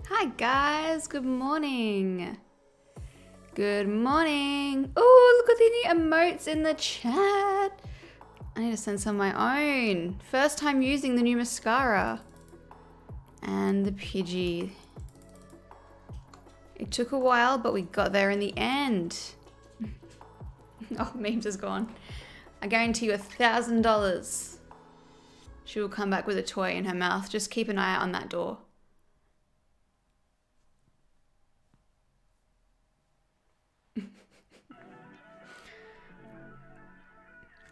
Hi guys, good morning. Good morning. Oh, look at the new emotes in the chat. I need to send some of my own. First time using the new mascara. And the Pidgey. It took a while, but we got there in the end. Oh, memes is gone. I guarantee you $1,000. She will come back with a toy in her mouth. Just keep an eye out on that door.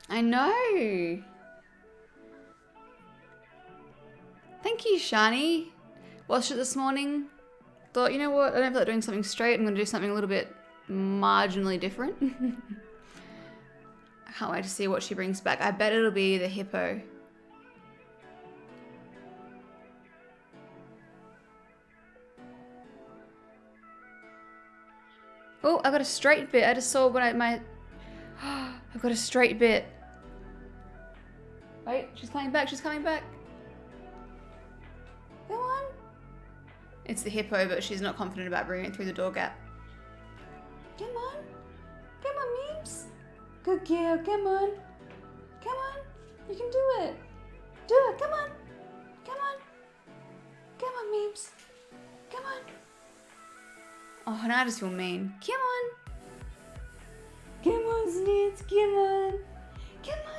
I know. Thank you, Shani. Watched it this morning. Thought, you know what? I don't feel like doing something straight. I'm going to do something a little bit marginally different. I can't wait to see what she brings back. I bet it'll be the hippo. Oh, I got a straight bit. I just saw when I've got a straight bit. Wait, she's coming back. She's coming back. Come on. It's the hippo, but she's not confident about bringing it through the door gap. Come on. Come on, Memes. Good girl. Come on. Come on. You can do it. Do it. Come on. Come on. Come on, Memes. Come on. Oh, now I just feel mean. Come on. Come on, Snitz. Come on. Come on.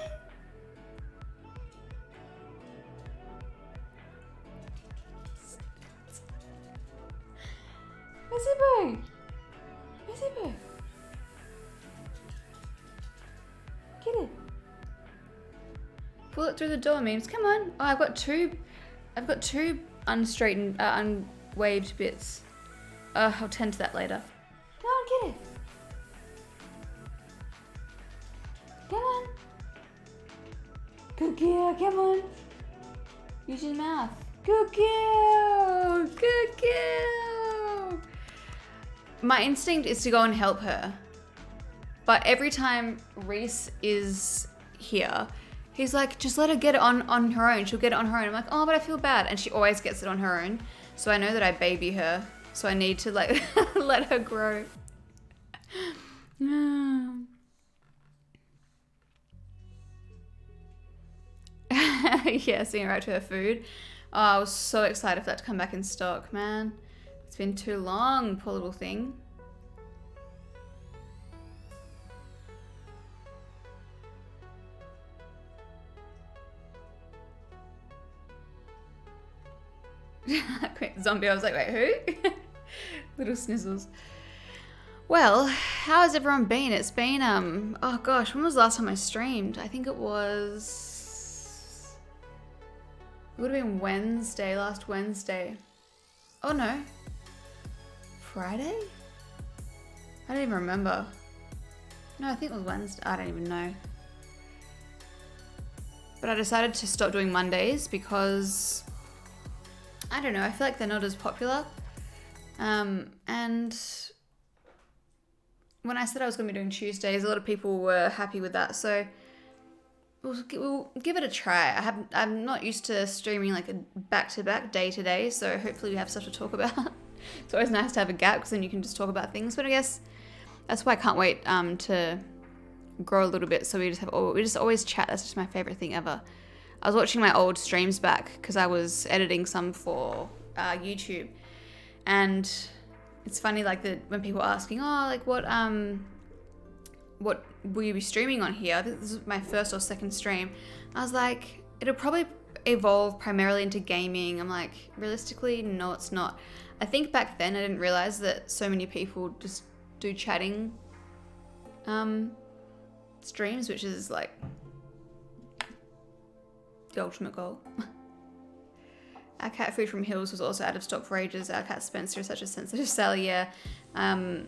Where's Hippo? Where's Hippo? Get it. Pull it through the door, Memes. Come on. Oh, I've got two unstraightened, unwaved bits. I'll tend to that later. Come on, get it. Come on. Good girl, come on. Use your mouth. Good girl. Good girl. My instinct is to go and help her. But every time Reese is here, he's like, just let her get it on her own. She'll get it on her own. I'm like, oh, but I feel bad. And she always gets it on her own. So I know that I baby her. So I need to like let her grow. Yeah, seeing her out to her food. Oh, I was so excited for that to come back in stock, man. It's been too long, poor little thing. Quick zombie, I was like, wait, who? Little snizzles. Well, how has everyone been? It's been, oh gosh, when was the last time I streamed? I think it would have been Wednesday, last Wednesday. Oh no. Friday? I don't even remember. No, I think it was Wednesday. I don't even know. But I decided to stop doing Mondays because, I don't know, I feel like they're not as popular. And when I said I was going to be doing Tuesdays, a lot of people were happy with that. So we'll give it a try. I'm not used to streaming like a back-to-back, day-to-day. So hopefully we have stuff to talk about. It's always nice to have a gap because then you can just talk about things. But I guess that's why I can't wait to grow a little bit. So we just always chat. That's just my favorite thing ever. I was watching my old streams back because I was editing some for YouTube. And it's funny, like when people are asking, oh, like what will you be streaming on here? I think this is my first or second stream. I was like, it'll probably evolve primarily into gaming. I'm like, realistically, no, it's not. I think back then I didn't realize that so many people just do chatting streams, which is like the ultimate goal. Our cat food from Hills was also out of stock for ages. Our cat Spencer is such a sensitive seller, yeah. It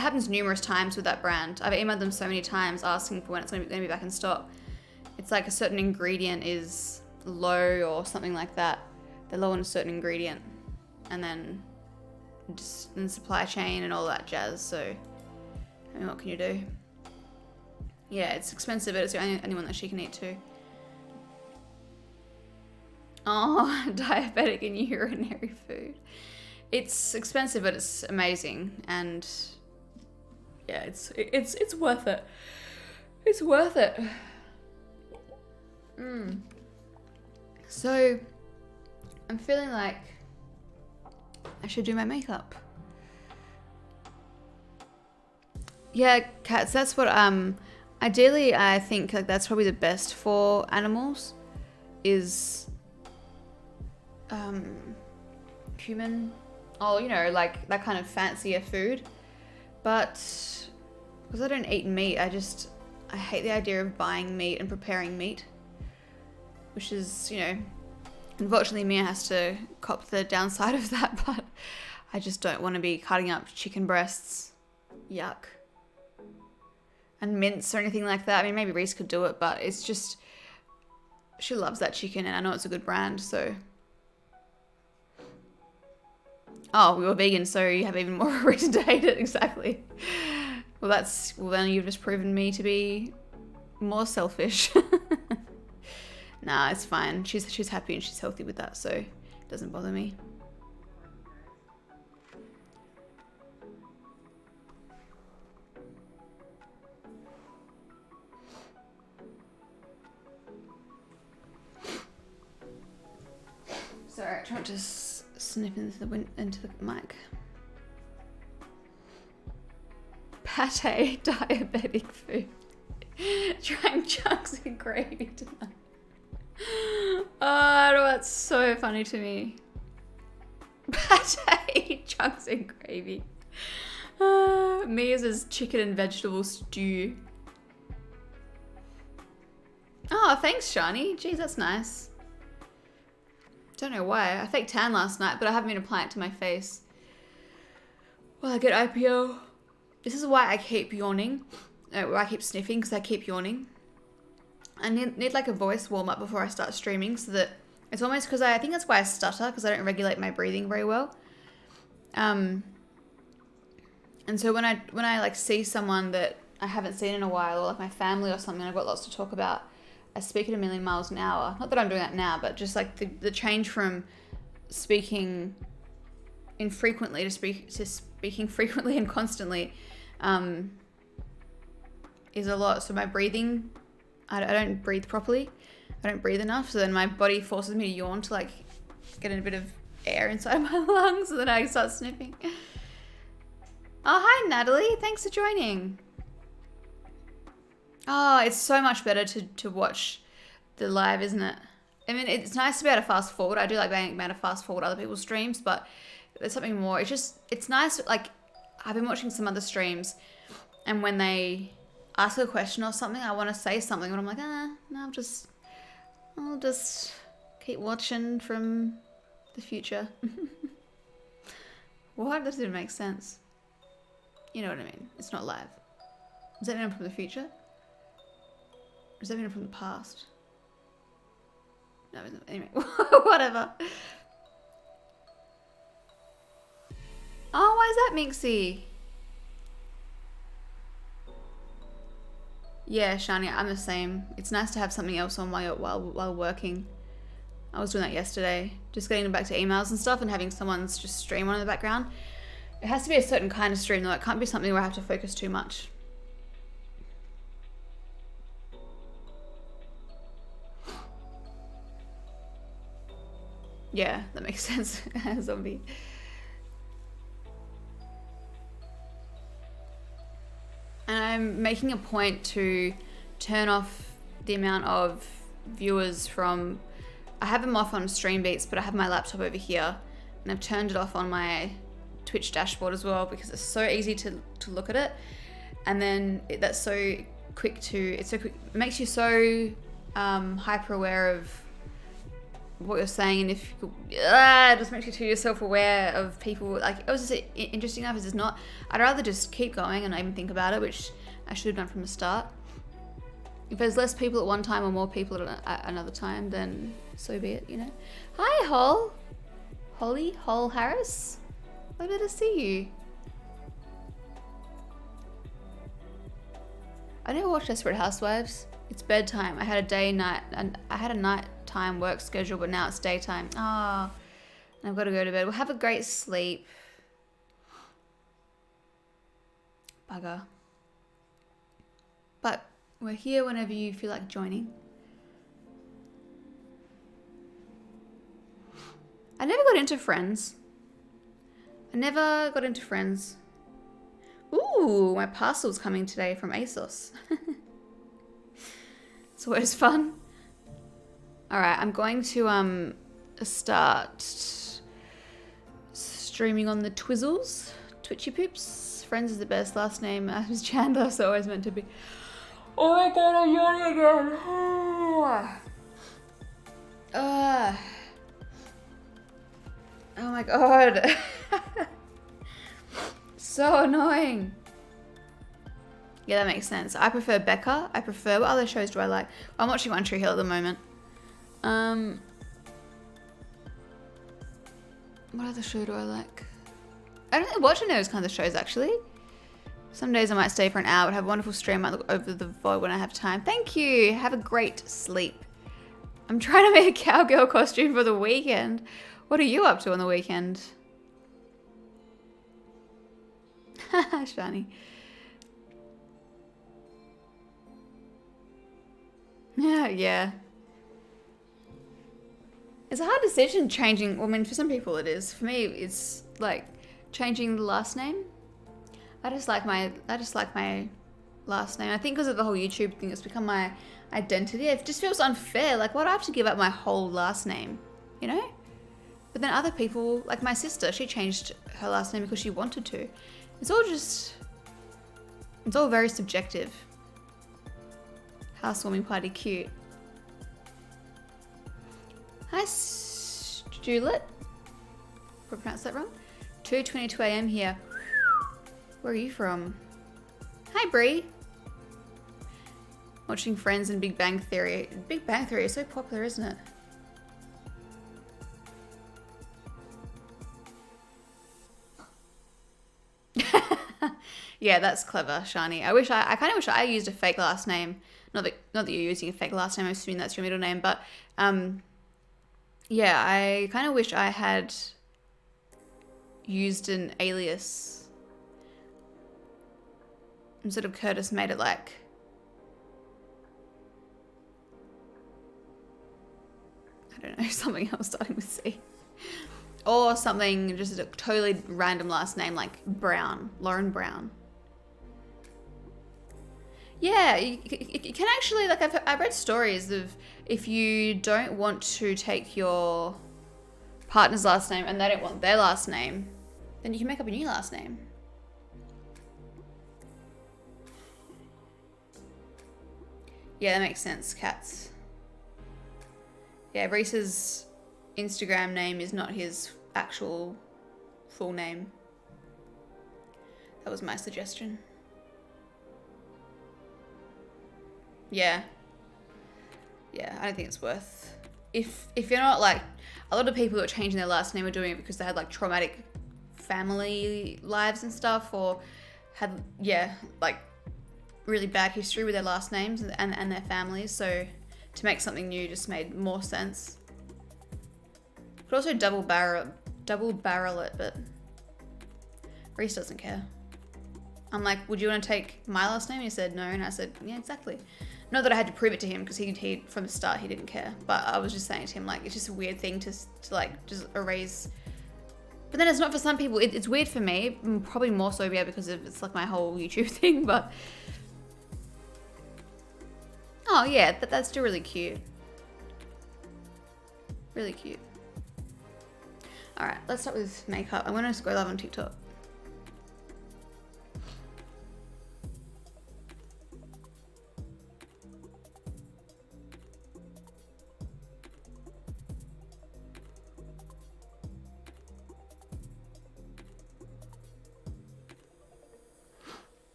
happens numerous times with that brand. I've emailed them so many times asking for when it's going to be back in stock. It's like a certain ingredient is low or something like that. They're low on a certain ingredient. And then just in supply chain and all that jazz. So, I mean, what can you do? Yeah, it's expensive, but it's the only one that she can eat too. Oh, diabetic and urinary food. It's expensive, but it's amazing, and yeah, it's worth it. It's worth it. So, I'm feeling like I should do my makeup. Yeah, cats. That's what ideally I think like that's probably the best for animals is human. Oh, you know, like that kind of fancier food. But because I don't eat meat, I hate the idea of buying meat and preparing meat, which is, you know, unfortunately Mia has to cop the downside of that, but I just don't want to be cutting up chicken breasts. Yuck. And mince or anything like that. I mean, maybe Reese could do it, but it's just, she loves that chicken and I know it's a good brand, so. Oh, we were vegan, so you have even more reason to hate it, exactly. Well, then you've just proven me to be more selfish. Nah, it's fine. She's happy and she's healthy with that, so it doesn't bother me. Sorry, try not to snip into the mic. Pate diabetic food. Trying chunks of gravy tonight. Oh, that's so funny to me. Pate chunks of gravy. Mia's is chicken and vegetable stew. Oh, thanks, Shani. Jeez, that's nice. Don't know why. I faked tan last night, but I haven't been applying it to my face. Well, I get IPO. This is why I keep yawning. I keep sniffing because I keep yawning. I need like a voice warm up before I start streaming so that it's almost because I think that's why I stutter because I don't regulate my breathing very well. And so when I like see someone that I haven't seen in a while or like my family or something, I've got lots to talk about. I speak at a million miles an hour. Not that I'm doing that now, but just like the change from speaking infrequently to speaking frequently and constantly is a lot. So my breathing, I don't breathe properly. I don't breathe enough. So then my body forces me to yawn to like get a bit of air inside my lungs. And then I start sniffing. Oh, hi, Natalie. Thanks for joining. Oh, it's so much better to watch the live, isn't it? I mean, it's nice to be able to fast forward. I do like being able to fast forward other people's streams, but there's something more. It's nice. Like, I've been watching some other streams, and when they ask a question or something, I want to say something, but I'm like, no, I'll just keep watching from the future. What? That didn't make sense. You know what I mean? It's not live. Does that mean I'm from the future? Or does that mean I'm from the past? No, anyway, whatever. Oh, why is that Minxie? Yeah, Shani, I'm the same. It's nice to have something else on while working. I was doing that yesterday. Just getting back to emails and stuff and having someone's just stream on in the background. It has to be a certain kind of stream though. It can't be something where I have to focus too much. Yeah, that makes sense. Zombie. And I'm making a point to turn off the amount of viewers from... I have them off on Stream Beats, but I have my laptop over here. And I've turned it off on my Twitch dashboard as well because it's so easy to look at it. And then that's so quick to... It's so quick. It makes you so hyper aware of what you're saying, and if it just makes you too self-aware of people. Like, it was just interesting enough as it's not. I'd rather just keep going and not even think about it, which I should have done from the start. If there's less people at one time or more people at another time, then so be it, you know. Hi, Hol Harris. Lovely to see you. I never watched Desperate Housewives. It's bedtime. I had a day, night, and I had a night nighttime work schedule, but now it's daytime. Ah, and I've got to go to bed. Well, have a great sleep. Bugger. But we're here whenever you feel like joining. I never got into Friends. Ooh, my parcel's coming today from ASOS. It's always fun. Alright, I'm going to start streaming on the Twizzles. Twitchy Poops. Friends is the best. Last name as Chandler, so always meant to be. Oh my god, I'm yawning again. Oh my god. So annoying. Yeah, that makes sense. I prefer Becca. What other shows do I like? I'm watching One Tree Hill at the moment. What other show do I like? I don't think watching those kinds of shows actually. Some days I might stay for an hour, but have a wonderful stream. I might look over the VOD when I have time. Thank you. Have a great sleep. I'm trying to make a cowgirl costume for the weekend. What are you up to on the weekend? Shani. Yeah. It's a hard decision changing. Well, I mean, for some people it is. For me, it's like changing the last name. I just like my last name. I think because of the whole YouTube thing, it's become my identity. It just feels unfair. Like, why do I have to give up my whole last name? You know? But then other people, like my sister, she changed her last name because she wanted to. It's all very subjective. Housewarming party, cute. Hi, Stulet. Probably pronounced that wrong. 2:22 a.m. here. Where are you from? Hi, Bree. Watching Friends and Big Bang Theory. Big Bang Theory is so popular, isn't it? Yeah, that's clever, Shani. I kind of wish I used a fake last name. Not that you're using a fake last name. I'm assuming that's your middle name, but yeah, I kind of wish I had used an alias instead of Curtis. Made it like I don't know, something else starting with C. Or something, just a totally random last name like Brown, Lauren Brown. Yeah, you can actually, like I've read stories of if you don't want to take your partner's last name and they don't want their last name, then you can make up a new last name. Yeah, that makes sense, Cats. Yeah, Reese's Instagram name is not his actual full name. That was my suggestion. Yeah, I don't think it's worth. If you're not like, a lot of people who are changing their last name are doing it because they had like traumatic family lives and stuff, or had like really bad history with their last names and their families. So to make something new just made more sense. Could also double barrel it, but Reese doesn't care. I'm like, would you want to take my last name? He said no, and I said, yeah, exactly. Not that I had to prove it to him because he from the start he didn't care. But I was just saying to him, like, it's just a weird thing to like just erase. But then it's not for some people. It's weird for me, probably more so because of it's like my whole YouTube thing. But oh yeah, that's still really cute. Really cute. All right, let's start with makeup. I'm gonna go live on TikTok.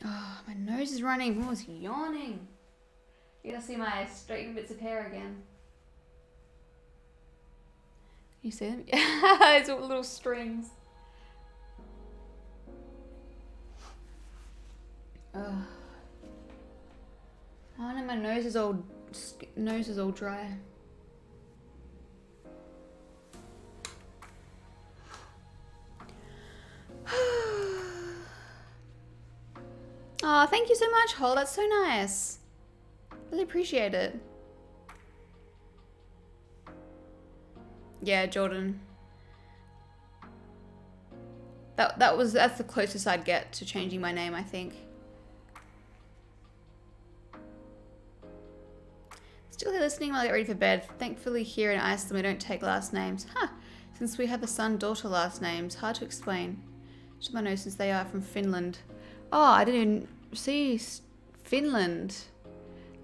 Oh, my nose is running. I was yawning. You're gonna see my straight bits of hair again. You see them? Yeah, it's all little strings. Oh no, my nose is all dry. Oh, thank you so much, Hol. That's so nice. Really appreciate it. Yeah, Jordan. That's the closest I'd get to changing my name, I think. Still here listening while I get ready for bed. Thankfully here in Iceland we don't take last names. Huh. Since we have the son-daughter last names. Hard to explain. Should I know since they are from Finland. Oh, I didn't even see Finland.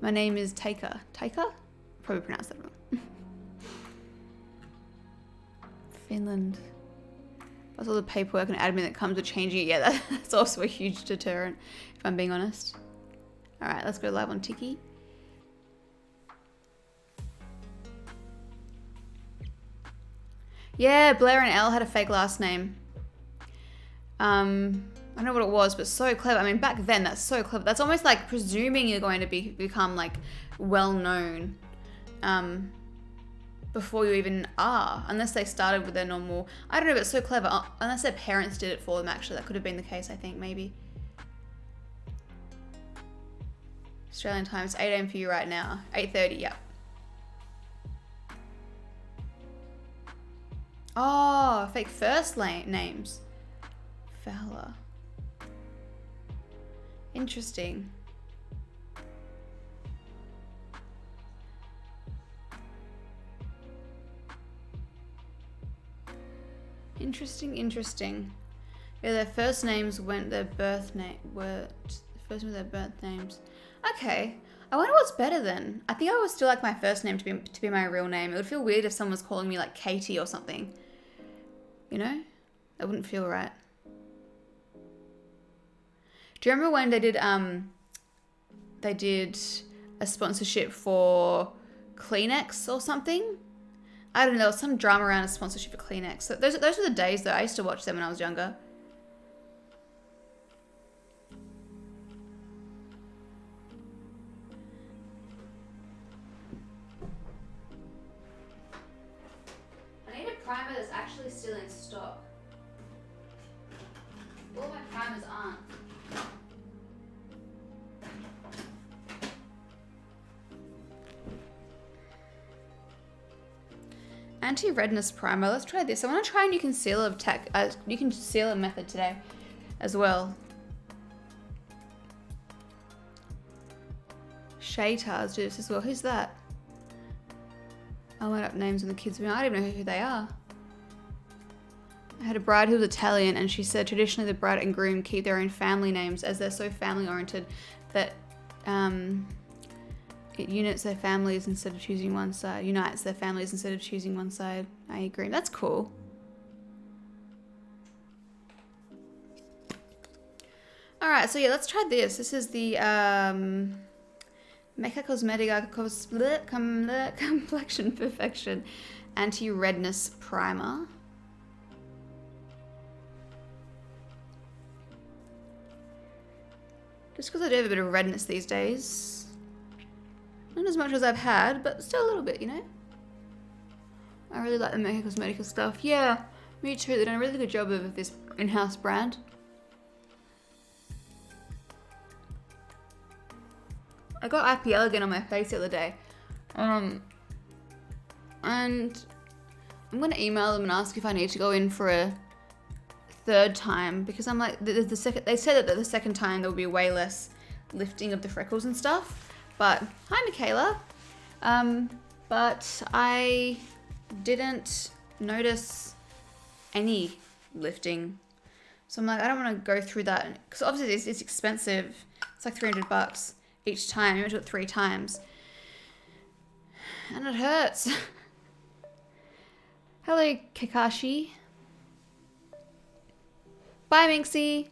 My name is Taker. Taker? Probably pronounced that wrong. Finland. That's all the paperwork and admin that comes with changing it. Yeah, that's also a huge deterrent, if I'm being honest. Alright, let's go live on Tiki. Yeah, Blair and Elle had a fake last name. I don't know what it was, but so clever. I mean, back then, that's so clever. That's almost like presuming you're going to become like well known before you even are, unless they started with their normal. I don't know, but it's so clever. Unless their parents did it for them, actually, that could have been the case. I think maybe. Australian time. It's 8 AM for you right now. 8:30. Yep. Oh, fake first names. Fowler. Interesting. Interesting. Yeah, their first names went their birth name were first with their birth names. Okay. I wonder what's better then. I think I would still like my first name to be my real name. It would feel weird if someone was calling me like Katie or something. You know? That wouldn't feel right. Do you remember when they did a sponsorship for Kleenex or something? I don't know, there was some drama around a sponsorship for Kleenex. So those were the days though. I used to watch them when I was younger. I need a primer that's actually still in stock. All my primers aren't. Anti-redness primer. Let's try this. I want to try a new concealer method today as well. Shaytars do this as well. Who's that? I'll add up names on the kids. I don't even know who they are. I had a bride who was Italian and she said traditionally the bride and groom keep their own family names as they're so family oriented that it unites their families instead of choosing one side. I agree. That's cool. Alright, so yeah, let's try this. This is the Mecca Cosmetica Complexion Perfection Anti-Redness Primer. Just because I do have a bit of redness these days. Not as much as I've had, but still a little bit, you know? I really like the Mecca Cosmetica stuff. Yeah, me too. They've done a really good job of this in-house brand. I got IPL again on my face the other day. And I'm going to email them and ask if I need to go in for a third time because I'm like, they said that the second time there will be way less lifting of the freckles and stuff. But, hi Michaela. But I didn't notice any lifting. So I'm like, I don't want to go through that. Because obviously it's expensive. It's like $300 each time. I went to it 3 times. And it hurts. Hello, Kakashi. Bye, Minxie.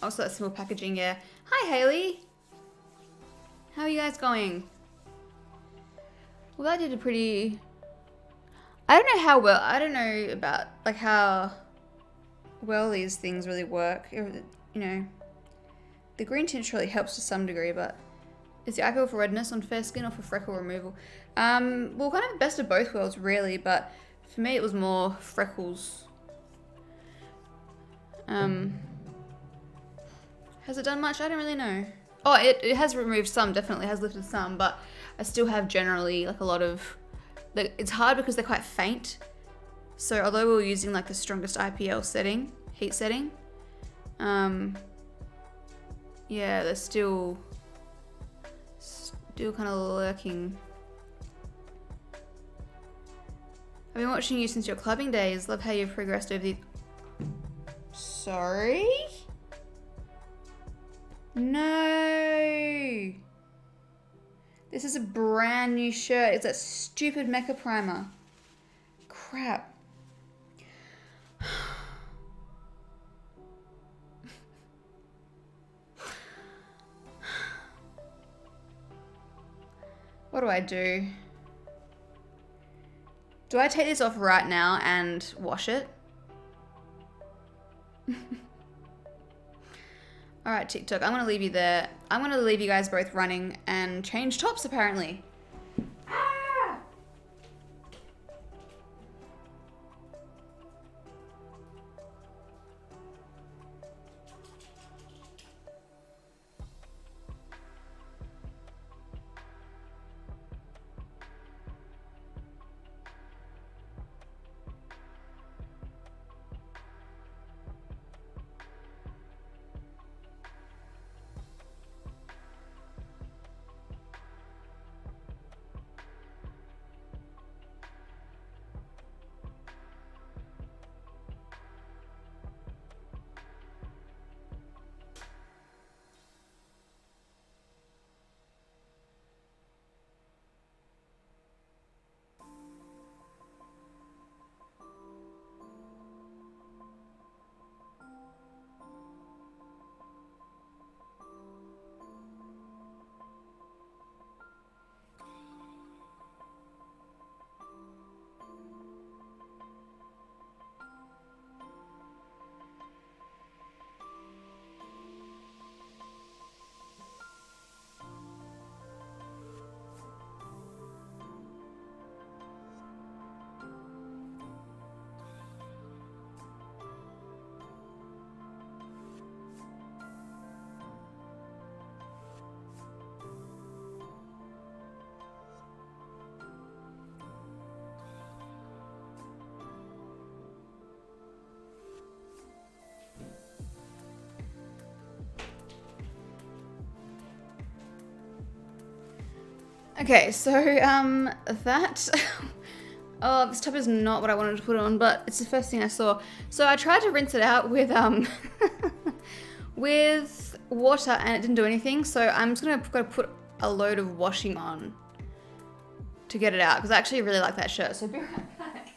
Also, that simple packaging, yeah. Hi, Haley. How are you guys going? Well, that did a pretty... I don't know about, like, how well these things really work. You know, the green tint really helps to some degree, but is the IPL for redness on fair skin or for freckle removal? Well, kind of the best of both worlds, really, but for me it was more freckles. Has it done much? I don't really know. Oh, it has removed some, definitely has lifted some, but I still have generally like a lot of, like, it's hard because they're quite faint. So although we were using like the strongest IPL setting, heat setting, yeah, they're still kind of lurking. I've been watching you since your clubbing days. Love how you've progressed over the... Sorry? No! This is a brand new shirt. It's that stupid mecha primer. Crap. What do I do? Do I take this off right now and wash it? All right, TikTok, I'm gonna leave you there. I'm gonna leave you guys both running and change tops apparently. Okay, so that oh, this top is not what I wanted to put on, but it's the first thing I saw. So I tried to rinse it out with with water and it didn't do anything. So I'm just gonna put a load of washing on to get it out because I actually really like that shirt. So be right back.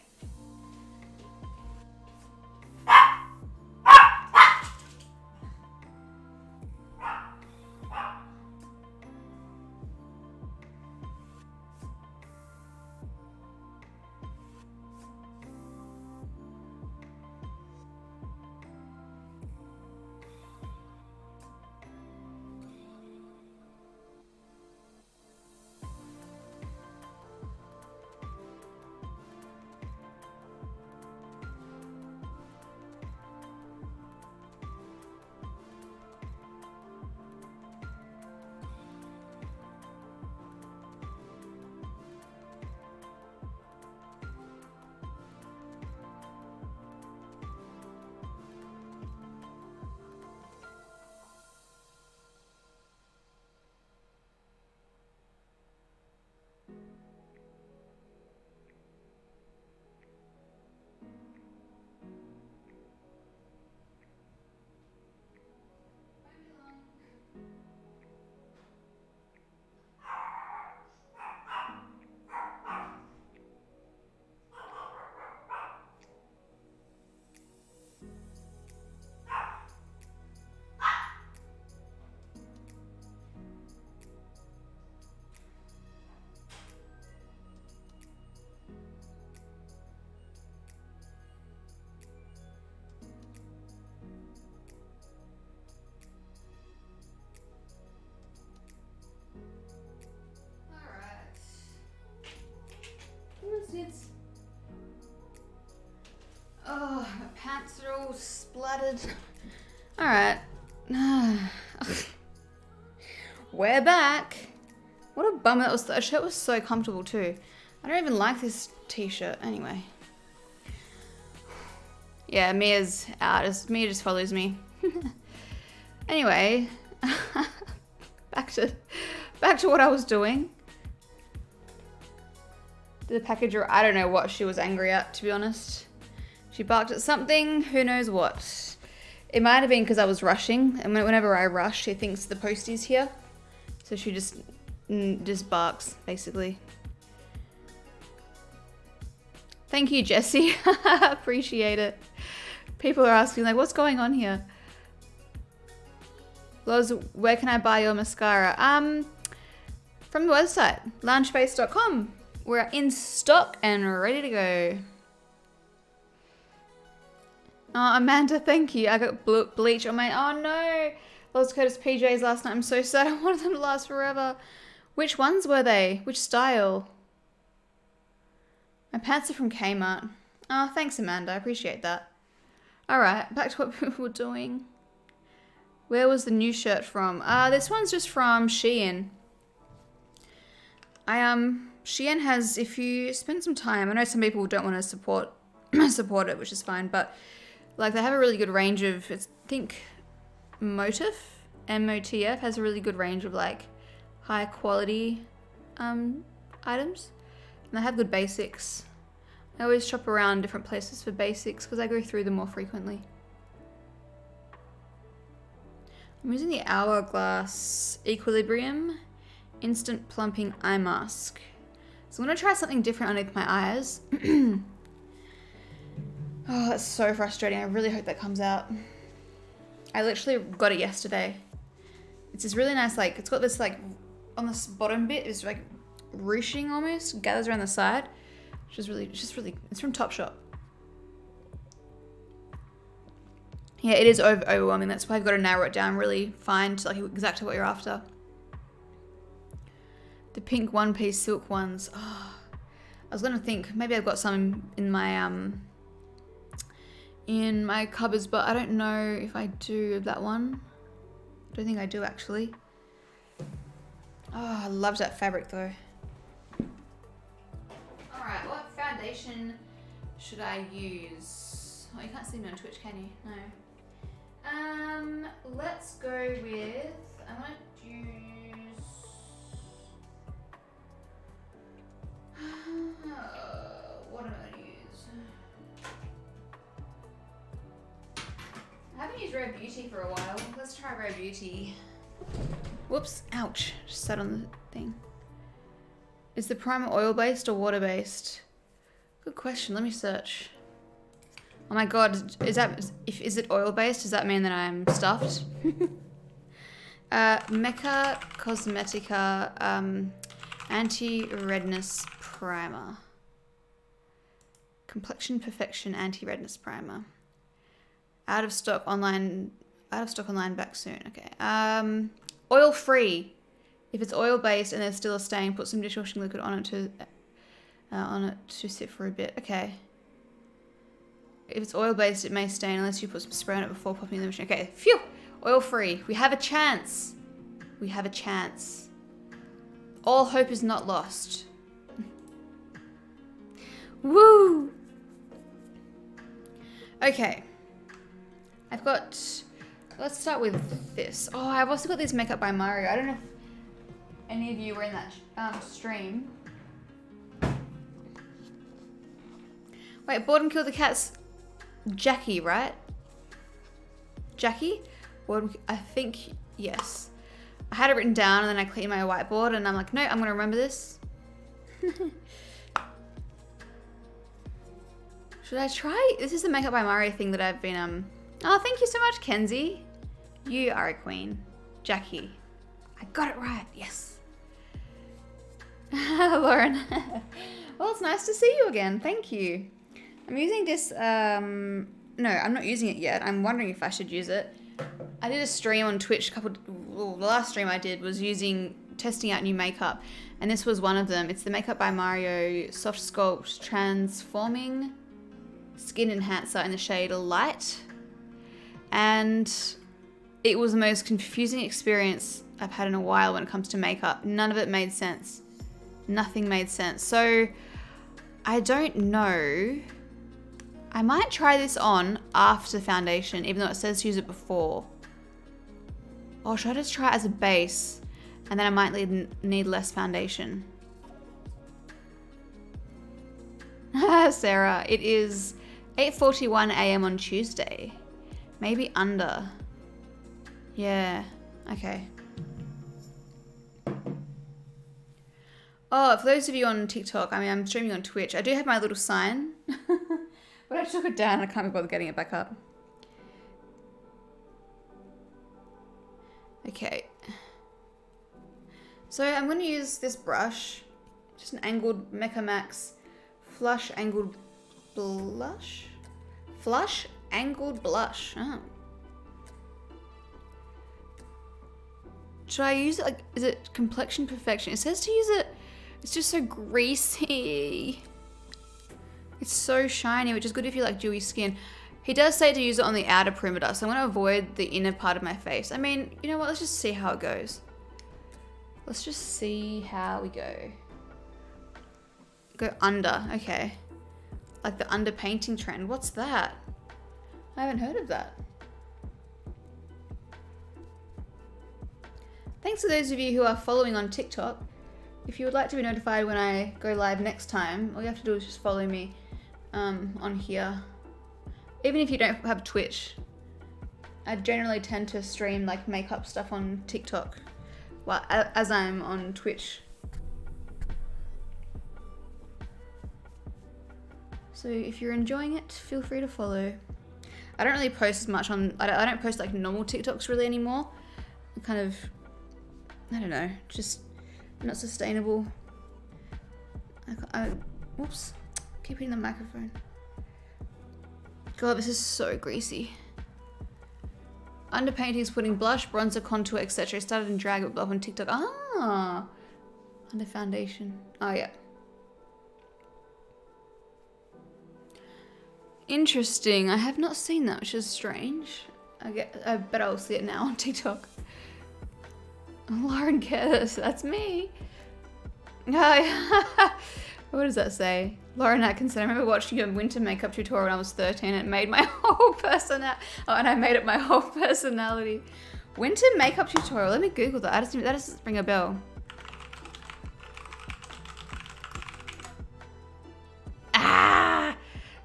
It's... Oh, my pants are all splattered. Alright. We're back. What a bummer that was. That shirt was so comfortable too. I don't even like this t-shirt anyway. Yeah, Mia's out. Mia just follows me. Anyway, back to what I was doing. The packager, I don't know what she was angry at, to be honest. She barked at something, who knows what. It might have been because I was rushing, and whenever I rush, she thinks the postie's here. So she just barks, basically. Thank you, Jessie. Appreciate it. People are asking, like, what's going on here? Loz, where can I buy your mascara? From the website, loungebase.com. We're in stock and ready to go. Oh, Amanda, thank you. I got bleach on my... Oh, no. Loz Curtis PJs last night. I'm so sad. I wanted them to last forever. Which ones were they? Which style? My pants are from Kmart. Oh, thanks, Amanda. I appreciate that. All right, back to what we were doing. Where was the new shirt from? This one's just from Shein. Shein has, if you spend some time, I know some people don't want to support it, which is fine, but like they have a really good range of, I think Motif, MOTF has a really good range of like high quality items, and they have good basics. I always shop around different places for basics because I go through them more frequently. I'm using the Hourglass Equilibrium Instant Plumping Eye Mask. So I'm going to try something different underneath my eyes. Oh, that's so frustrating. I really hope that comes out. I literally got it yesterday. It's this really nice, like, it's got this, like, on this bottom bit, it's like ruching almost, gathers around the side. Which is really, it's from Topshop. Yeah, it is overwhelming. That's why I've got to narrow it down, really find like exactly what you're after. The pink one-piece silk ones. Oh, I was gonna think maybe I've got some in my cupboards, but I don't know if I do that one. I don't think I do actually. Oh, I loved that fabric though. All right, what foundation should I use? Oh, you can't see me on Twitch, can you? No. Let's go with, I might use, what am I going to use? I haven't used Rare Beauty for a while. Let's try Rare Beauty. Whoops, ouch, just sat on the thing. Is the primer oil-based or water-based? Good question, let me search. Oh my god, is it oil-based? Does that mean that I'm stuffed? Mecca Cosmetica Anti-Redness Primer. Complexion Perfection Anti-Redness Primer. Out of stock online back soon. Okay. Oil-free. If it's oil-based and there's still a stain, put some dishwashing liquid on it to sit for a bit. Okay. If it's oil-based, it may stain unless you put some spray on it before popping in the machine. Okay, phew! Oil-free. We have a chance. We have a chance. All hope is not lost. Woo! Okay. I've got... Let's start with this. Oh, I've also got this Makeup by Mario. I don't know if any of you were in that stream. Wait, Boredom Killed the Cat's Jackie, right? Jackie? I think, yes. I had it written down and then I cleaned my whiteboard and I'm like, no, I'm going to remember this. Should I try? This is the Makeup by Mario thing that I've been, Oh, thank you so much, Kenzie. You are a queen. Jackie. I got it right, yes. Lauren. Well, it's nice to see you again. Thank you. I'm using this, no, I'm not using it yet. I'm wondering if I should use it. I did a stream on Twitch the last stream I did was testing out new makeup. And this was one of them. It's the Makeup by Mario Soft Sculpt Transforming Skin Enhancer in the shade Light. And It was the most confusing experience I've had in a while when it comes to makeup. None of it made sense. Nothing made sense. So I don't know. I might try this on after foundation, even though it says to use it before. Or should I just try it as a base? And then I might need less foundation. Sarah, it is 8:41 a.m. on Tuesday. Maybe under. Yeah, okay. Oh, for those of you on TikTok, I mean, I'm streaming on Twitch. I do have my little sign, but I took it down. I can't be bothered getting it back up. Okay. So I'm going to use this brush, just an angled Mecha Max Flush Angled Blush? Flush Angled Blush. Oh. Should I use it, like, is it Complexion Perfection? It says to use it, it's just so greasy. It's so shiny, which is good if you like dewy skin. He does say to use it on the outer perimeter, so I'm going to avoid the inner part of my face. I mean, you know what, let's just see how it goes. Let's just see how we go. Go under, okay. Like the underpainting trend, what's that? I haven't heard of that. Thanks to those of you who are following on TikTok. If you would like to be notified when I go live next time, all you have to do is just follow me on here. Even if you don't have Twitch, I generally tend to stream like makeup stuff on TikTok, well, as I'm on Twitch. So if you're enjoying it, feel free to follow. I don't really post as much on, I don't post like normal TikToks really anymore. I'm kind of, I don't know, just not sustainable. Whoops, keep hitting the microphone. God, this is so greasy. Underpainting is putting blush, bronzer, contour, etc. Started in drag it up on TikTok. Ah, under foundation. Oh yeah. Interesting. I have not seen that, which is strange. I bet I'll see it now on TikTok. Lauren Curtis, that's me. What does that say? Lauren Atkinson, I remember watching your winter makeup tutorial when I was 13 and it made my whole personality. Oh, and I made it my whole personality. Winter makeup tutorial, let me Google that. That doesn't ring a bell.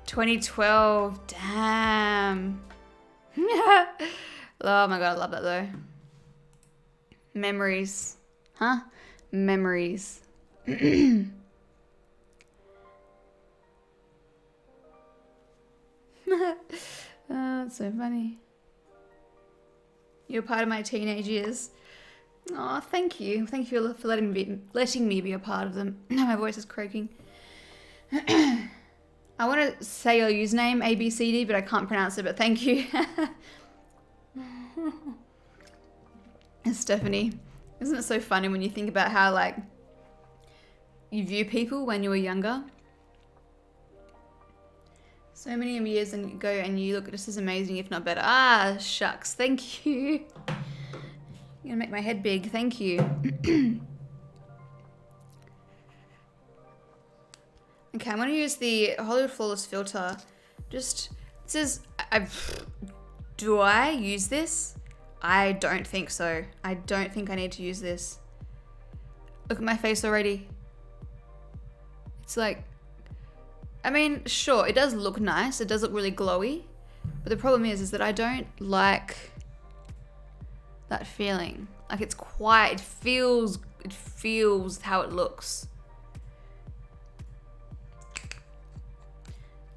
2012, damn. Oh my god, I love that though. Memories, huh? Memories. Oh, it's so funny. You're part of my teenage years. Oh, thank you. Thank you for letting me be a part of them. My voice is croaking. I want to say your username, ABCD, but I can't pronounce it, but thank you. Stephanie, isn't it so funny when you think about how, like, you view people when you were younger? So many years ago and you look just as amazing, if not better. Ah, shucks, thank you. You're gonna make my head big, thank you. Okay, I'm gonna use the Hollywood Flawless filter. Just, it says, do I use this? I don't think so. I don't think I need to use this. Look at my face already. It's like, I mean, sure, it does look nice. It does look really glowy. But the problem is that I don't like that feeling. Like it's quiet, it feels how it looks.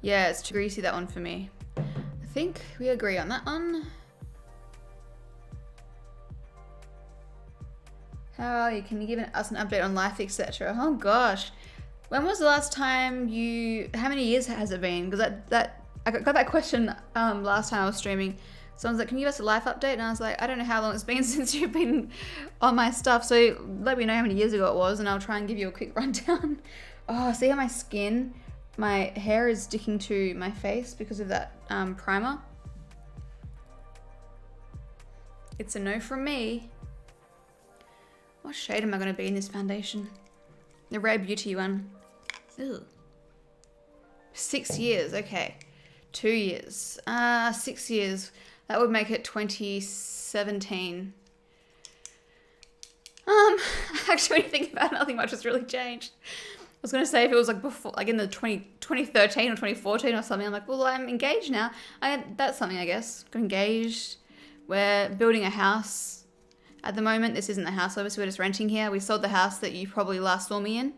Yeah, it's too greasy, that one for me. I think we agree on that one. How are you? Can you give us an update on life, etc.? Oh gosh. When was the last time how many years has it been? Because I got that question last time I was streaming. Someone's like, can you give us a life update? And I was like, I don't know how long it's been since you've been on my stuff. So let me know how many years ago it was and I'll try and give you a quick rundown. Oh, see how my hair is sticking to my face because of that primer. It's a no from me. What shade am I going to be in this foundation? The Rare Beauty one. Ew. 6 years, okay. 2 years. 6 years. That would make it 2017. Actually, when you think about it, nothing much has really changed. I was going to say if it was like before, like in the 2013 or 2014 or something, I'm like, well, I'm engaged now. That's something, I guess. Got engaged. We're building a house. At the moment, this isn't the house, obviously we're just renting here. We sold the house that you probably last saw me in.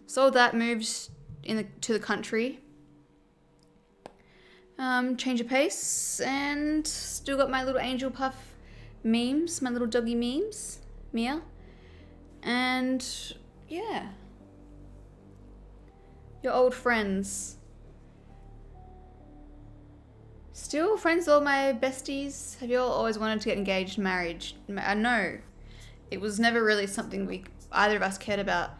Sold that, moved to the country. Change of pace, and still got my little angel puff memes, my little doggy memes, Mia. And yeah. Your old friends. Still friends with all my besties? Have you all always wanted to get engaged, married? No. It was never really something either of us cared about.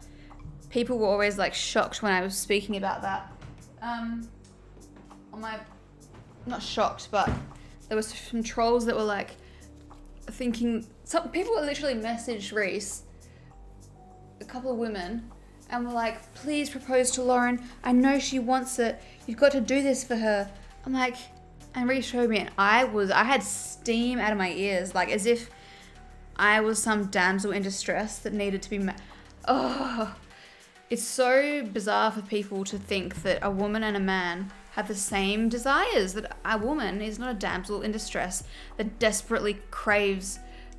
People were always like shocked when I was speaking about that. Not shocked, but there was some trolls that were like thinking, some people literally messaged Reese, a couple of women, and were like, please propose to Lauren. I know she wants it. You've got to do this for her. I'm like, and Reese showed me, and I had steam out of my ears, like as if I was some damsel in distress that needed to be it's so bizarre for people to think that a woman and a man have the same desires, that a woman is not a damsel in distress that desperately craves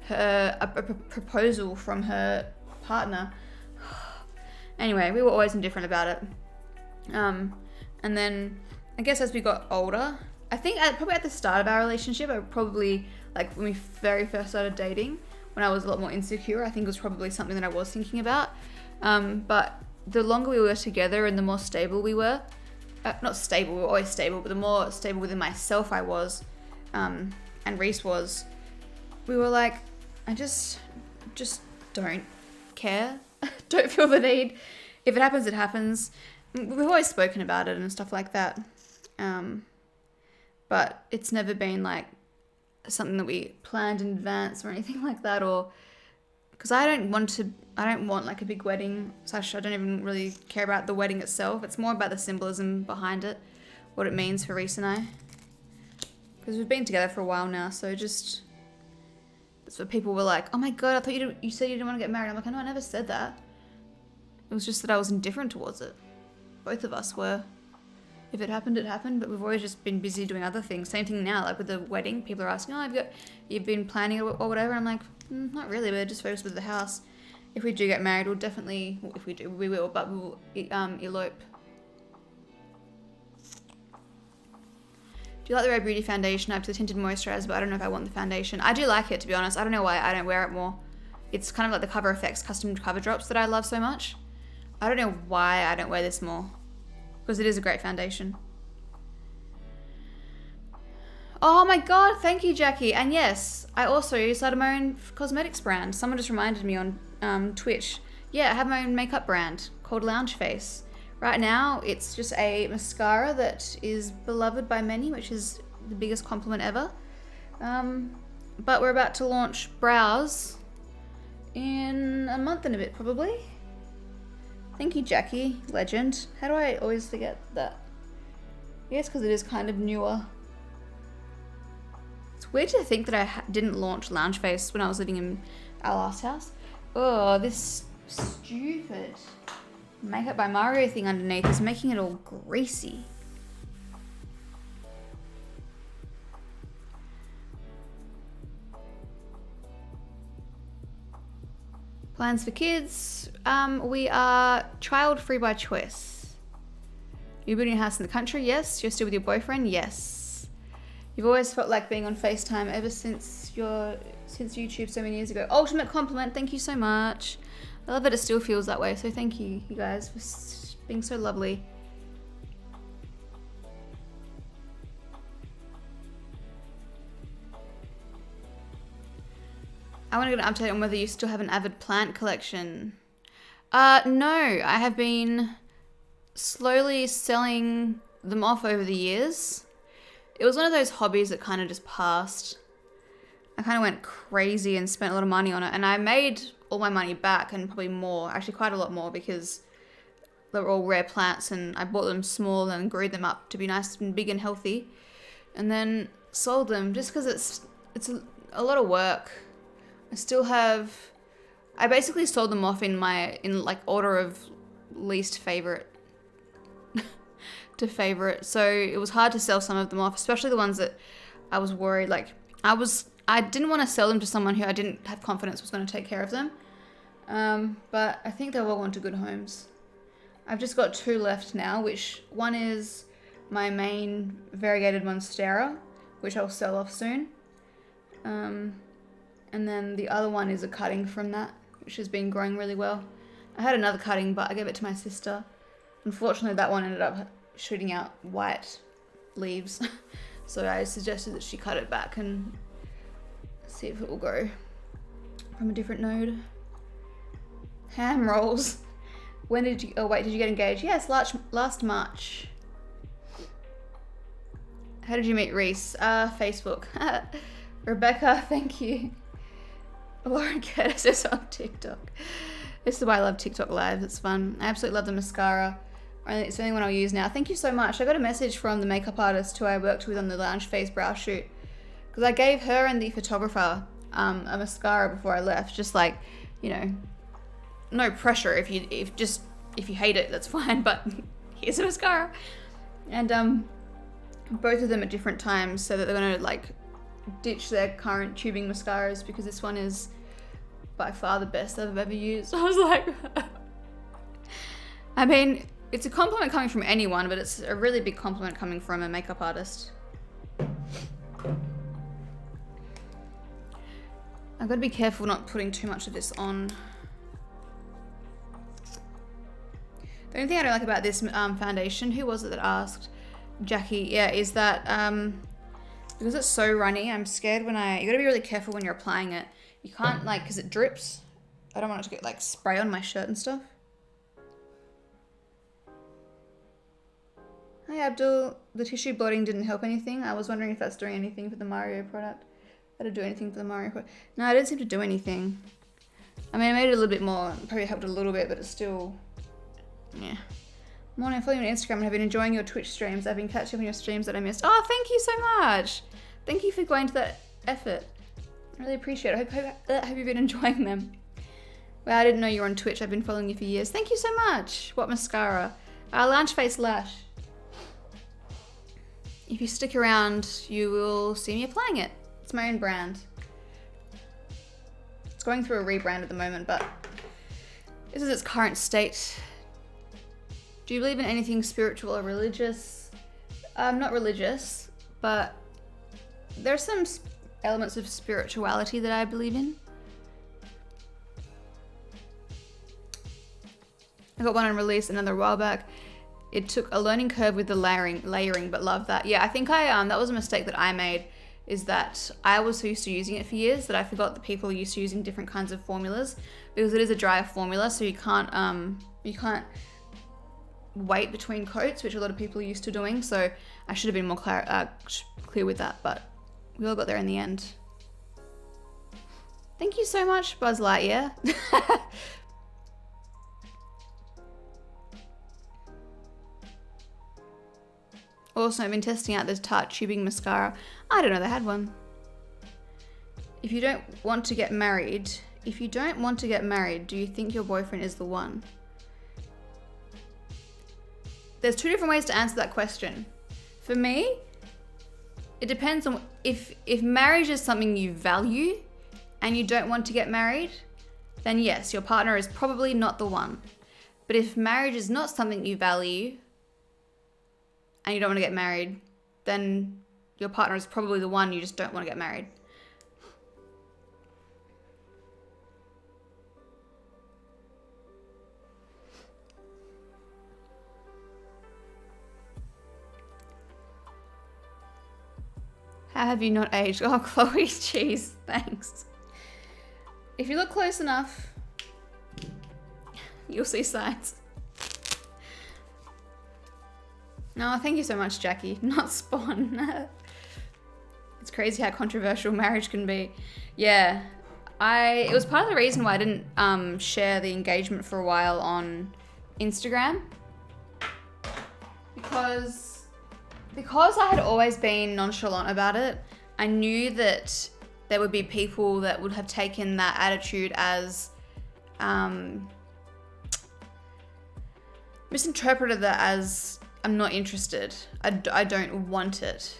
a proposal from her partner. Anyway, we were always indifferent about it. And then I guess as we got older, I think probably at the start of our relationship, I probably, like when we very first started dating, when I was a lot more insecure, I think it was probably something that I was thinking about. But the longer we were together and the more stable we were, not stable, we were always stable, but the more stable within myself I was, and Reese was, we were like, I just don't care. Don't feel the need. If it happens, it happens. We've always spoken about it and stuff like that. But it's never been like something that we planned in advance or anything like that, or because I don't want like a big wedding, I don't even really care about the wedding itself. It's more about the symbolism behind it, what it means for Reese and I. Because we've been together for a while now, so just, that's what people were like, oh my god, I thought you said you didn't want to get married. I'm like, no, I never said that. It was just that I was indifferent towards it. Both of us were. If it happened, it happened, but we've always just been busy doing other things. Same thing now, like with the wedding, people are asking, oh, you've been planning or whatever. I'm like, not really, we're just focused with the house. If we do get married, we'll definitely, well, if we do, we will, but we'll elope. Do you like the Rare Beauty foundation? I have the tinted moisturizer, but I don't know if I want the foundation. I do like it, to be honest. I don't know why I don't wear it more. It's kind of like the Cover FX custom cover drops that I love so much. I don't know why I don't wear this more. Because it is a great foundation. Oh my god, thank you, Jackie. And yes, I also started my own cosmetics brand. Someone just reminded me on Twitch. Yeah, I have my own makeup brand called Lounge Face. Right now, it's just a mascara that is beloved by many, which is the biggest compliment ever. But we're about to launch brows in a month and a bit, probably. Thank you, Jackie. Legend. How do I always forget that? Yes, because it is kind of newer. It's weird to think that I didn't launch Lounge Face when I was living in our last house. Oh, this stupid Makeup by Mario thing underneath is making it all greasy. Plans for kids. We are child-free by choice. You're building a house in the country? Yes. You're still with your boyfriend? Yes. You've always felt like being on FaceTime ever since YouTube so many years ago. Ultimate compliment. Thank you so much. I love that it still feels that way. So thank you, you guys, for being so lovely. I want to get an update on whether you still have an avid plant collection. No, I have been slowly selling them off over the years. It was one of those hobbies that kind of just passed. I kind of went crazy and spent a lot of money on it. And I made all my money back and probably more, actually quite a lot more, because they were all rare plants and I bought them small and grew them up to be nice and big and healthy. And then sold them just because it's a lot of work. I basically sold them off in like order of least favorite to favorite. So it was hard to sell some of them off, especially the ones that I was worried, like I didn't want to sell them to someone who I didn't have confidence was going to take care of them. But I think they'll all gone to good homes. I've just got 2 left now, which one is my main variegated monstera, which I'll sell off soon. And then the other one is a cutting from that, which has been growing really well. I had another cutting, but I gave it to my sister. Unfortunately, that one ended up shooting out white leaves. So I suggested that she cut it back and see if it will grow from a different node. Ham rolls. When did you, did you get engaged? Yes, last March. How did you meet Reese? Facebook. Rebecca, thank you. Lauren Curtis is on TikTok. This is why I love TikTok Live. It's fun. I absolutely love the mascara. It's the only one I'll use now. Thank you so much. I got a message from the makeup artist who I worked with on the Lounge Phase brow shoot, because I gave her and the photographer a mascara before I left. Just like, you know, no pressure. If you hate it, that's fine. But here's a mascara, and both of them at different times, so that they're gonna like ditch their current tubing mascaras, because this one is by far the best I've ever used. I was like, I mean, it's a compliment coming from anyone, but it's a really big compliment coming from a makeup artist. I've got to be careful not putting too much of this on. The only thing I don't like about this foundation, who was it that asked? Jackie, yeah, is that because it's so runny, I'm scared you gotta be really careful when you're applying it. You can't, like, because it drips. I don't want it to get, like, spray on my shirt and stuff. Hi Abdul, the tissue blotting didn't help anything. I was wondering if that's doing anything for the Mario product. That'd do anything for the Mario product. No, I didn't seem to do anything. I mean, I made it a little bit more, probably helped a little bit, but it's still, yeah. Morning, I'm following you on Instagram and have been enjoying your Twitch streams. I've been catching up on your streams that I missed. Oh, thank you so much. Thank you for going to that effort. I really appreciate it. I hope you've been enjoying them. Well, I didn't know you were on Twitch. I've been following you for years. Thank you so much. What mascara? Lounge Face Lash. If you stick around, you will see me applying it. It's my own brand. It's going through a rebrand at the moment, but this is its current state. Do you believe in anything spiritual or religious? I'm not religious, but there's some elements of spirituality that I believe in. I got one on release, another a while back. It took a learning curve with the layering, but love that. Yeah, I think that was a mistake that I made, is that I was so used to using it for years that I forgot that people are used to using different kinds of formulas, because it is a drier formula, so you can't wait between coats, which a lot of people are used to doing. So I should have been more clear with that, but we all got there in the end. Thank you so much, Buzz Lightyear. Also, I've been testing out this Tarte tubing mascara. I don't know they had one. If you don't want to get married, do you think your boyfriend is the one? There's 2 different ways to answer that question. For me, it depends on if marriage is something you value and you don't want to get married, then yes, your partner is probably not the one. But if marriage is not something you value and you don't want to get married, then your partner is probably the one, you just don't want to get married. How have you not aged? Oh, Chloe, jeez, thanks. If you look close enough, you'll see signs. No, thank you so much, Jackie. Not Spawn. It's crazy how controversial marriage can be. Yeah. It was part of the reason why I didn't share the engagement for a while on Instagram. Because I had always been nonchalant about it, I knew that there would be people that would have taken that attitude as misinterpreted that as I'm not interested. I don't want it.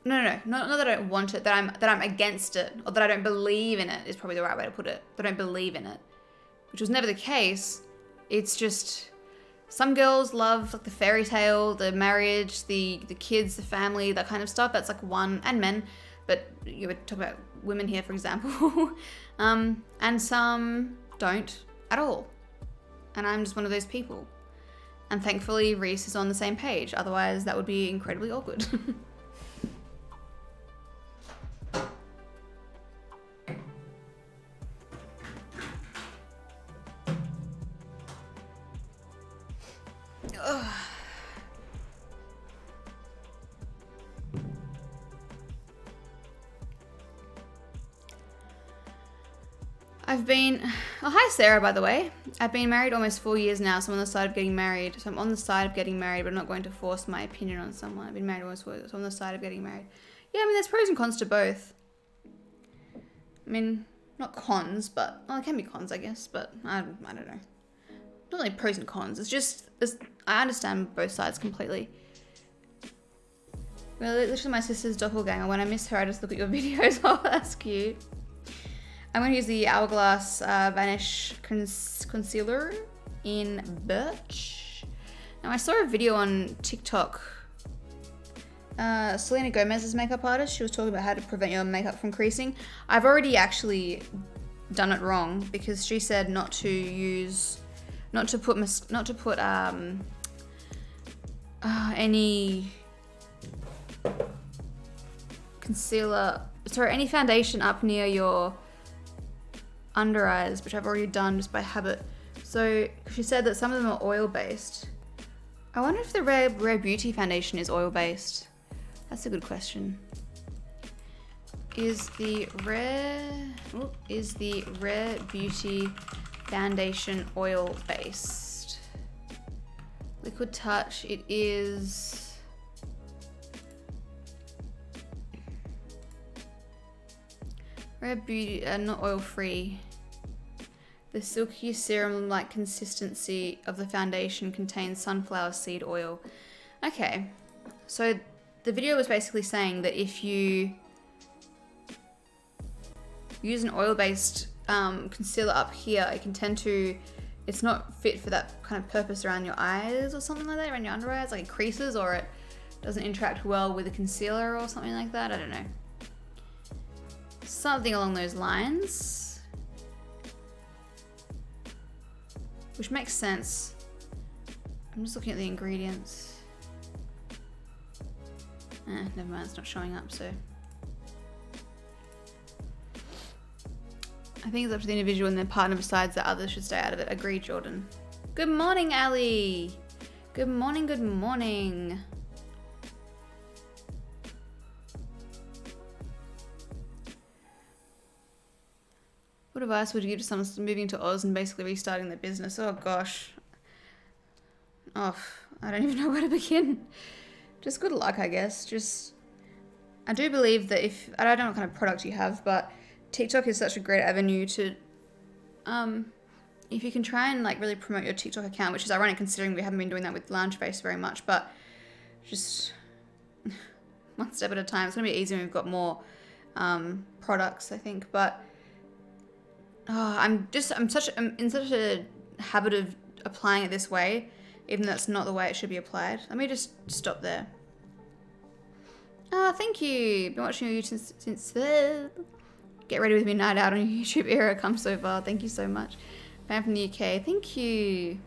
No, not that I don't want it, that I'm against it, or that I don't believe in it is probably the right way to put it. That I don't believe in it, which was never the case. It's just some girls love like the fairy tale, the marriage, the kids, the family, that kind of stuff. That's like one, and men, but you were talking about women here, for example, and some don't at all. And I'm just one of those people. And thankfully, Reese is on the same page. Otherwise, that would be incredibly awkward. Oh, hi Sarah, by the way. I've been married almost 4 years now, so I'm on the side of getting married. So I'm on the side of getting married, but I'm not going to force my opinion on someone. I've been married almost 4 years, so I'm on the side of getting married. Yeah, I mean, there's pros and cons to both. I mean, not cons, but, well, it can be cons, I guess, but I don't know. Not really pros and cons. It's just, I understand both sides completely. Well, literally my sister's doppelganger. When I miss her, I just look at your videos. Oh, that's cute. I'm going to use the Hourglass Vanish Concealer in Birch. Now, I saw a video on TikTok. Selena Gomez's makeup artist. She was talking about how to prevent your makeup from creasing. I've already actually done it wrong because she said not to put any concealer, any foundation up near your under eyes, which I've already done just by habit. So she said that some of them are oil based. I wonder if the Rare Beauty foundation is oil based. That's a good question. Is the Rare Beauty foundation oil based? Liquid Touch, it is. Rare Beauty, not oil free. The silky serum-like consistency of the foundation contains sunflower seed oil. Okay, so the video was basically saying that if you use an oil-based concealer up here, it can tend to, it's not fit for that kind of purpose around your eyes or something like that, around your under eyes, like it creases or it doesn't interact well with the concealer or something like that, I don't know. Something along those lines. Which makes sense. I'm just looking at the ingredients. Never mind, it's not showing up, so. I think it's up to the individual and their partner decides that others should stay out of it. Agreed, Jordan. Good morning, Ali. Good morning, good morning. What advice would you give to someone moving to Oz and basically restarting their business? Oh gosh. Oh, I don't even know where to begin. Just good luck, I guess. I do believe that I don't know what kind of product you have, but TikTok is such a great avenue to, if you can try and like really promote your TikTok account, which is ironic considering we haven't been doing that with Lounge Face very much, but just one step at a time. It's gonna be easier when we've got more products, I think, but I'm in such a habit of applying it this way, even though that's not the way it should be applied. Let me just stop there. Oh, thank you. Been watching you since Get Ready With Me night out on your YouTube era come so far. Thank you so much. Fan from the UK. Thank you.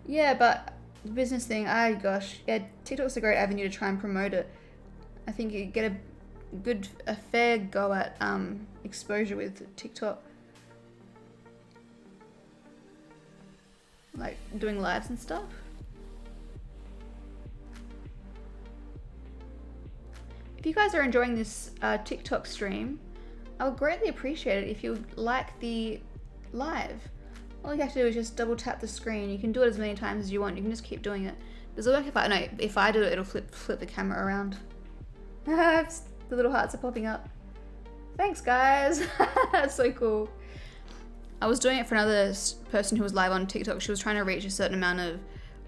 Yeah, but the business thing, gosh. Yeah, TikTok's a great avenue to try and promote it. I think you get a fair go at exposure with TikTok. Like doing lives and stuff. If you guys are enjoying this TikTok stream, I would greatly appreciate it if you would like the live. All you have to do is just double tap the screen. You can do it as many times as you want. You can just keep doing it. Does it work if I, no, if I do it, it'll flip the camera around. The little hearts are popping up. Thanks guys. That's so cool. I was doing it for another person who was live on TikTok. She was trying to reach a certain amount of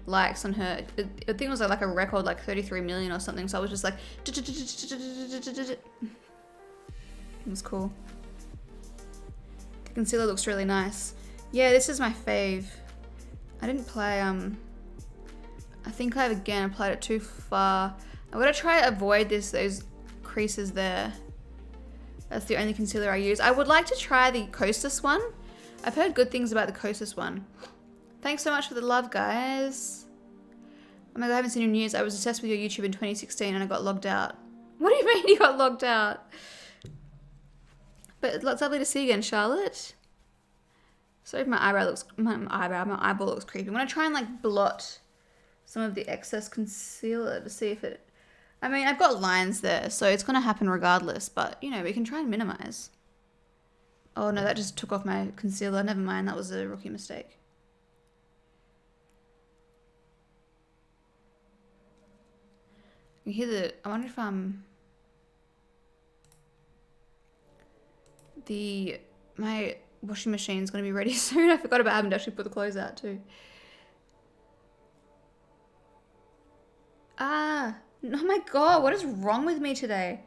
likes on her. I think it was like a record, like 33 million or something. So I was just like, it was cool. The concealer looks really nice. Yeah, this is my fave. I didn't apply, I think I've again applied it too far. I'm gonna try to avoid those creases there. That's the only concealer I use. I would like to try the Kosas one. I've heard good things about the Kosas one. Thanks so much for the love, guys. Oh my god, I haven't seen you in years. I was obsessed with your YouTube in 2016 and I got logged out. What do you mean you got logged out? But it's lovely to see you again, Charlotte. Sorry if my eyeball looks creepy. I'm gonna try and like blot some of the excess concealer to see if it, I mean, I've got lines there, so it's gonna happen regardless, but you know, we can try and minimize. Oh no, that just took off my concealer. Never mind, that was a rookie mistake. You hear the, I wonder if my washing machine's gonna be ready soon. I forgot about having to actually put the clothes out too. Oh my god, what is wrong with me today?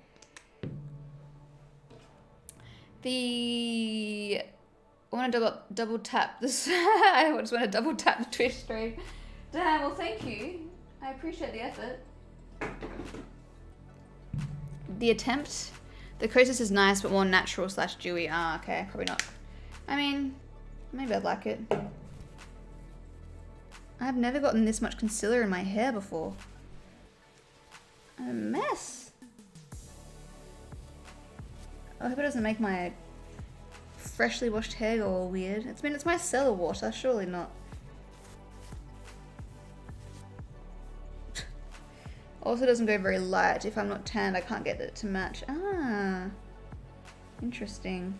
I want to double tap this. I just want to double tap the Twitch stream. Damn, well thank you. I appreciate the effort. The attempt. The Kosas is nice, but more natural / dewy. Ah, okay, probably not. I mean, maybe I'd like it. I've never gotten this much concealer in my hair before. A mess. I hope it doesn't make my freshly washed hair go all weird. It's my cellar water, surely not. Also doesn't go very light. If I'm not tanned, I can't get it to match. Ah, interesting.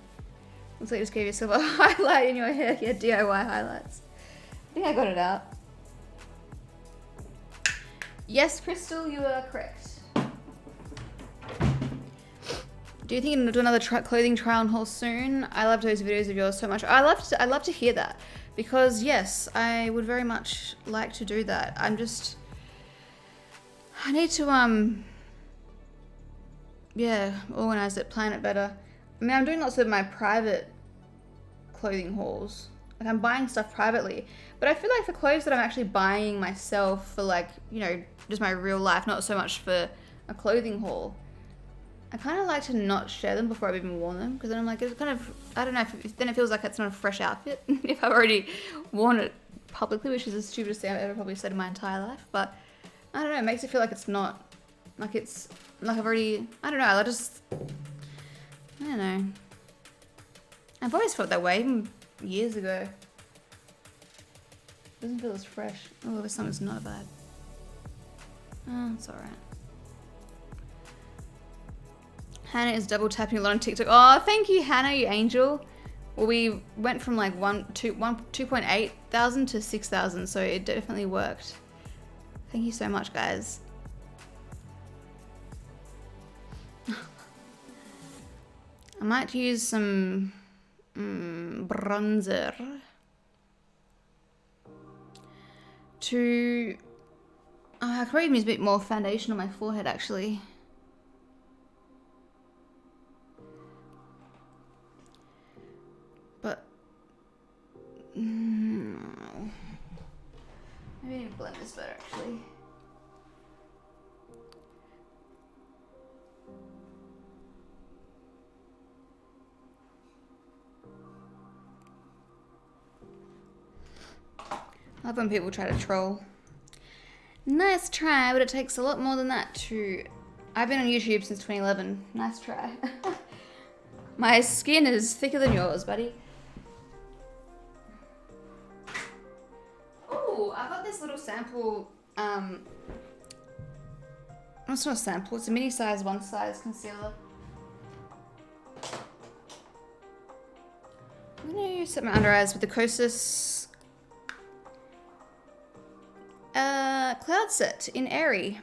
Looks like you just gave yourself a highlight in your hair. Yeah, DIY highlights. I think I got it out. Yes, Crystal, you are correct. Do you think you're gonna do another clothing try on haul soon? I love those videos of yours so much. I love to hear that, because yes, I would very much like to do that. I need to yeah, organize it, plan it better. I mean, I'm doing lots of my private clothing hauls. Like I'm buying stuff privately, but I feel like for clothes that I'm actually buying myself for, like, you know, just my real life, not so much for a clothing haul, I kind of like to not share them before I've even worn them, because then I'm like, it's kind of, I don't know, then it feels like it's not a fresh outfit if I've already worn it publicly, which is the stupidest thing I've ever probably said in my entire life. But I don't know, it makes it feel like it's not, like it's, like I've already, I don't know, I don't know. I've always felt that way, even years ago. It doesn't feel as fresh. Oh, this song is not bad. Oh, it's alright. Hannah is double tapping a lot on TikTok. Oh, thank you, Hannah, you angel. Well, we went from like 2.8 thousand to 6,000, so it definitely worked. Thank you so much, guys. I might use some bronzer to... I could probably use a bit more foundation on my forehead, actually. But... maybe I need to blend this better, actually. I love when people try to troll. Nice try, but it takes a lot more than that to... I've been on YouTube since 2011. Nice try. My skin is thicker than yours, buddy. Oh, I got this little sample, it's not a sample, it's a mini size, one size concealer. I'm going to set my under eyes with the Kosas Cloud Set in Airy.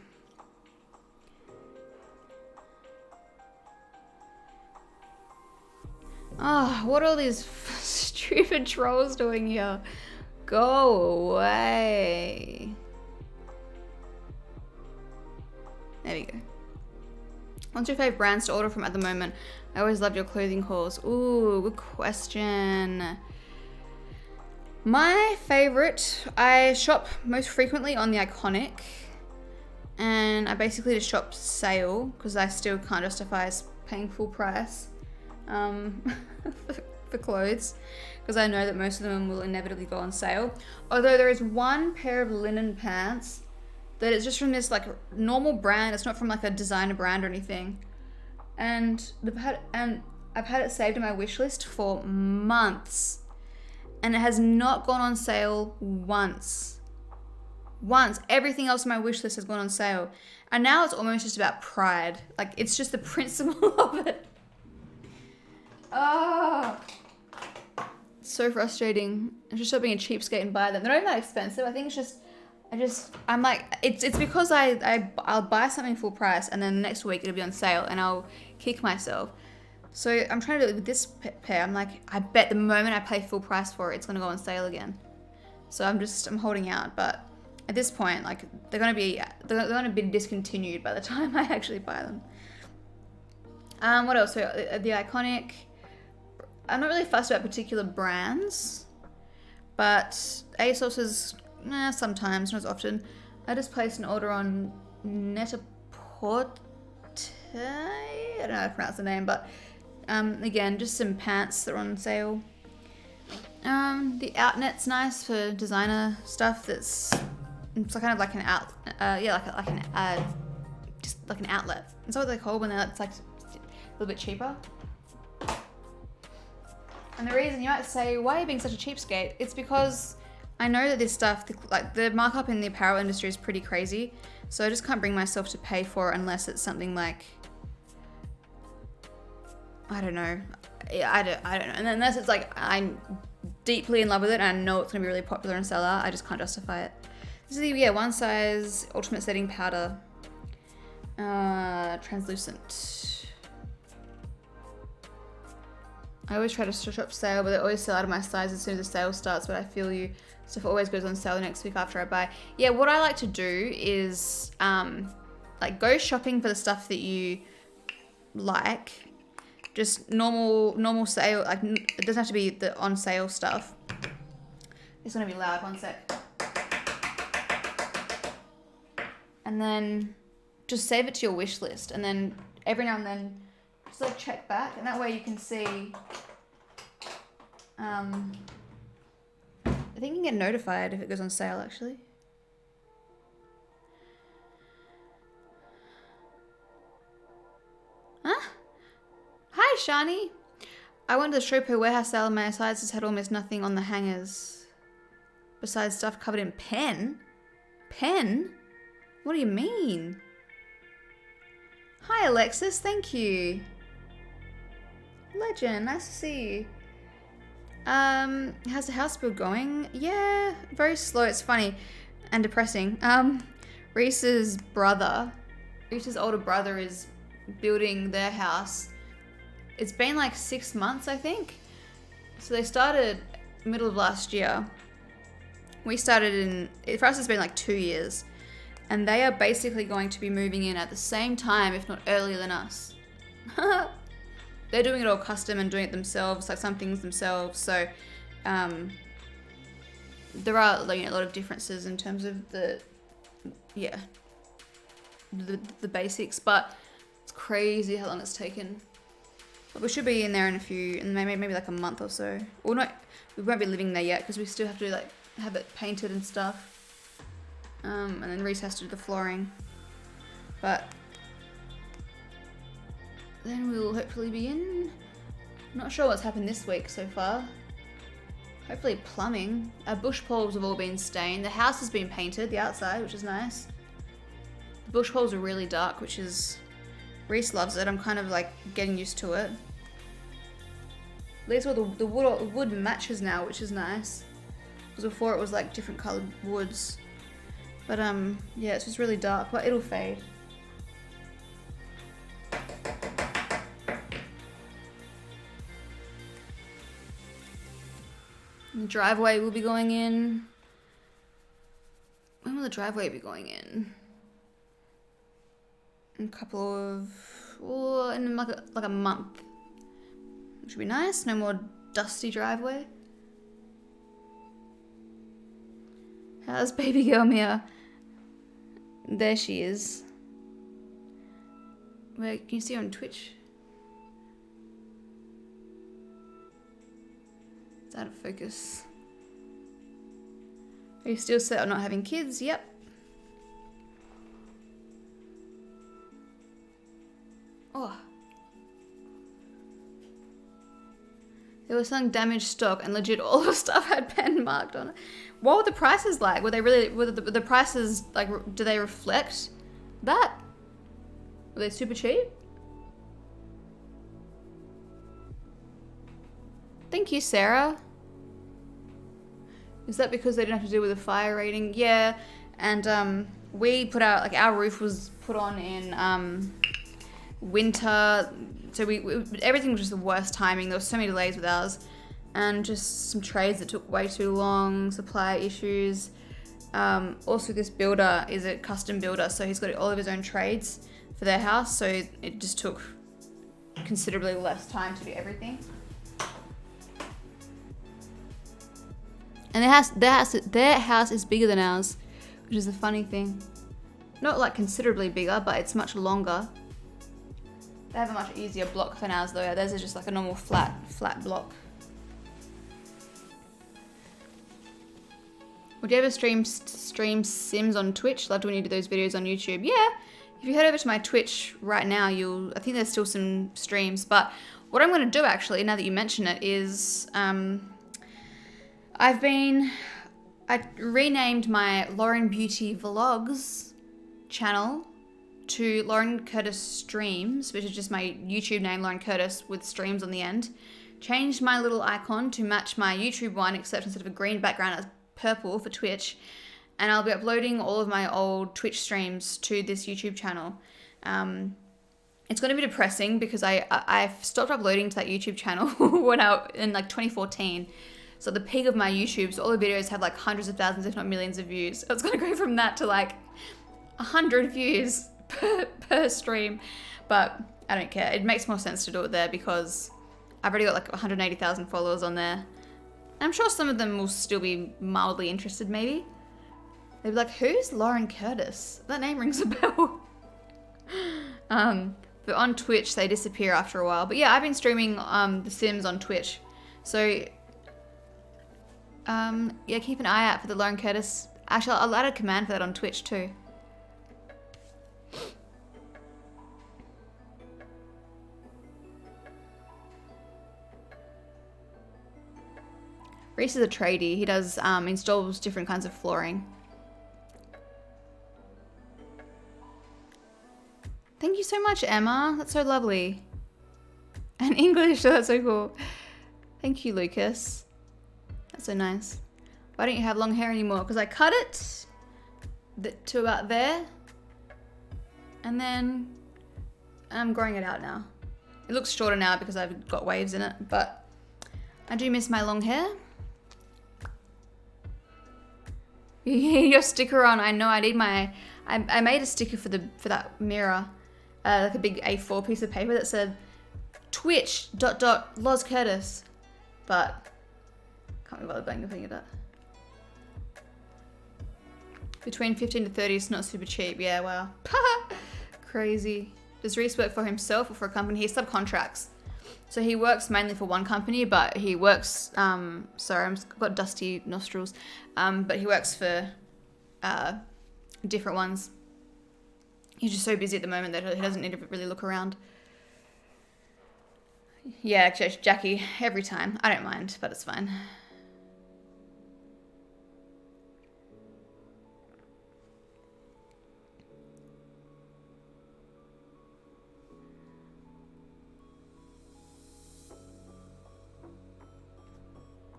Oh, what are all these stupid trolls doing here? Go away. There we go. What's your favourite brands to order from at the moment? I always loved your clothing hauls. Ooh, good question. My favourite, I shop most frequently on the Iconic. And I basically just shop sale because I still can't justify paying full price for clothes. Because I know that most of them will inevitably go on sale. Although there is one pair of linen pants that is just from this like normal brand. It's not from like a designer brand or anything. And I've had it saved in my wish list for months. And it has not gone on sale once. Everything else on my wish list has gone on sale. And now it's almost just about pride. Like, it's just the principle of it. Oh, so frustrating. I'm just being a cheapskate and buy them. They're not even that expensive. I think it's just, I'm like, it's because I'll buy something full price and then next week it'll be on sale and I'll kick myself. So I'm trying to do it with this pair. I'm like, I bet the moment I pay full price for it, it's gonna go on sale again. So I'm holding out, but at this point, like they're gonna be discontinued by the time I actually buy them. What else? So the Iconic. I'm not really fussed about particular brands, but ASOS is sometimes, not as often. I just placed an order on Net-a-Porter. I don't know how to pronounce the name, but again, just some pants that are on sale. The Outnet's nice for designer stuff. It's kind of like an just like an outlet. Is that what they call when it's like a little bit cheaper? And the reason you might say, why are you being such a cheapskate? It's because I know that this stuff, like the markup in the apparel industry is pretty crazy. So I just can't bring myself to pay for it unless it's something like, I don't know. I don't know. And unless it's like, I'm deeply in love with it and I know it's going to be really popular and sell out, I just can't justify it. This is the, one size ultimate setting powder. Translucent. I always try to shop sale, but they always sell out of my size as soon as the sale starts, but I feel you. Stuff always goes on sale the next week after I buy. Yeah, what I like to do is like go shopping for the stuff that you like. Just normal sale, like it doesn't have to be the on sale stuff. It's gonna be loud, one sec. And then just save it to your wish list, and then every now and then just like check back, and that way you can see. I think you can get notified if it goes on sale actually. Huh? Hi, Shani. I went to the Showpo warehouse sale and my sizes had almost nothing on the hangers. Besides stuff covered in pen. Pen? What do you mean? Hi, Alexis. Thank you. Legend. Nice to see you. How's the house build going? Yeah, very slow. It's funny and depressing. Reese's older brother is building their house. It's been like 6 months, I think. So they started middle of last year. We started for us it's been like 2 years. And they are basically going to be moving in at the same time, if not earlier than us. They're doing it all custom and doing it themselves, like some things themselves. So there are a lot of differences in terms of the basics, but it's crazy how long it's taken. But we should be in there in maybe like a month or so. Or not, we won't be living there yet because we still have to like have it painted and stuff. And then Reese has to do the flooring. But then we'll hopefully be in. Not sure what's happened this week so far. Hopefully plumbing. Our bush poles have all been stained. The house has been painted, the outside, which is nice. The bush holes are really dark, which is... Reese loves it. I'm kind of like getting used to it. At least all the wood matches now, which is nice. Because before it was like different coloured woods. But yeah, it's just really dark, but it'll fade. The driveway will be going in. When will the driveway be going in? In a couple of, or in like a month. Which would be nice. No more dusty driveway. How's baby girl Mia? There she is. Where can you see her on Twitch? It's out of focus. Are you still set on not having kids? Yep. Oh. They were selling damaged stock and legit all the stuff had pen marked on it. What were the prices like? Were they really, were the prices like, do they reflect that? Were they super cheap? Thank you, Sarah. Is that because they didn't have to deal with a fire rating? Yeah, and we put out, like our roof was put on in winter, so we everything was just the worst timing. There were so many delays with ours, and just some trades that took way too long, supply issues. Also, this builder is a custom builder, so he's got all of his own trades for their house, so it just took considerably less time to do everything. And their house is bigger than ours, which is a funny thing. Not like considerably bigger, but it's much longer. They have a much easier block than ours though. Theirs is just like a normal flat block. Would you ever stream Sims on Twitch? Loved when you do those videos on YouTube. Yeah, if you head over to my Twitch right now, I think there's still some streams. But what I'm going to do actually, now that you mention it, is I renamed my Lauren Beauty Vlogs channel to Lauren Curtis Streams, which is just my YouTube name, Lauren Curtis, with streams on the end. Changed my little icon to match my YouTube one, except instead of a green background, it's purple for Twitch. And I'll be uploading all of my old Twitch streams to this YouTube channel. It's going to be depressing because I stopped uploading to that YouTube channel in like 2014. So the peak of my YouTube, so all the videos have like hundreds of thousands, if not millions of views. So it's going to go from that to like 100 views per stream. But I don't care. It makes more sense to do it there because I've already got like 180,000 followers on there. I'm sure some of them will still be mildly interested maybe. They'll be like, who's Lauren Curtis? That name rings a bell. But on Twitch, they disappear after a while. But yeah, I've been streaming The Sims on Twitch. So yeah, keep an eye out for the Lauren Curtis. Actually, I'll add a command for that on Twitch too. Reese is a tradie. He does installs different kinds of flooring. Thank you so much, Emma. That's so lovely. And English, that's so cool. Thank you, Lucas. That's so nice. Why don't you have long hair anymore? Because I cut it to about there. And then I'm growing it out now. It looks shorter now because I've got waves in it. But I do miss my long hair. Your sticker on. I know I need my... I made a sticker for that mirror. Like a big A4 piece of paper that said Twitch ... Loz Curtis. But... can't be bothered putting it up. Between 15 to 30 is not super cheap. Yeah, wow. Crazy. Does Reese work for himself or for a company? He subcontracts. So he works mainly for one company, but he works, sorry, I've got dusty nostrils. But he works for different ones. He's just so busy at the moment that he doesn't need to really look around. Yeah, Jackie, every time. I don't mind, but it's fine.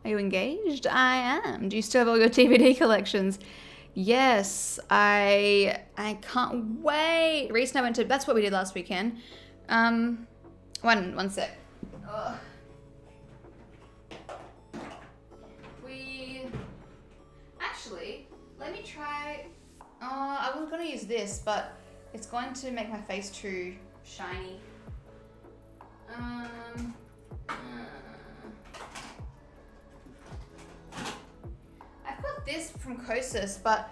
Are you engaged? I am. Do you still have all your DVD collections? Yes, I can't wait. Reese and I went to, that's what we did last weekend. One sec. Ugh. Actually, let me try, I was gonna use this, but it's going to make my face too shiny. I've got this from Kosas, but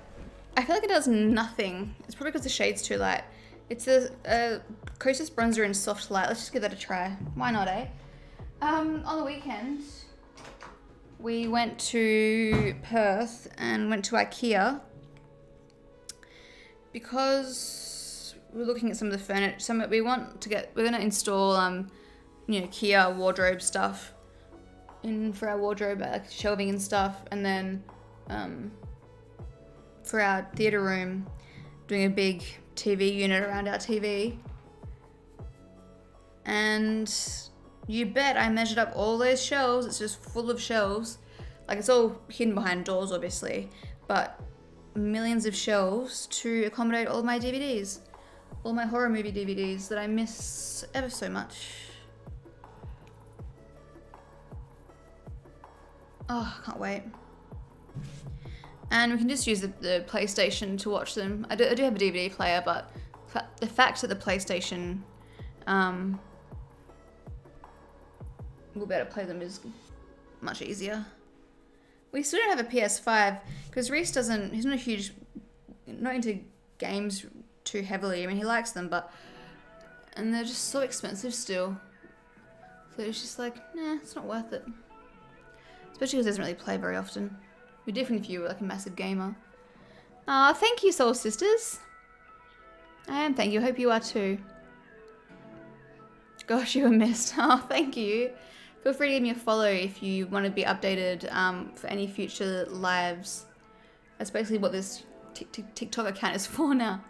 I feel like it does nothing. It's probably because the shade's too light. It's a Kosas bronzer in soft light. Let's just give that a try. Why not, eh? On the weekend, we went to Perth and went to IKEA because we're looking at some of the furniture. We're gonna install Kia wardrobe stuff in for our wardrobe, like shelving and stuff, and then for our theatre room, doing a big TV unit around our TV. And you bet I measured up all those shelves. It's just full of shelves. Like, it's all hidden behind doors, obviously, but millions of shelves to accommodate all of my DVDs. All my horror movie DVDs that I miss ever so much. Oh, I can't wait. And we can just use the PlayStation to watch them. I do have a DVD player, but the fact that the PlayStation will be able to play them is much easier. We still don't have a PS5 because Reese he's not into games too heavily. I mean, he likes them, and they're just so expensive still. So it's just like, nah, it's not worth it. Especially because he doesn't really play very often. It'd be different if you were like a massive gamer. Aw, thank you, Soul Sisters. I am, thank you. Hope you are too. Gosh, you were missed. Oh, thank you. Feel free to give me a follow if you want to be updated for any future lives. That's basically what this TikTok account is for now.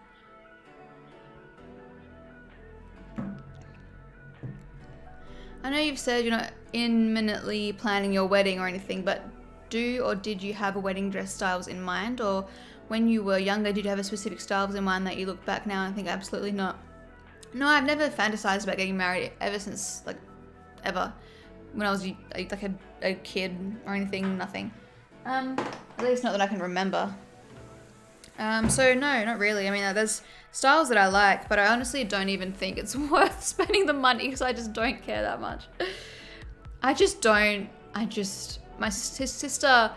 I know you've said you're not imminently planning your wedding or anything, but do or did you have a wedding dress styles in mind? Or when you were younger, did you have a specific styles in mind that you look back now and think absolutely not? No, I've never fantasized about getting married ever since, like, ever. When I was like a kid or anything, nothing. At least not that I can remember. So no, not really. I mean, there's styles that I like, but I honestly don't even think it's worth spending the money because I just don't care that much. I just don't. My sister,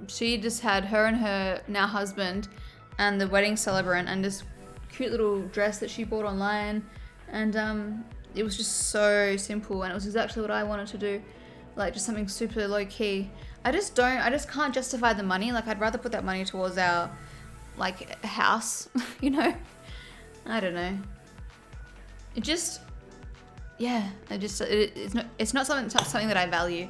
she just had her and her now husband and the wedding celebrant and this cute little dress that she bought online, and it was just so simple and it was exactly what I wanted to do, like just something super low key. I just can't justify the money. Like, I'd rather put that money towards our, like, house, you know? I don't know. It just, yeah, it's not something that I value.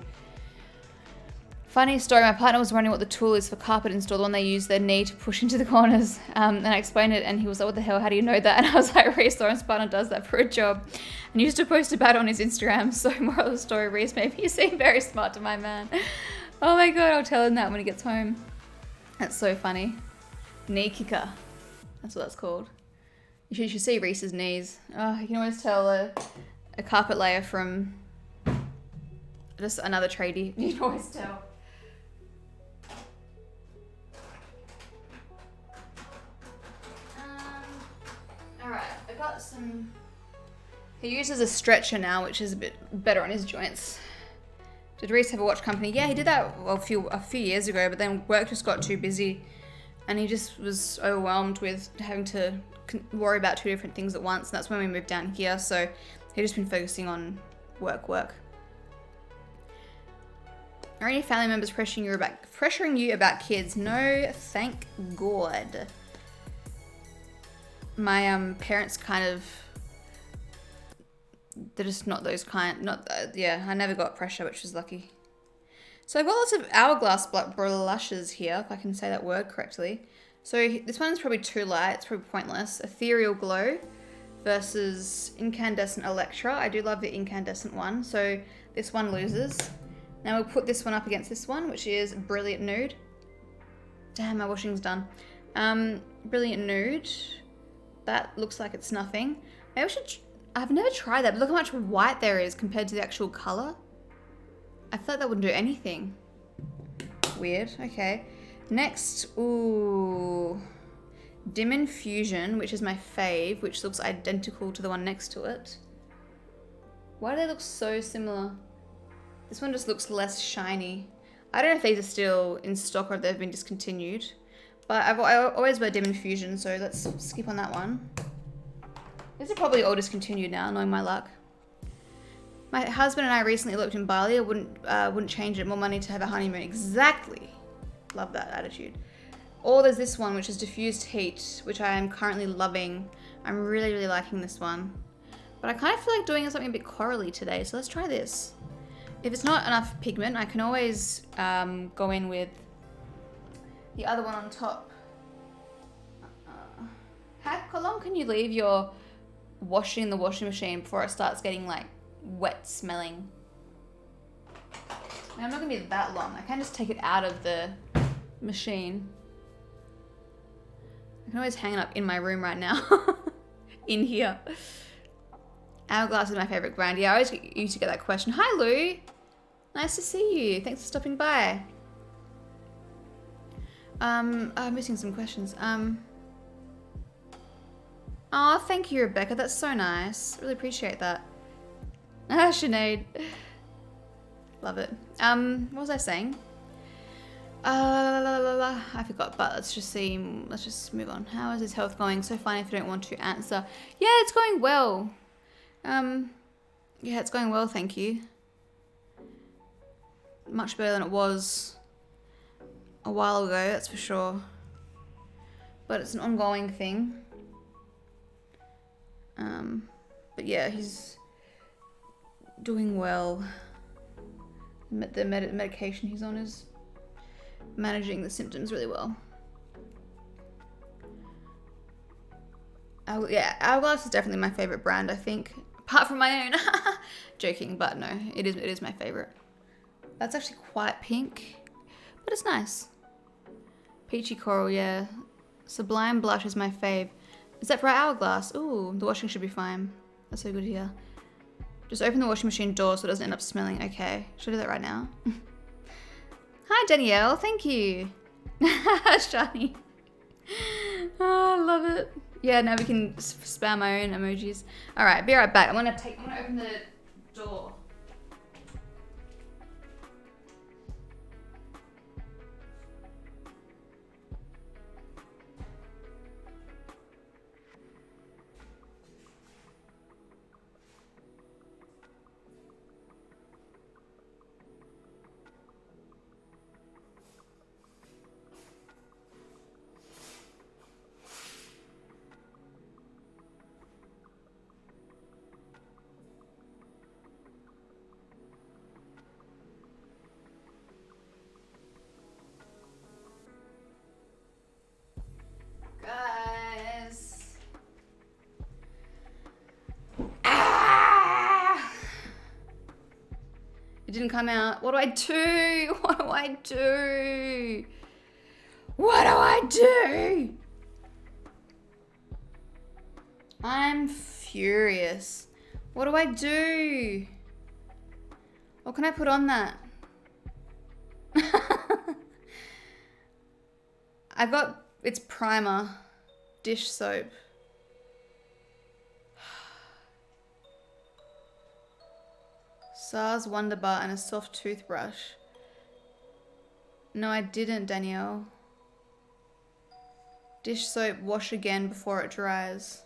Funny story, my partner was wondering what the tool is for carpet install, the one they use their knee to push into the corners. And I explained it and he was like, what the hell, how do you know that? And I was like, Reese, Lauren's partner does that for a job. And he used to post about it on his Instagram. So moral of the story, Reese, maybe you seem very smart to my man. Oh my god, I'll tell him that when he gets home. That's so funny. Knee kicker. That's what that's called. You should see Reese's knees. Oh, you can always tell a carpet layer from just another tradie. You can always tell. Alright, I got some... He uses a stretcher now, which is a bit better on his joints. Did Reese have a watch company? Yeah, he did that a few years ago, but then work just got too busy and he just was overwhelmed with having to worry about two different things at once, and that's when we moved down here, so he's just been focusing on work. Are any family members pressuring you about kids? No, thank God. My parents kind of... They're just not those kind, I never got pressure, which was lucky. So I've got lots of Hourglass blushes here, if I can say that word correctly. So this one's probably too light, it's probably pointless. Ethereal Glow versus Incandescent Electra. I do love the incandescent one, so this one loses. Now we'll put this one up against this one, which is Brilliant Nude. Damn, my washing's done. Brilliant Nude. That looks like it's nothing. Maybe I should... I've never tried that, but look how much white there is compared to the actual colour. I feel like that wouldn't do anything. Weird. Okay. Next, ooh... Dim Infusion, which is my fave, which looks identical to the one next to it. Why do they look so similar? This one just looks less shiny. I don't know if these are still in stock or if they've been discontinued. But I always wear Dim Infusion, so let's skip on that one. These are probably all discontinued now, knowing my luck. My husband and I recently eloped in Bali. I wouldn't change it. More money to have a honeymoon. Exactly. Love that attitude. Or there's this one, which is Diffused Heat, which I am currently loving. I'm really, really liking this one. But I kind of feel like doing something a bit corally today, so let's try this. If it's not enough pigment, I can always go in with the other one on top. How long can you leave your washing in the washing machine before it starts getting like wet smelling? Now, I'm not gonna be that long. I can just take it out of the machine. I can always hang it up in my room right now. In here. Hourglass is my favourite brand. Yeah, I always used to get that question. Hi, Lou. Nice to see you. Thanks for stopping by. I'm missing some questions. Oh, thank you, Rebecca. That's so nice. Really appreciate that. Sinead. Love it. What was I saying? I forgot, but let's just move on. How is his health going? So fine if you don't want to answer. Yeah, it's going well. Yeah, it's going well, thank you. Much better than it was a while ago, that's for sure. But it's an ongoing thing. But yeah, he's doing well. The medication he's on is managing the symptoms really well. Yeah, Hourglass is definitely my favorite brand, I think. Apart from my own. Joking, but no, it is my favorite. That's actually quite pink, but it's nice. Peachy Coral, yeah. Sublime Blush is my fave. Is that for Hourglass? Ooh, the washing should be fine. That's so good here. Just open the washing machine door so it doesn't end up smelling. Okay, should I do that right now? Hi, Danielle. Thank you. Shiny. Oh, I love it. Yeah, now we can spam my own emojis. All right, be right back. I'm gonna open the door. Guys. Ah! It didn't come out. What do I do? What do I do? What do I do? I'm furious. What do I do? What can I put on that? I got, it's primer, dish soap. SARS Wonder Bar and a soft toothbrush. No, I didn't, Danielle. Dish soap, wash again before it dries.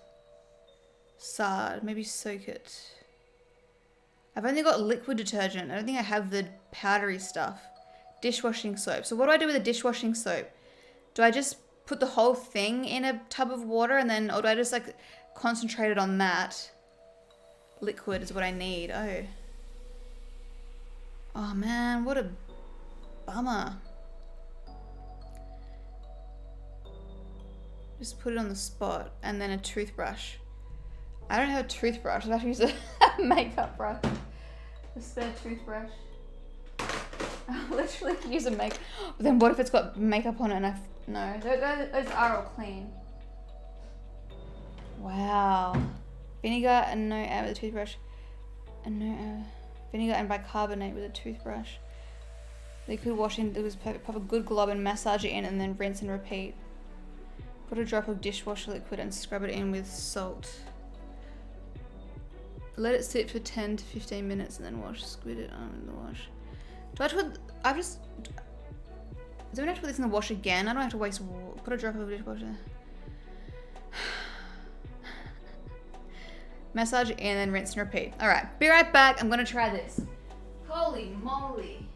SARD, maybe soak it. I've only got liquid detergent. I don't think I have the powdery stuff. Dishwashing soap. So what do I do with the dishwashing soap? Do I just put the whole thing in a tub of water and then, or do I just like concentrate it on that? Liquid is what I need. Oh. Oh man, what a bummer. Just put it on the spot and then a toothbrush. I don't have a toothbrush. I have to use a makeup brush. A spare toothbrush. I'll literally use a make. But then what if it's got makeup on it and no, those are all clean. Wow. Vinegar and no air with a toothbrush. And no air. Vinegar and bicarbonate with a toothbrush. Liquid washing, it was perfect. Pop a good glob and massage it in and then rinse and repeat. Put a drop of dishwasher liquid and scrub it in with salt. Let it sit for 10 to 15 minutes and then wash. Squid it on in the wash. Do I have to put, do I have to put this in the wash again? I don't have to waste water. Put a drop of dishwasher. Massage it in and then rinse and repeat. Alright, be right back. I'm gonna try this. Holy moly.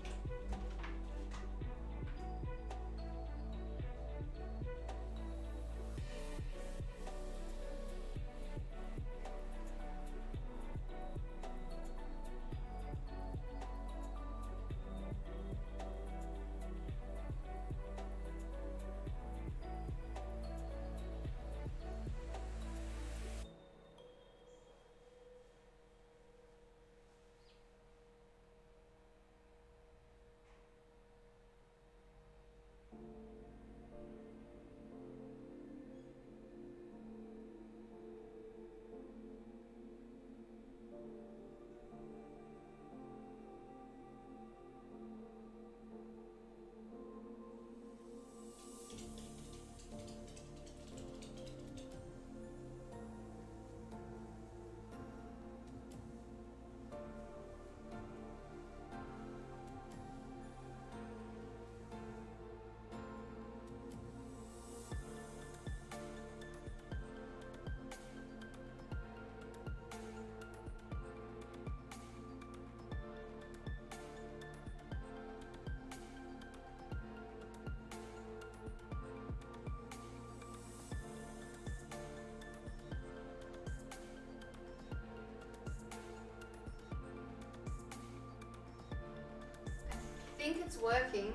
I think it's working.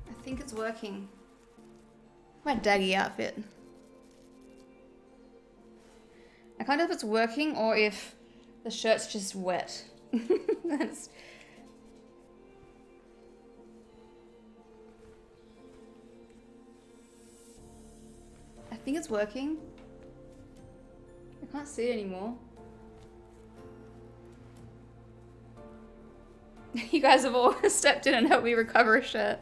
I think it's working. My daggy outfit. I can't tell if it's working or if the shirt's just wet. That's... I think it's working. I can't see it anymore. You guys have all stepped in and helped me recover a shirt.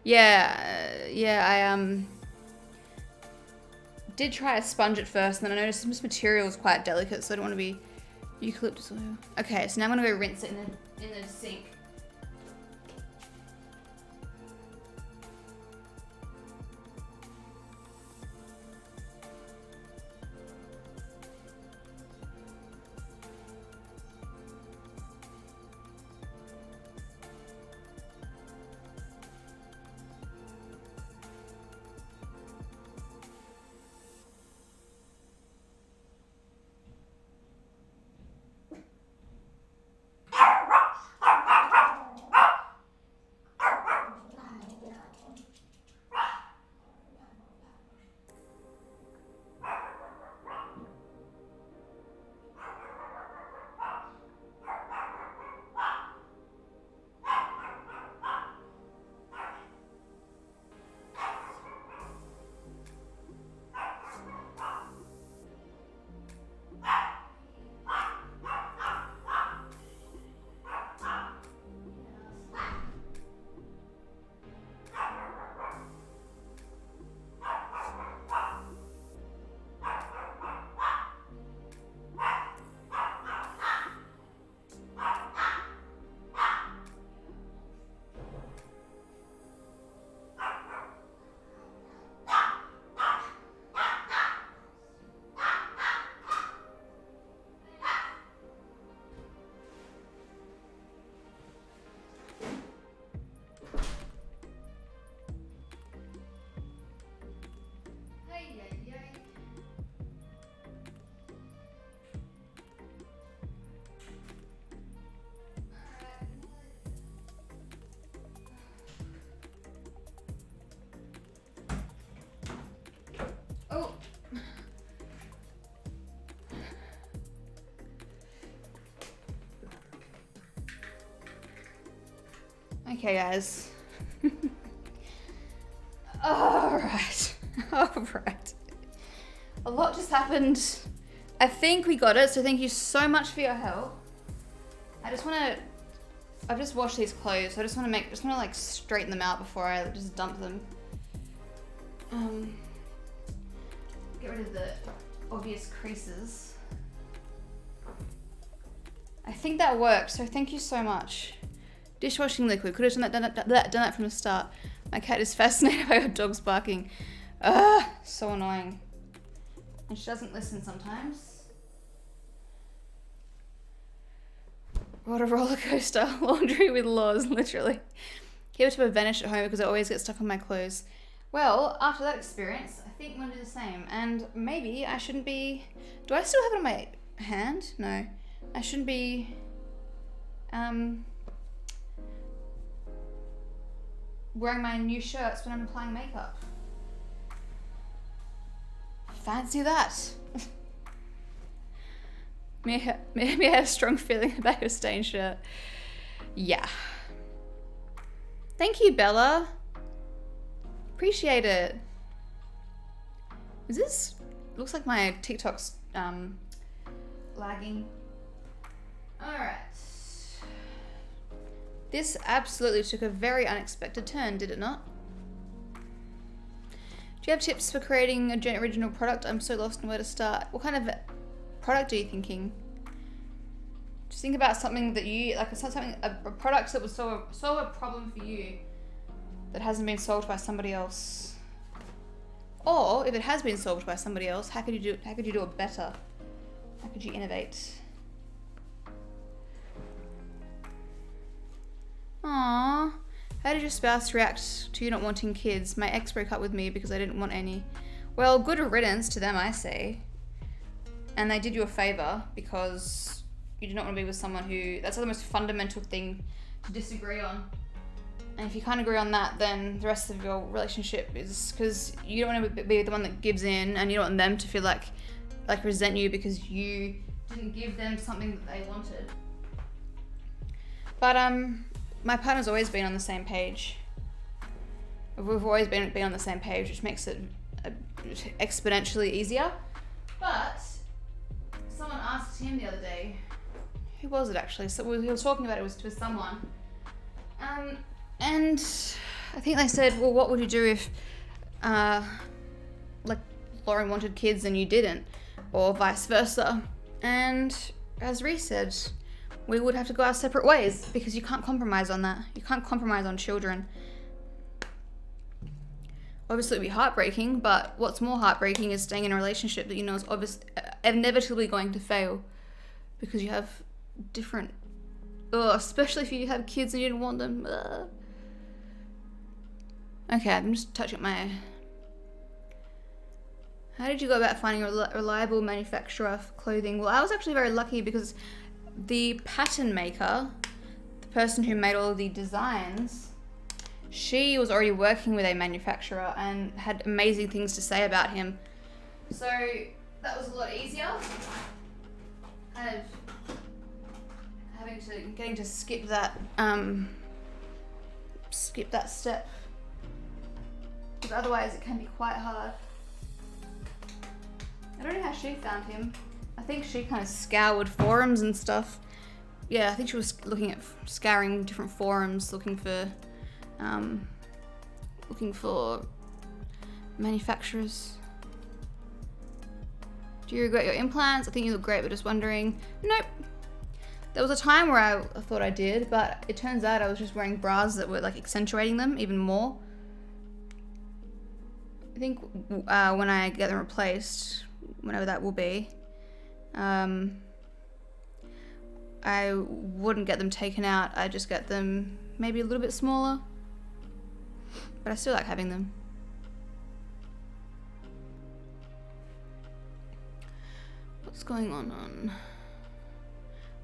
Yeah, I did try to sponge it first, and then I noticed this material is quite delicate, so I don't want to be eucalyptus oil. Okay, so now I'm gonna go rinse it in the sink. Okay, guys. Alright. Alright. A lot just happened. I think we got it, so thank you so much for your help. I've just washed these clothes, so I just want to like straighten them out before I just dump them. Get rid of the obvious creases. I think that worked, so thank you so much. Dishwashing liquid, could have done that from the start. My cat is fascinated by your dog's barking. Ugh, so annoying. And she doesn't listen sometimes. What a roller coaster. Laundry with laws, literally. Keep it to a vanish at home because I always get stuck on my clothes. Well, after that experience, I think I'm going to do the same. And maybe I shouldn't be... Do I still have it on my hand? No. I shouldn't be... wearing my new shirts when I'm applying makeup. Fancy that. May I have a strong feeling about your stained shirt. Yeah. Thank you, Bella. Appreciate it. Is this... Looks like my TikTok's lagging. Alright. This absolutely took a very unexpected turn, did it not? Do you have tips for creating a original product? I'm so lost on where to start. What kind of product are you thinking? Just think about something that you like. A product that would solve a problem for you that hasn't been solved by somebody else. Or if it has been solved by somebody else, how could you do it better? How could you innovate? Aww. How did your spouse react to you not wanting kids? My ex broke up with me because I didn't want any. Well, good riddance to them, I say. And they did you a favor because you did not want to be with someone who... That's the most fundamental thing to disagree on. And if you can't agree on that, then the rest of your relationship is... Because you don't want to be the one that gives in, and you don't want them to feel like resent you because you didn't give them something that they wanted. But, my partner's always been on the same page. We've always been on the same page, which makes it exponentially easier. But someone asked him the other day, who was it actually? So he was talking about it with someone. And I think they said, well, what would you do if, like, Lauren wanted kids and you didn't? Or vice versa. And as Reese said, we would have to go our separate ways because you can't compromise on that. You can't compromise on children. Obviously it'd be heartbreaking, but what's more heartbreaking is staying in a relationship that you know is inevitably going to fail because you have different... especially if you have kids and you didn't want them. Okay, I'm just touching my... How did you go about finding a reliable manufacturer for clothing? Well, I was actually very lucky because the pattern maker, the person who made all of the designs, she was already working with a manufacturer and had amazing things to say about him. So that was a lot easier. Kind of getting to skip that step. Because otherwise it can be quite hard. I don't know how she found him. I think she kind of scoured forums and stuff. Yeah, I think she was looking at scouring different forums, looking for manufacturers. Do you regret your implants? I think you look great, but just wondering. Nope. There was a time where I thought I did, but it turns out I was just wearing bras that were like accentuating them even more. I think when I get them replaced, whenever that will be, I wouldn't get them taken out. I just get them maybe a little bit smaller, but I still like having them. What's going on?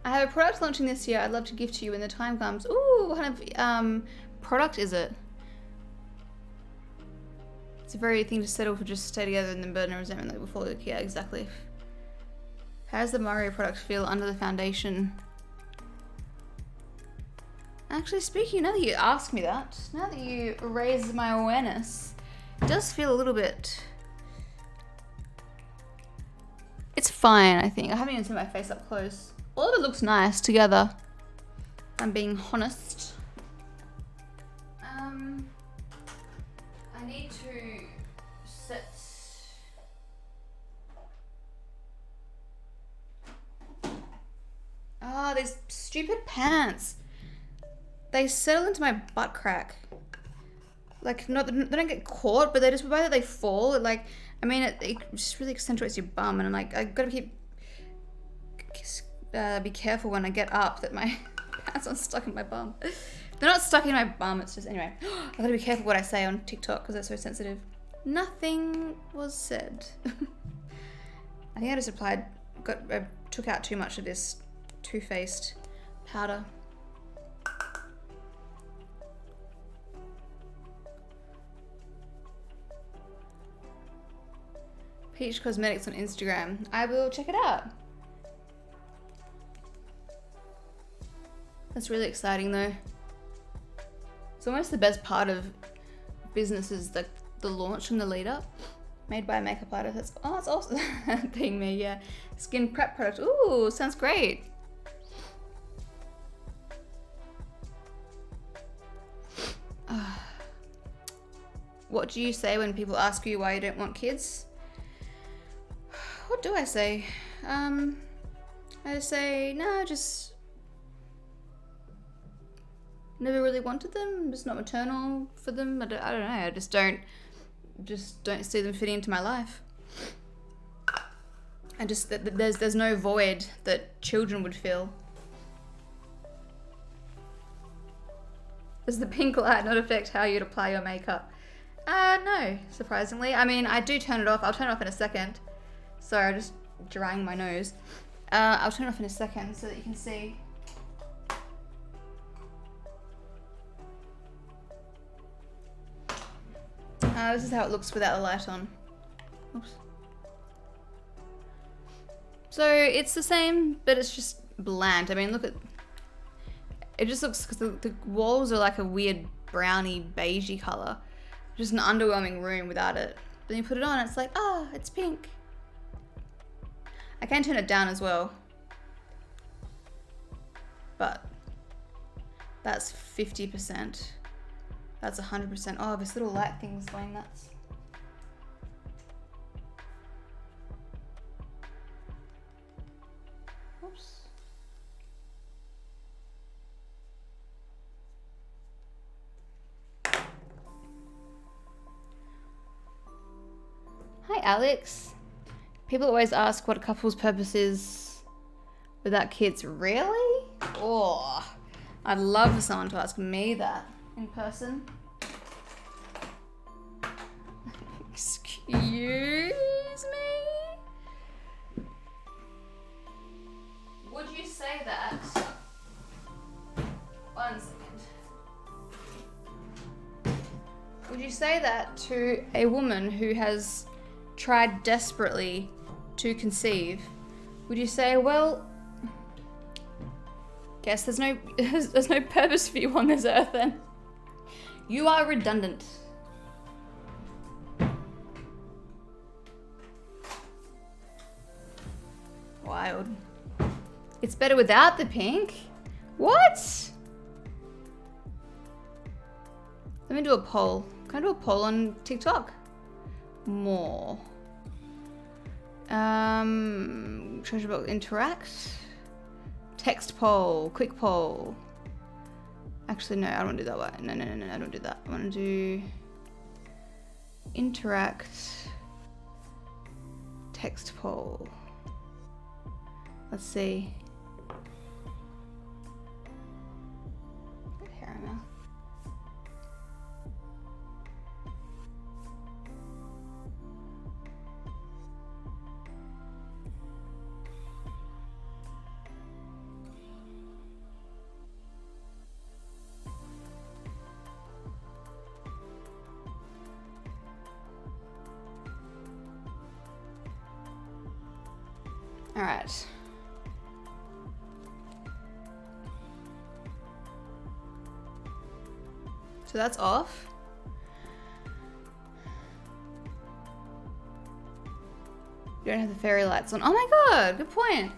I have a product launching this year I'd love to give to you when the time comes. Ooh, what kind of product is it? It's a very thing to settle for, just stay together and then burn a resentment that will follow. Yeah, exactly. How does the Mario product feel under the foundation? Actually, speaking, now that you ask me that, now that you raise my awareness, it does feel a little bit... It's fine, I think. I haven't even seen my face up close. All of it looks nice together, if I'm being honest. I need to set... Ah, these stupid pants. They settle into my butt crack. Like, no, they don't get caught, but they just, by that they fall. Like, I mean, it just really accentuates your bum, and I'm like, I gotta be careful when I get up that my pants aren't stuck in my bum. They're not stuck in my bum, it's just, anyway. I gotta be careful what I say on TikTok because they're so sensitive. Nothing was said. I think I just I took out too much of this Too Faced powder. Peach Cosmetics on Instagram. I will check it out. That's really exciting though. It's almost the best part of businesses, like the launch and the lead up. Made by a makeup artist. That's awesome. Being me, yeah. Skin prep product. Ooh, sounds great. What do you say when people ask you why you don't want kids? What do I say? I say, no, just never really wanted them. I'm just not maternal for them. I don't know. I just don't see them fitting into my life. I just, there's no void that children would fill. Does the pink light not affect how you'd apply your makeup? No, surprisingly. I mean, I do turn it off. I'll turn it off in a second. Sorry, I'm just drying my nose. I'll turn it off in a second so that you can see. This is how it looks without the light on. Oops. So it's the same, but it's just bland. I mean, look at... It just looks... Because the walls are like a weird browny beigey colour. Just an underwhelming room without it. Then you put it on, it's like, oh, it's pink. I can turn it down as well. But that's 50%. That's 100%. Oh, this little light thing's going nuts. Oops. Hi, Alex. People always ask what a couple's purpose is without kids. Really? Oh, I'd love for someone to ask me that in person. Excuse me? Would you say that? 1 second. Would you say that to a woman who has tried desperately to conceive? Would you say, well, guess there's no purpose for you on this earth then? You are redundant. Wild. It's better without the pink? What? Let me do a poll. Can I do a poll on TikTok? More. Treasure box interact. Text poll. Quick poll. Actually, no, I don't want to do that one. No, I don't do that. I want to do interact. Text poll. Let's see. Caramel. All right. So that's off. You don't have the fairy lights on. Oh my god, good point.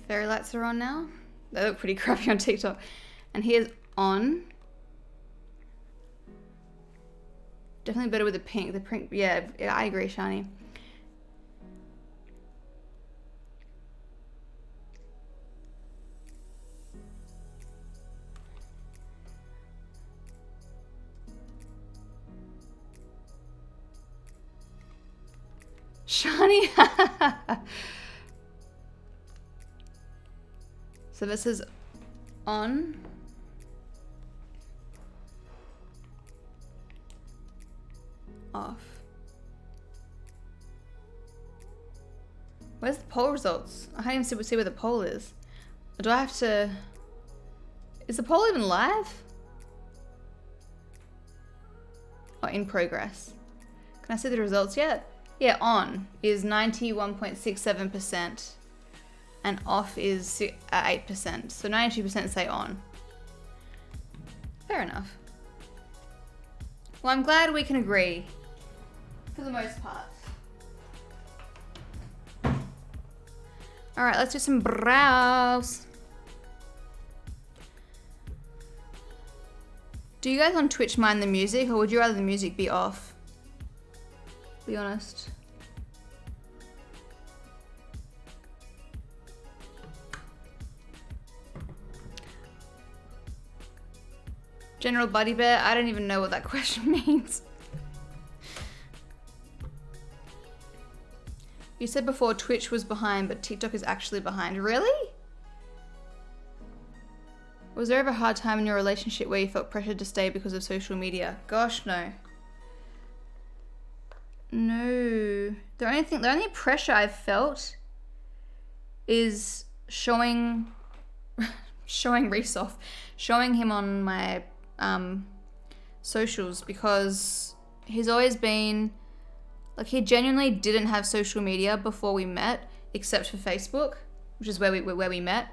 Fairy lights are on now. They look pretty crappy on TikTok. And here's on. Definitely better with the pink. The pink, yeah, I agree, Shani. Shani. So this is on. Off. Where's the poll results? I can't even see where the poll is. Or do I have to... Is the poll even live? Oh, in progress. Can I see the results yet? Yeah, on is 91.67%. And off is 8%. So 92% say on. Fair enough. Well, I'm glad we can agree. For the most part. Alright, let's do some brows. Do you guys on Twitch mind the music, or would you rather the music be off? Be honest. General Buddy Bear, I don't even know what that question means. You said before Twitch was behind, but TikTok is actually behind. Really? Was there ever a hard time in your relationship where you felt pressured to stay because of social media? Gosh, no. No. The only pressure I've felt is showing Reese off. Showing him on my socials, because he's always been like, he genuinely didn't have social media before we met, except for Facebook, which is where we met.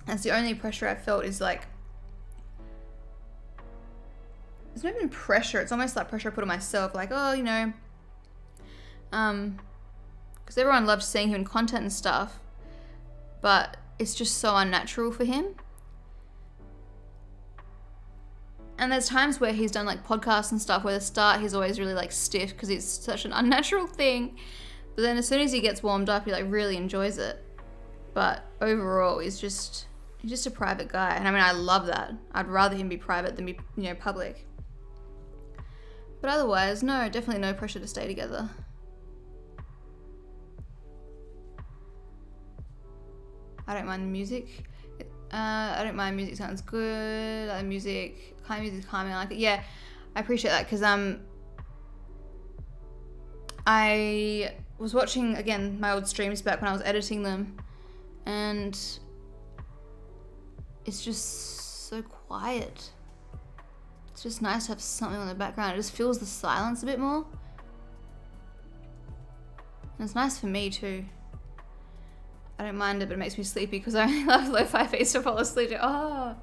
That's the only pressure I felt, is like, it's not even pressure, it's almost like pressure I put on myself, like, oh, you know, because everyone loved seeing him in content and stuff, but it's just so unnatural for him. And there's times where he's done like podcasts and stuff where the start he's always really like stiff because it's such an unnatural thing. But then as soon as he gets warmed up, he like really enjoys it. But overall, he's just a private guy. And I mean, I love that. I'd rather him be private than be, you know, public. But otherwise, no, definitely no pressure to stay together. I don't mind the music. I don't mind music, sounds good. I like music, kind of music's calming, I like it. Yeah, I appreciate that, because I was watching, again, my old streams back when I was editing them, and it's just so quiet. It's just nice to have something on the background. It just fills the silence a bit more. And it's nice for me too. I don't mind it, but it makes me sleepy because I only love lo-fi beats to fall asleep to. Oh,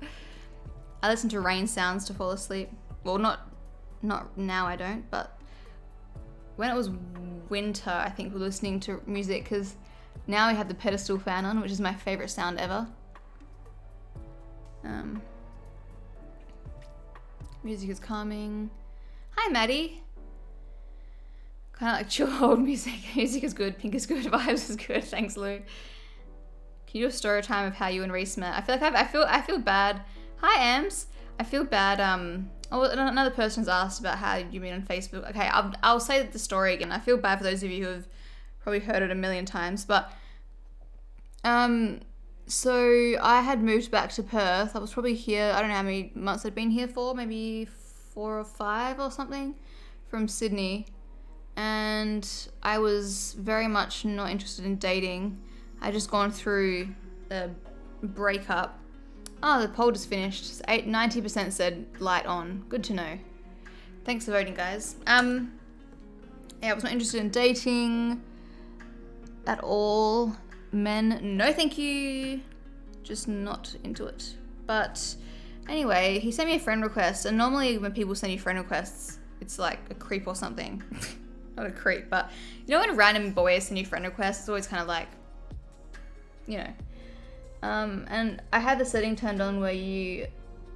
I listen to rain sounds to fall asleep. Well, not now I don't, but when it was winter, I think we were listening to music, because now we have the pedestal fan on, which is my favorite sound ever. Music is calming. Hi, Maddie. Kind of like chill old music. Music is good. Pink is good. Vibes is good. Thanks, Lou. Can you do a story time of how you and Reese met? I feel like I feel bad. Hi, Ams. I feel bad. Oh, another person's asked about how you meet on Facebook. Okay, I'll say the story again. I feel bad for those of you who have probably heard it a million times, but so I had moved back to Perth. I was probably here, I don't know how many months I'd been here for, maybe 4 or 5 or something, from Sydney. And I was very much not interested in dating. I just gone through a breakup. Oh, the poll just finished. 90% said light on. Good to know. Thanks for voting, guys. Yeah, I was not interested in dating at all. Men, no thank you. Just not into it. But anyway, he sent me a friend request, and normally when people send you friend requests, it's like a creep or something. Not a creep, but you know when random boys send you friend requests, it's always kind of like, you know. And I had the setting turned on where you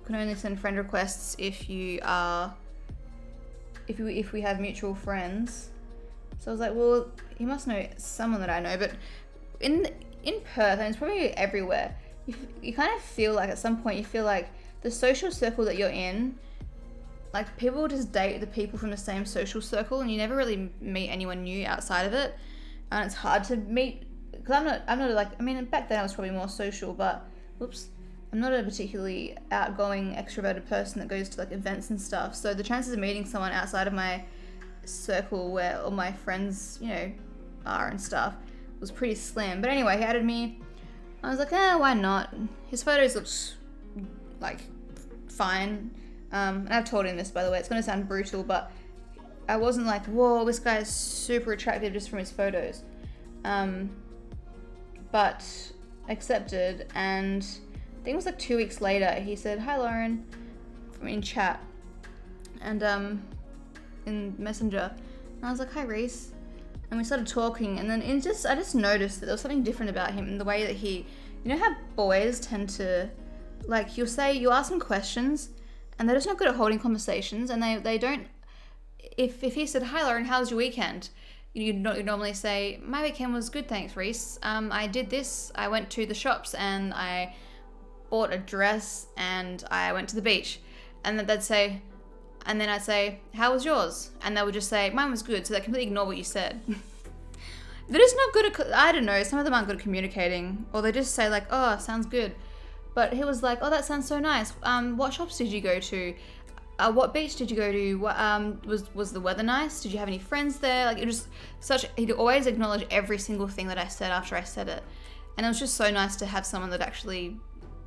can only send friend requests if you are, if we have mutual friends. So I was like, well, he must know someone that I know. But in Perth, and it's probably everywhere, you kind of feel like at some point you feel like the social circle that you're in, like people just date the people from the same social circle, and you never really meet anyone new outside of it. And it's hard to meet, because I'm not like, I mean, back then I was probably more social, but whoops, I'm not a particularly outgoing, extroverted person that goes to like events and stuff. So the chances of meeting someone outside of my circle where all my friends, you know, are and stuff was pretty slim. But anyway, he added me. I was like, why not? His photos looked like fine. And I've told him this, by the way. It's going to sound brutal, but I wasn't like, whoa, this guy is super attractive just from his photos. But accepted, and I think it was like 2 weeks later, he said, hi, Lauren, in chat, and in Messenger. And I was like, hi, Reese. And we started talking, and then I just noticed that there was something different about him in the way that he, you know how boys tend to, like, you'll ask them questions, and they're just not good at holding conversations, and they don't, if he said, hi, Lauren, how was your weekend? You'd normally say, my weekend was good, thanks, Reese. I did this, I went to the shops, and I bought a dress, and I went to the beach. And then they'd say, and then I'd say, how was yours? And they would just say, mine was good. So they completely ignore what you said. They're just not good at, I don't know, some of them aren't good at communicating. Or they just say like, oh, sounds good. But he was like, oh, that sounds so nice. What shops did you go to? What beach did you go to? Was the weather nice? Did you have any friends there? Like, it was he'd always acknowledge every single thing that I said after I said it. And it was just so nice to have someone that actually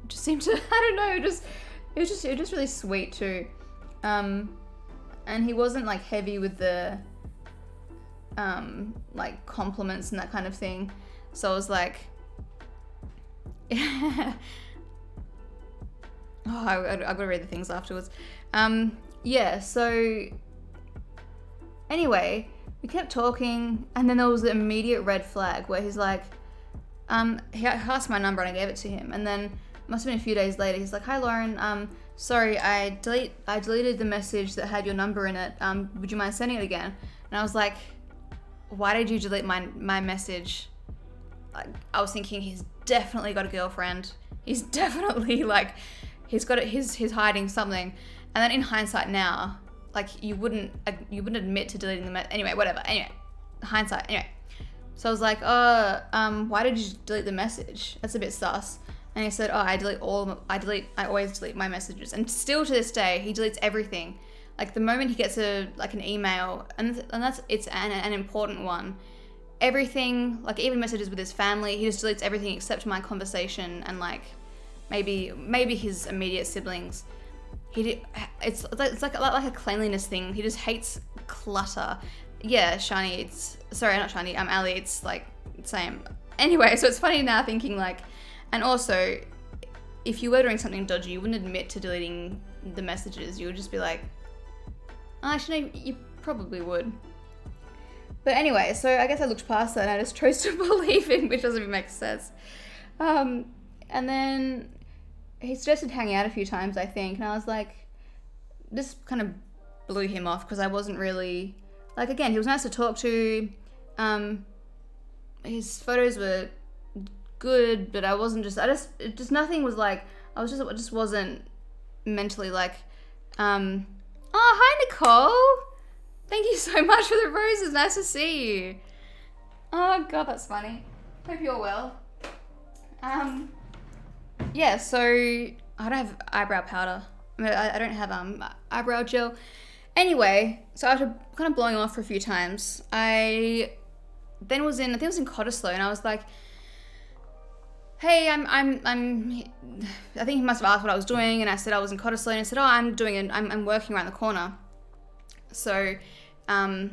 just seemed to, I don't know, it was just really sweet too. And he wasn't like heavy with the like compliments and that kind of thing. So I was like, oh, I've got to read the things afterwards. Yeah, so anyway, we kept talking, and then there was the immediate red flag where he's like, he asked my number and I gave it to him, and then must have been a few days later, he's like, hi, Lauren, sorry, I deleted the message that had your number in it. Would you mind sending it again? And I was like, why did you delete my message? Like, I was thinking he's definitely got a girlfriend. He's definitely like, he's hiding something. And then in hindsight now, like you wouldn't admit to deleting the message. Anyway, whatever. Anyway, hindsight. Anyway, so I was like, why did you delete the message? That's a bit sus. And he said, oh, I always delete my messages. And still to this day, he deletes everything. Like the moment he gets an email, and it's an important one, everything, like even messages with his family, he just deletes everything except my conversation and like maybe his immediate siblings. It's like a cleanliness thing. He just hates clutter. Yeah, Shani, not Shani, Ali, it's like same. Anyway, so it's funny now thinking like, and also, if you were doing something dodgy, you wouldn't admit to deleting the messages. You would just be like, actually, no, you probably would. But anyway, so I guess I looked past that and I just chose to believe him, which doesn't even make sense. And then he suggested hanging out a few times, I think, and I was like, this kind of blew him off because I wasn't really, like, again, he was nice to talk to. His photos were good, but nothing was like, I just wasn't mentally like, oh, hi, Nicole. Thank you so much for the roses. Nice to see you. Oh, God, that's funny. Hope you're well. Yeah, so I don't have eyebrow powder. I don't have eyebrow gel. Anyway, so after kind of blowing off for a few times, I think it was in Cottesloe, and I was like, hey, I think he must have asked what I was doing, and I said I was in Cottesloe, and he said, oh, I'm working around the corner. So, oh,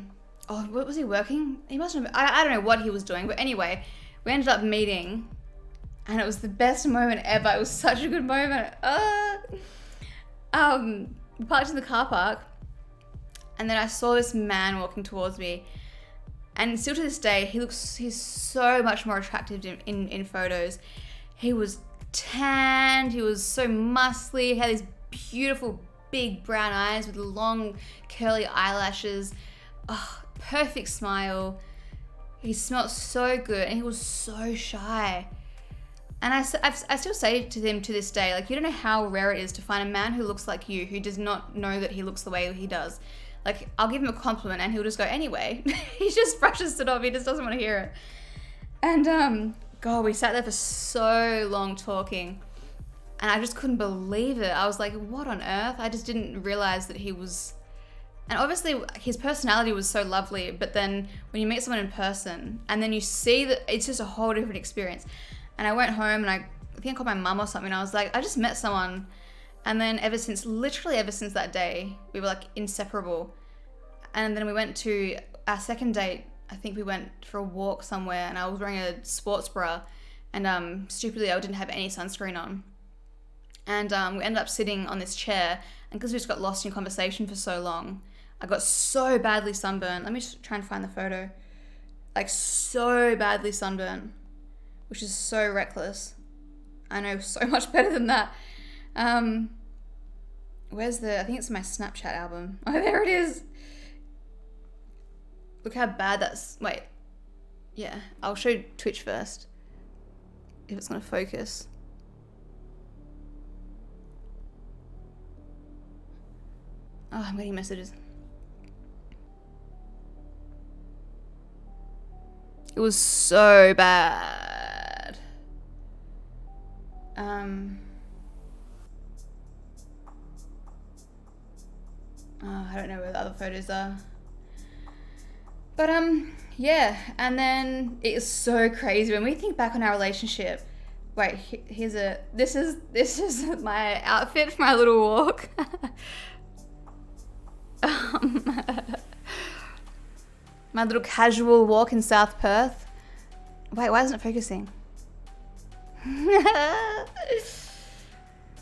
what was he working? He must have, I don't know what he was doing, but anyway, we ended up meeting and it was the best moment ever. It was such a good moment. We parked in the car park and then I saw this man walking towards me, and still to this day, he's so much more attractive in photos. He was tanned, he was so muscly, he had these beautiful big brown eyes with long curly eyelashes, perfect smile. He smelled so good and he was so shy. And I still say to him to this day, like, you don't know how rare it is to find a man who looks like you, who does not know that he looks the way he does. Like, I'll give him a compliment and he'll just go, anyway. He just brushes it off. He just doesn't want to hear it. And, God, we sat there for so long talking and I just couldn't believe it. I was like, what on earth? I just didn't realize that he was... And obviously his personality was so lovely, but then when you meet someone in person and then you see that it's just a whole different experience. And I went home and I think I called my mum or something. And I was like, I just met someone. And then literally ever since that day, we were like inseparable. And then we went to our second date. I think we went for a walk somewhere and I was wearing a sports bra and stupidly I didn't have any sunscreen on. And we ended up sitting on this chair, and because we just got lost in conversation for so long, I got so badly sunburned. Let me just try and find the photo. Like, so badly sunburned, which is so reckless. I know so much better than that. I think it's my Snapchat album. Oh, there it is. Look how bad wait. Yeah, I'll show Twitch first, if it's gonna focus. Oh, I'm getting messages. It was so bad. I don't know where the other photos are. But yeah, and then it is so crazy when we think back on our relationship. Wait, this is my outfit for my little walk. My little casual walk in South Perth. Wait, why isn't it focusing? And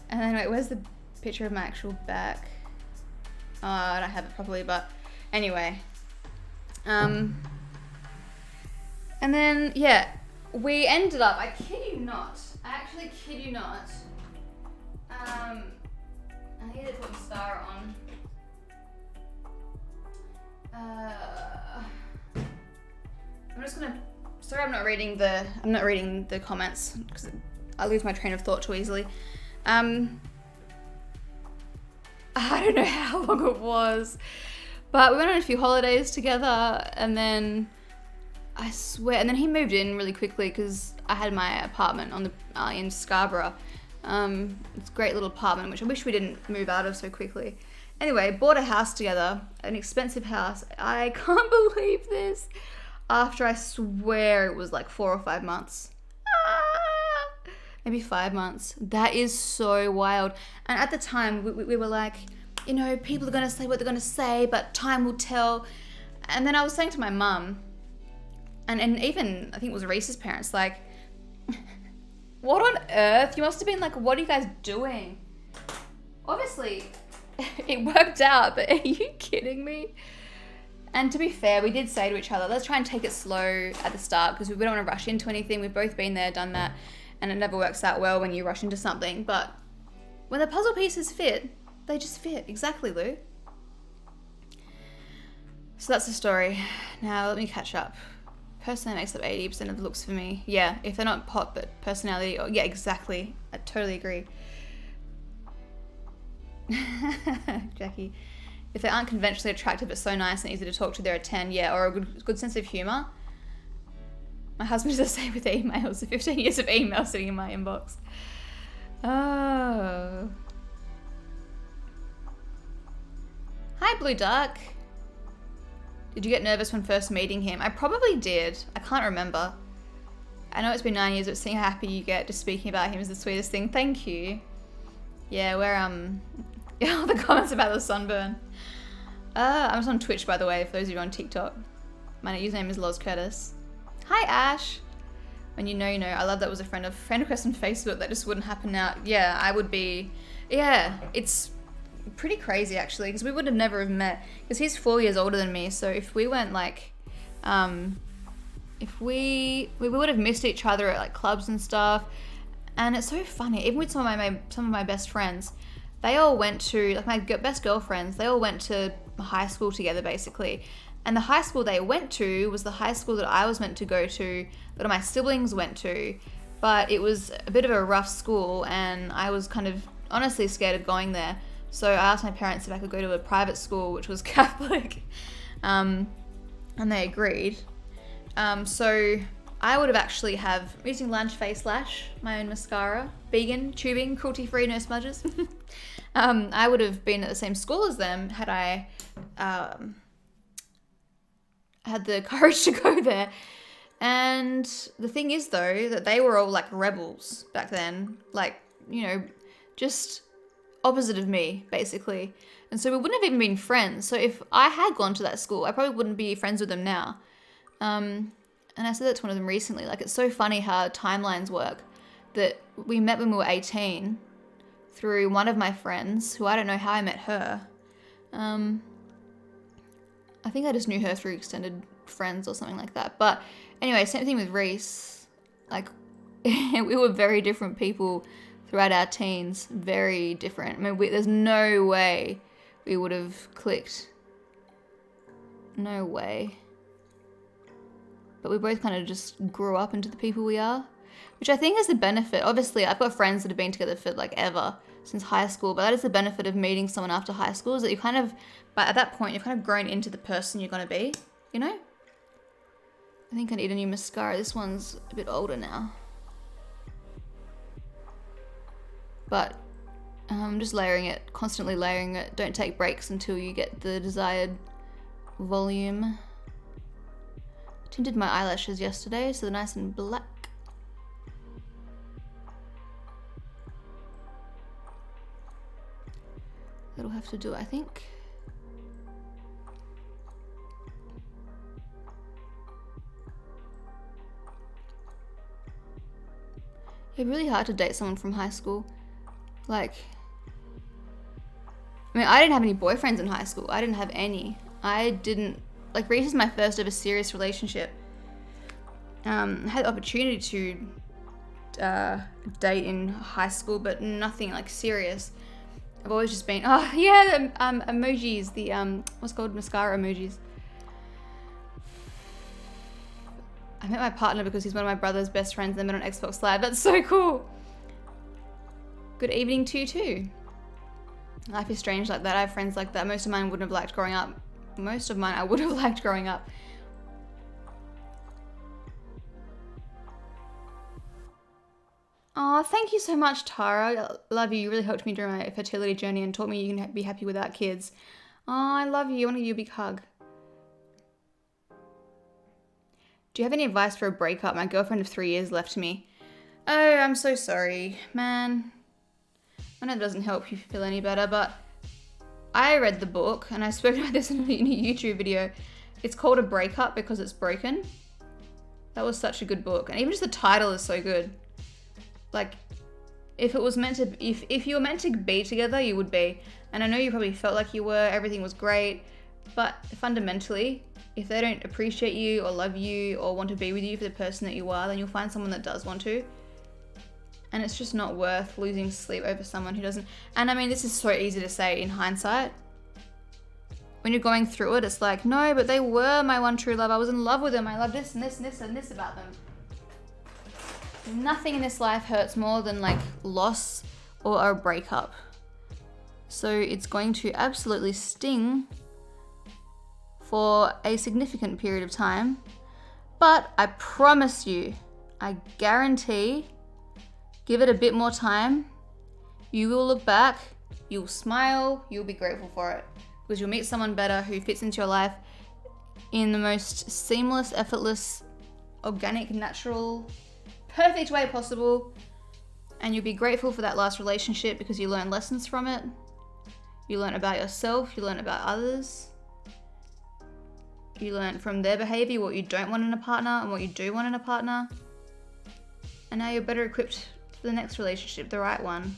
then wait, where's the picture of my actual back? Oh, I don't have it properly, but anyway. And then, yeah, we ended up, I kid you not, I actually kid you not, I need to put mascara on. I'm just gonna, sorry I'm not reading the comments because I lose my train of thought too easily. I don't know how long it was, but we went on a few holidays together, and then I swear, and then he moved in really quickly because I had my apartment on the in Scarborough. It's a great little apartment, which I wish we didn't move out of so quickly. Anyway, bought a house together, an expensive house. I can't believe this. After I swear it was like 4 or 5 months. Maybe 5 months. That is so wild. And at the time, we were like, you know, people are going to say what they're going to say, but time will tell. And then I was saying to my mum, and even, I think it was Reese's parents, like, what on earth? You must have been like, what are you guys doing? Obviously, it worked out, but are you kidding me? And to be fair, we did say to each other, let's try and take it slow at the start because we don't want to rush into anything. We've both been there, done that, and it never works out well when you rush into something. But when the puzzle pieces fit, they just fit. Exactly, Lou. So that's the story. Now let me catch up. Personality makes up 80% of the looks for me. Yeah, if they're not hot, but personality, yeah, exactly. I totally agree. Jackie. If they aren't conventionally attractive but so nice and easy to talk to, they're a 10. Yeah, or a good sense of humour. My husband is the same with emails. 15 years of email sitting in my inbox. Oh. Hi, Blue Duck. Did you get nervous when first meeting him? I probably did. I can't remember. I know it's been 9 years, but seeing how happy you get just speaking about him is the sweetest thing. Thank you. Yeah, we're all the comments about the sunburn. I'm just on Twitch, by the way, for those of you on TikTok. My username is Loz Curtis. Hi, Ash. When you know, you know. I love that was a friend request on Facebook. That just wouldn't happen now. Yeah, I would be. Yeah, it's pretty crazy actually, because we would have never have met. Because he's 4 years older than me, so if we went like, if we would have missed each other at like clubs and stuff. And it's so funny, even with some of my best friends, they all went to, like my best girlfriends, they all went to high school together basically. And the high school they went to was the high school that I was meant to go to, that all my siblings went to. But it was a bit of a rough school and I was kind of honestly scared of going there. So I asked my parents if I could go to a private school, which was Catholic. And they agreed. So I would have actually I'm using Lunch Face Lash, my own mascara, vegan, tubing, cruelty-free, no smudges. I would have been at the same school as them had I had the courage to go there. And the thing is though, that they were all like rebels back then, like, you know, just opposite of me basically. And so we wouldn't have even been friends. So if I had gone to that school, I probably wouldn't be friends with them now. And I said that to one of them recently, like it's so funny how timelines work, that we met when we were 18 through one of my friends, who I don't know how I met her. I think I just knew her through extended friends or something like that. But anyway, same thing with Reese. Like we were very different people throughout our teens, very different. I mean, there's no way we would have clicked. No way. But we both kind of just grew up into the people we are, which I think is the benefit. Obviously, I've got friends that have been together for like ever, since high school, but that is the benefit of meeting someone after high school, is that you kind of, but at that point, you've kind of grown into the person you're going to be, you know? I think I need a new mascara. This one's a bit older now. But I'm just layering it, constantly layering it. Don't take breaks until you get the desired volume. Tinted my eyelashes yesterday, so they're nice and black. That'll have to do, I think. It's really hard to date someone from high school. Like, I mean, I didn't have any boyfriends in high school. I didn't have any. Like, Reese is my first ever serious relationship. I had the opportunity to date in high school, but nothing like serious. I've always just been, oh yeah, the emojis, the what's called mascara emojis. I met my partner because he's one of my brother's best friends and they met on Xbox Live. That's so cool. Good evening to you too. Life is strange like that. I have friends like that. Most of mine wouldn't have liked growing up. Most of mine I would have liked growing up. Oh, thank you so much, Tara. I love you. You really helped me during my fertility journey and taught me you can be happy without kids. Oh, I love you. I want to give you a big hug. Do you have any advice for a breakup? My girlfriend of 3 years left me. Oh, I'm so sorry, man. I know it doesn't help you feel any better, but I read the book and I spoke about this in a YouTube video. It's called A Breakup Because It's Broken. That was such a good book. And even just the title is so good. Like, if it was meant to, if you were meant to be together, you would be. And I know you probably felt like you were, everything was great, but fundamentally, if they don't appreciate you or love you or want to be with you for the person that you are, then you'll find someone that does want to. And it's just not worth losing sleep over someone who doesn't. And I mean, this is so easy to say in hindsight. When you're going through it, it's like, no, but they were my one true love. I was in love with them. I love this and this and this and this about them. Nothing in this life hurts more than like loss or a breakup. So it's going to absolutely sting for a significant period of time. But I promise you, I guarantee, give it a bit more time, you will look back, you'll smile, you'll be grateful for it. Because you'll meet someone better who fits into your life in the most seamless, effortless, organic, natural, perfect way possible. And you'll be grateful for that last relationship because you learn lessons from it. You learn about yourself, you learn about others. you learn from their behavior, what you don't want in a partner and what you do want in a partner. And now you're better equipped for the next relationship, the right one.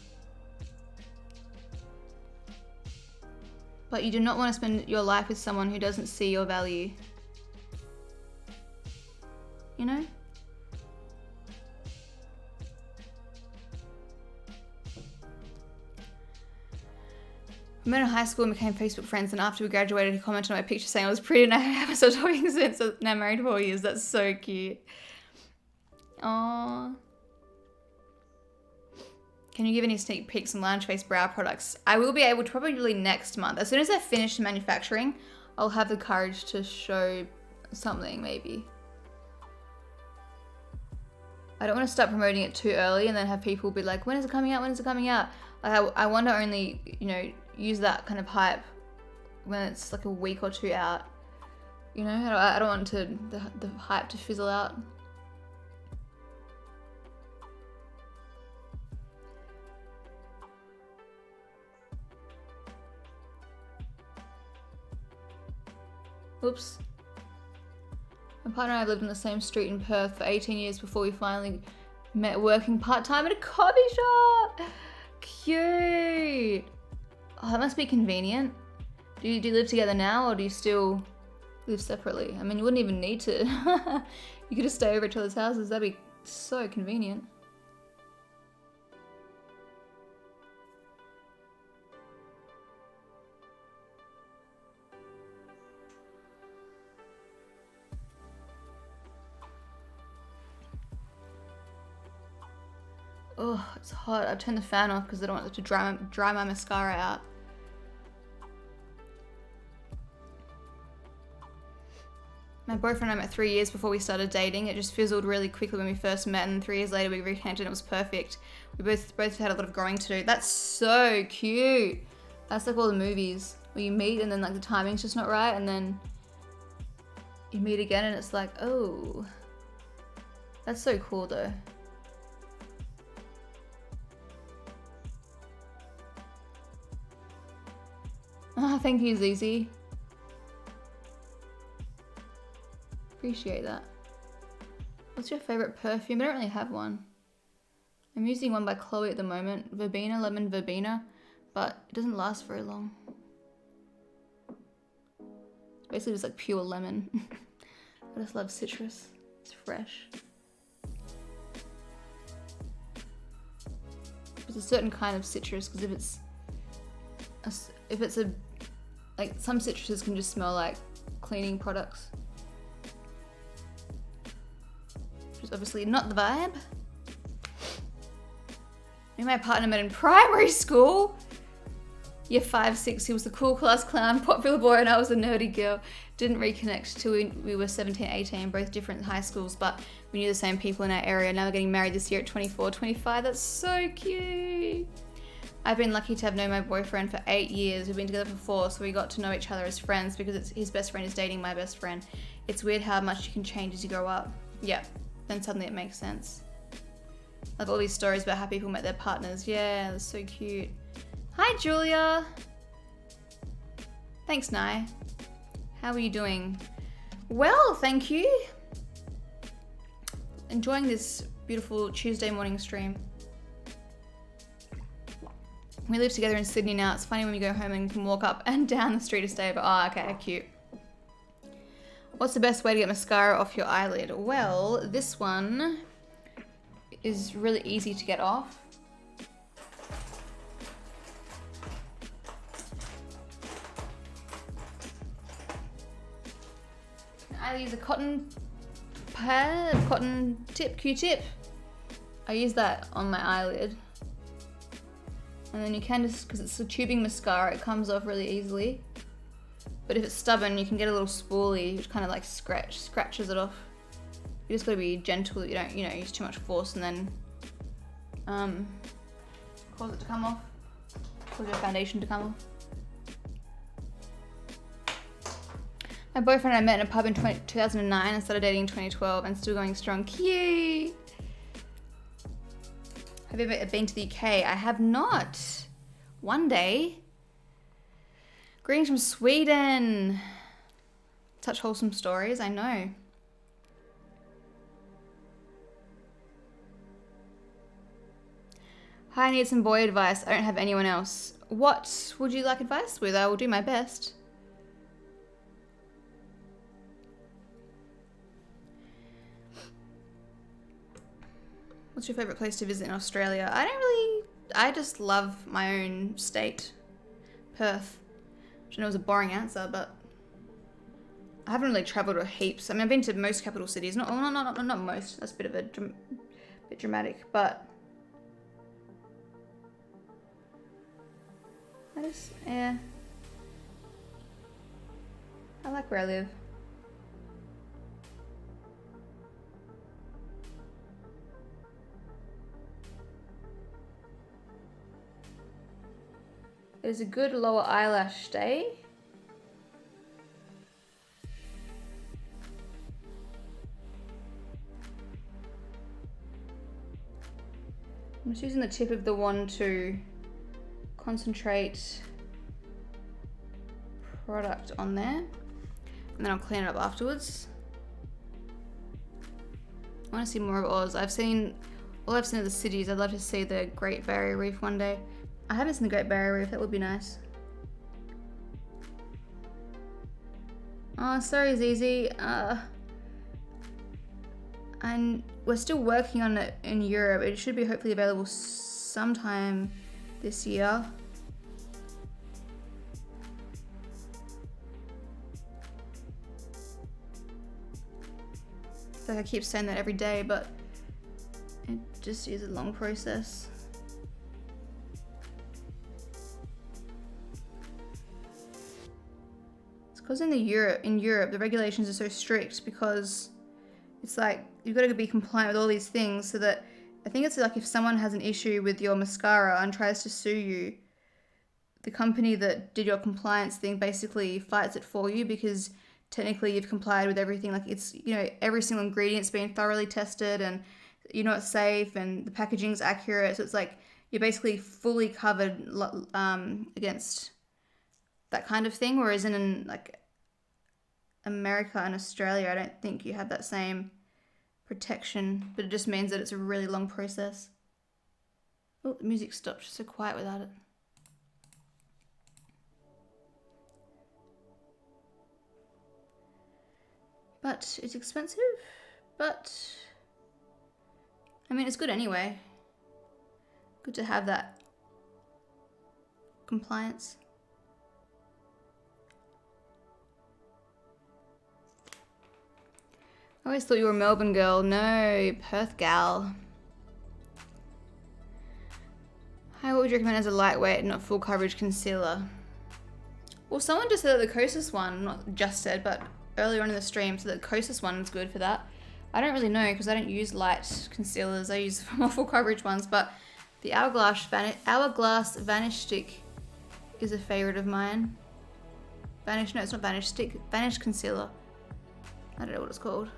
But you do not want to spend your life with someone who doesn't see your value. You know? We met in high school and became Facebook friends, and after we graduated, he commented on my picture saying I was pretty and I haven't stopped talking since. Now married 4 years. That's so cute. Aww. Can you give any sneak peeks on Lounge Face brow products? I will be able to probably next month. As soon as I finish manufacturing, I'll have the courage to show something maybe. I don't want to start promoting it too early and then have people be like, when is it coming out? When is it coming out? I want to only, you know, use that kind of hype when it's like a week or two out. You know, I don't want the hype to fizzle out. Oops. My partner and I lived on the same street in Perth for 18 years before we finally met working part-time at a coffee shop. Cute. Oh, that must be convenient. Do you live together now, or do you still live separately? I mean, you wouldn't even need to. You could just stay over at each other's houses. That'd be so convenient. Oh, it's hot. I've turned the fan off because I don't want it to dry my mascara out. My boyfriend and I met 3 years before we started dating. It just fizzled really quickly when we first met, and 3 years later we reconnected and it was perfect. We both had a lot of growing to do. That's so cute. That's like all the movies where you meet and then like the timing's just not right, and then you meet again and it's like, oh. That's so cool though. Ah, thank you, Zizi. Appreciate that. What's your favorite perfume? I don't really have one. I'm using one by Chloe at the moment, Verbena, Lemon Verbena, but it doesn't last very long. It's basically just like pure lemon. I just love citrus. It's fresh. It's a certain kind of citrus, because if it's a like, some citruses can just smell like cleaning products, which is obviously not the vibe. Me and my partner met in primary school. Year 5, 6, he was the cool class clown, popular boy, and I was a nerdy girl. Didn't reconnect till we were 17, 18, both different high schools, but we knew the same people in our area. Now we're getting married this year at 24, 25. That's so cute. I've been lucky to have known my boyfriend for 8 years. We've been together for 4, so we got to know each other as friends because his best friend is dating my best friend. It's weird how much you can change as you grow up. Yeah, then suddenly it makes sense. I love all these stories about how people met their partners. Yeah, that's so cute. Hi, Julia. Thanks, Nye. How are you doing? Well, thank you. Enjoying this beautiful Tuesday morning stream. We live together in Sydney now. It's funny when we go home and can walk up and down the street to stay, but oh, okay, cute. What's the best way to get mascara off your eyelid? Well, this one is really easy to get off. I use a cotton pad, cotton tip, Q-tip. I use that on my eyelid. And then you can just, because it's a tubing mascara, it comes off really easily. But if it's stubborn, you can get a little spoolie, which kind of like scratches it off. You just gotta be gentle, you don't, use too much force, and then cause it to come off, cause your foundation to come off. My boyfriend and I met in a pub in 2009 and started dating in 2012 and still going strong. Cute! Have you ever been to the UK? I have not. One day. Greetings from Sweden. Such wholesome stories, I know. Hi, I need some boy advice. I don't have anyone else. What would you like advice with? I will do my best. What's your favourite place to visit in Australia? I just love my own state, Perth. Which I know is a boring answer, but I haven't really travelled heaps. I mean, I've been to most capital cities. Not most. That's a bit of a bit dramatic, but yeah. I like where I live. It is a good lower eyelash day. I'm just using the tip of the wand to concentrate product on there, and then I'll clean it up afterwards. I want to see more of Oz. All I've seen of the cities. I'd love to see the Great Barrier Reef one day. I haven't seen the Great Barrier Reef. That would be nice. Oh, sorry, Zizi. And we're still working on it in Europe. It should be hopefully available sometime this year. I feel like I keep saying that every day, but it just is a long process. It's because in Europe the regulations are so strict, because it's like you've got to be compliant with all these things, so that I think it's like if someone has an issue with your mascara and tries to sue you, the company that did your compliance thing basically fights it for you, because technically you've complied with everything. Like, it's, you know, every single ingredient's been thoroughly tested, and you know it's safe, and the packaging's accurate. So it's like you're basically fully covered against that kind of thing. Whereas in like America and Australia, I don't think you have that same protection, but it just means that it's a really long process. Oh, the music stopped. So quiet without it. But it's expensive, but I mean, it's good anyway. Good to have that compliance. I always thought you were a Melbourne girl. No, Perth gal. Hi, what would you recommend as a lightweight, not full coverage concealer? Well, someone just said that the Kosas one, not just said, but earlier on in the stream, so the Kosas one is good for that. I don't really know, because I don't use light concealers. I use more full coverage ones, but the Hourglass Vanish Stick is a favorite of mine. No, it's not Vanish Stick. Vanish Concealer. I don't know what it's called.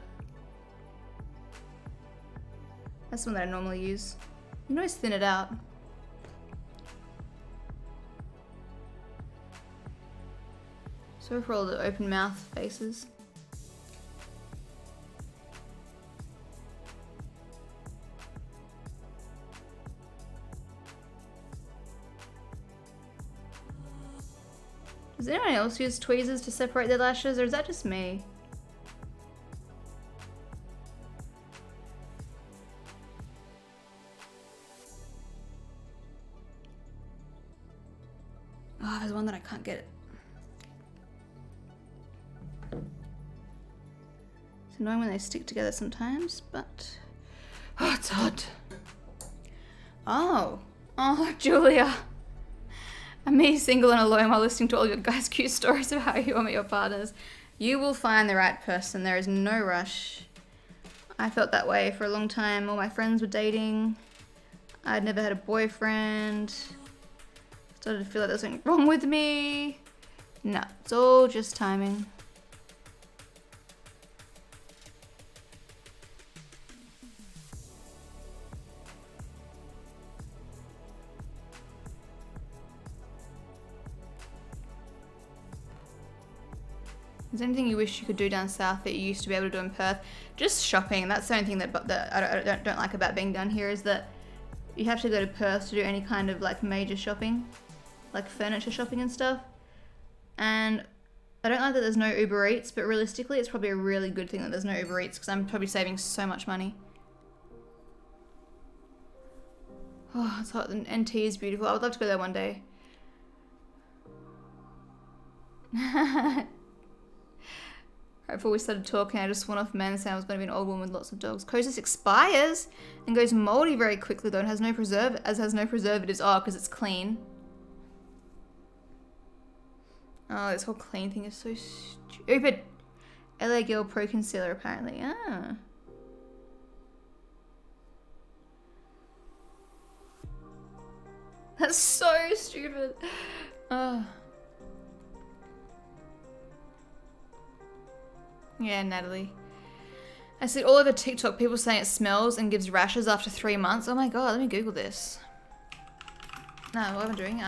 That's the one that I normally use. You can always thin it out. Sorry for all the open mouth faces. Does anyone else use tweezers to separate their lashes, or is that just me? Oh, there's one that I can't get. It's annoying when they stick together sometimes, but oh, it's hot. Oh, Julia. And me single and alone while listening to all your guys' cute stories about how you want your partners. You will find the right person. There is no rush. I felt that way for a long time. All my friends were dating. I'd never had a boyfriend. Started to feel like there was something wrong with me. No, it's all just timing. Is there anything you wish you could do down south that you used to be able to do in Perth? Just shopping. That's the only thing that I don't like about being down here is that you have to go to Perth to do any kind of like major shopping, like furniture shopping and stuff. And I don't like that there's no Uber Eats, but realistically it's probably a really good thing that there's no Uber Eats because I'm probably saving so much money. Oh, it's hot. And NT is beautiful. I would love to go there one day. Right before we started talking, I just went off man saying I was going to be an old woman with lots of dogs. Kosas expires and goes moldy very quickly though and has no preservatives. Oh, because it's clean. Oh, this whole clean thing is so stupid. LA Girl Pro Concealer apparently. Ah. That's so stupid. Oh. Yeah, Natalie. I see all over TikTok people saying it smells and gives rashes after 3 months. Oh my god, let me Google this. No, what am I doing?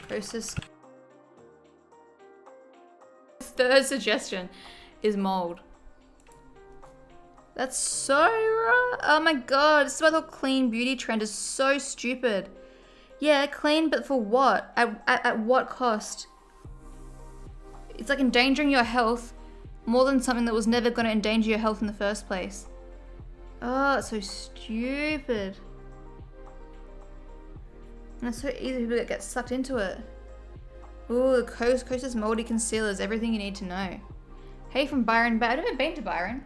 Process. Third suggestion is mold. That's so right. Oh my god, this is why the whole clean beauty trend is so stupid. Yeah, clean, but for what? At what cost? It's like endangering your health more than something that was never going to endanger your health in the first place. Oh, it's so stupid. And it's so easy for people to get sucked into it. Ooh, the Kosas Moldy Concealers, everything you need to know. Hey from Byron Bay. I've never been to Byron.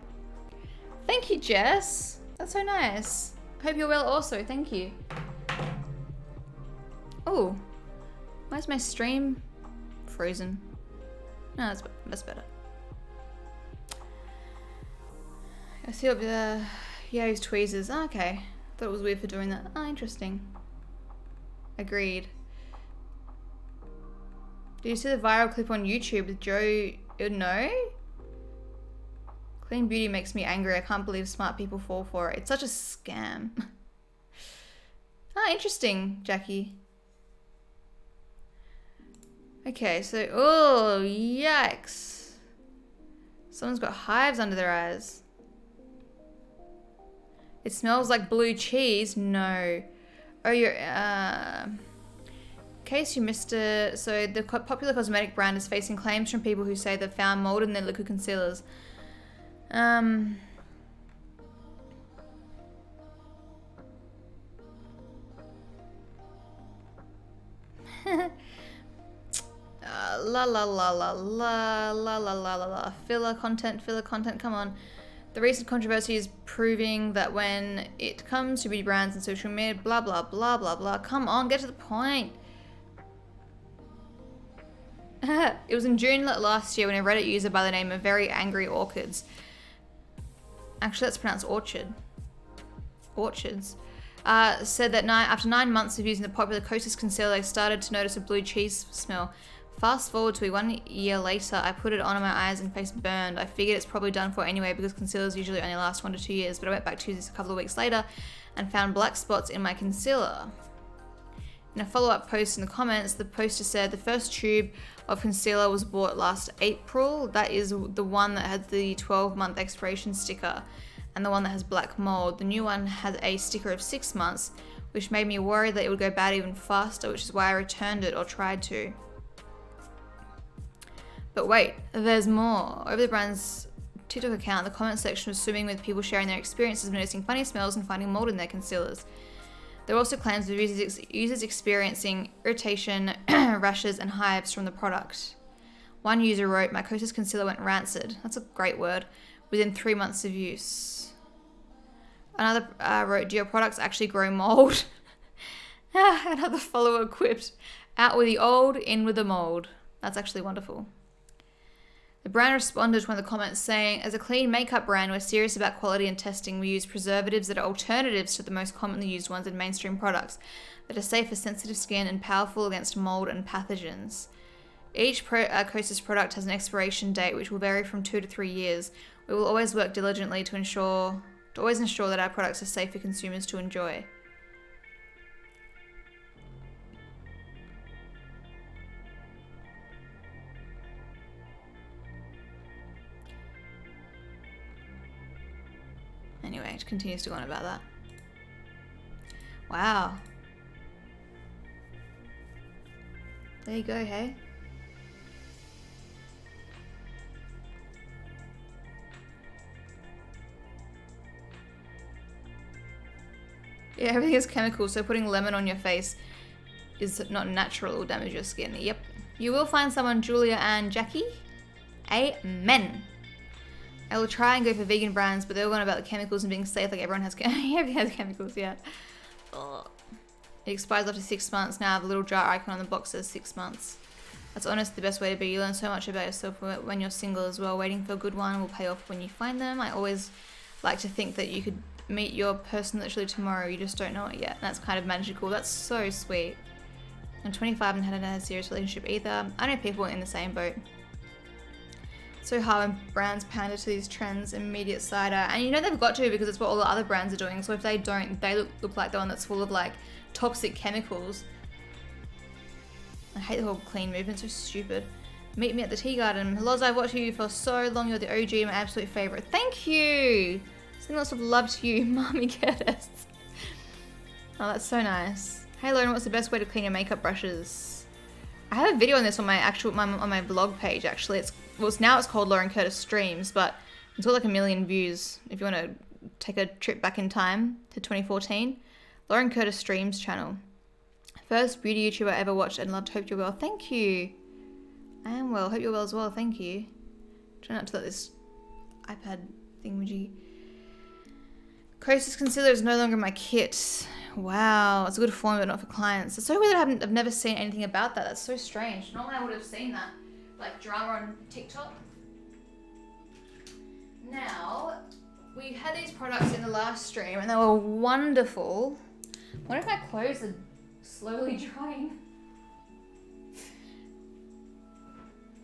Thank you, Jess. That's so nice. Hope you're well also, thank you. Oh, why's my stream frozen? No, that's better. I see up there. Yeah, his tweezers. Oh, okay. Thought it was weird for doing that. Oh, interesting. Agreed. Did you see the viral clip on YouTube with Joe? No? Clean beauty makes me angry. I can't believe smart people fall for it. It's such a scam. Ah, interesting, Jackie. Okay, so, oh, yikes. Someone's got hives under their eyes. It smells like blue cheese. No. Oh, you're, in case you missed it, so the popular cosmetic brand is facing claims from people who say they've found mold in their liquid concealers. La la la la la la la la la la. Filler content, come on. The recent controversy is proving that when it comes to beauty brands and social media, blah blah blah blah blah. Come on, get to the point. It was in June last year when a Reddit user by the name of Very Angry Orchids, actually that's pronounced orchid, orchids, said that after 9 months of using the popular Kosas concealer, they started to notice a blue cheese smell. Fast forward to 1 year later, I put it on and my eyes and face burned. I figured it's probably done for anyway because concealers usually only last 1 to 2 years, but I went back to this a couple of weeks later and found black spots in my concealer. In a follow-up post in the comments, the poster said the first tube of concealer was bought last April. That is the one that had the 12-month expiration sticker and the one that has black mold. The new one has a sticker of 6 months, which made me worry that it would go bad even faster, which is why I returned it or tried to. But wait, there's more. Over the brand's TikTok account, the comment section was swimming with people sharing their experiences of noticing funny smells and finding mold in their concealers. There are also claims of users experiencing irritation, rashes, and hives from the product. One user wrote, "My Kosas concealer went rancid." That's a great word. Within 3 months of use. Another wrote, "Do your products actually grow mold?" Another follower quipped, "Out with the old, in with the mold." That's actually wonderful. The brand responded to one of the comments saying, "As a clean makeup brand, we're serious about quality and testing. We use preservatives that are alternatives to the most commonly used ones in mainstream products that are safe for sensitive skin and powerful against mold and pathogens. Each Kosas product has an expiration date which will vary from 2 to 3 years. We will always work diligently to ensure that our products are safe for consumers to enjoy." Anyway, it continues to go on about that. Wow. There you go, hey? Yeah, everything is chemical, so putting lemon on your face is not natural, it will damage your skin. Yep. You will find someone, Julia and Jackie. Amen. I will try and go for vegan brands, but they're all going about the chemicals and being safe, like everyone has, everything has chemicals, yeah. Ugh. It expires after 6 months. Now I have a little jar icon on the box that says 6 months. That's honestly the best way to be. You learn so much about yourself when you're single as well. Waiting for a good one will pay off when you find them. I always like to think that you could meet your person literally tomorrow. You just don't know it yet. And that's kind of magical. That's so sweet. I'm 25 and hadn't had a serious relationship either. I know people in the same boat. So hard when brands pander to these trends, immediate cider. And you know they've got to, because it's what all the other brands are doing. So if they don't, they look like the one that's full of like toxic chemicals. I hate the whole clean movement, so stupid. Meet me at the tea garden. Loz, I've watched you for so long. You're the OG, my absolute favorite. Thank you. Sending lots of love to you, Mommy Curtis. Oh, that's so nice. Hey Lauren, what's the best way to clean your makeup brushes? I have a video on this on my on my blog page actually. Now it's called Lauren Curtis Streams, but it's got like 1 million views. If you want to take a trip back in time to 2014, Lauren Curtis Streams channel. First beauty YouTuber I ever watched and loved. Hope you're well. Thank you. I am well. Hope you're well as well. Thank you. Try not to let this iPad thingamajig. Kosas concealer is no longer my kit. Wow, it's a good form, but not for clients. It's so weird that I've never seen anything about that. That's so strange. Normally I would have seen that, like drama on TikTok. Now, we had these products in the last stream and they were wonderful. What if my clothes are slowly drying?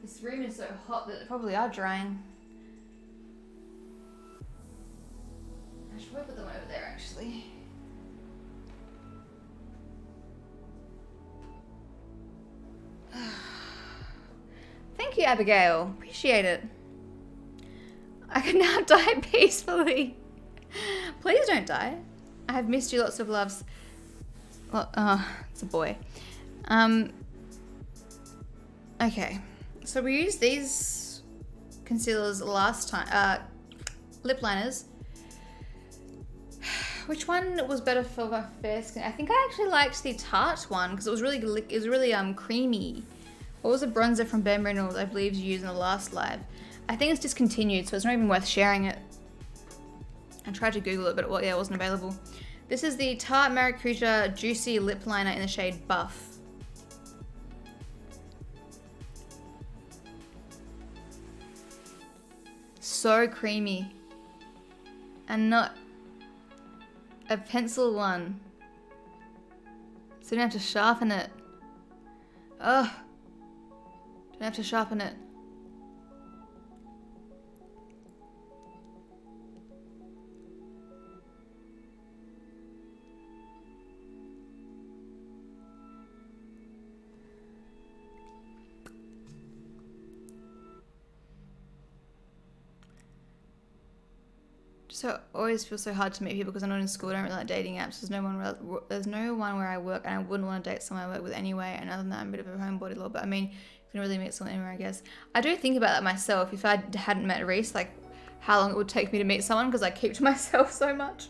This room is so hot that they probably are drying. I should probably put them over there actually. Thank you, Abigail. Appreciate it. I can now die peacefully. Please don't die. I have missed you. Lots of loves. Well, it's a boy. Okay. So we used these concealers last time. Lip liners. Which one was better for my fair skin? I think I actually liked the Tarte one because it was really creamy. What was a bronzer from Ben Reynolds I believe you used in the last live? I think it's discontinued, so it's not even worth sharing it. I tried to Google it, but it wasn't available. This is the Tarte Maracuja Juicy Lip Liner in the shade Buff. So creamy. And not a pencil one. So you don't have to sharpen it. Ugh. Don't have to sharpen it. So it always feels so hard to meet people because I'm not in school. I don't really like dating apps. There's no one where I work, and I wouldn't want to date someone I work with anyway. And other than that, I'm a bit of a homebody lord. But I mean, you can really meet someone anywhere, I guess. I do think about that myself. If I hadn't met Reese, like how long it would take me to meet someone because I keep to myself so much.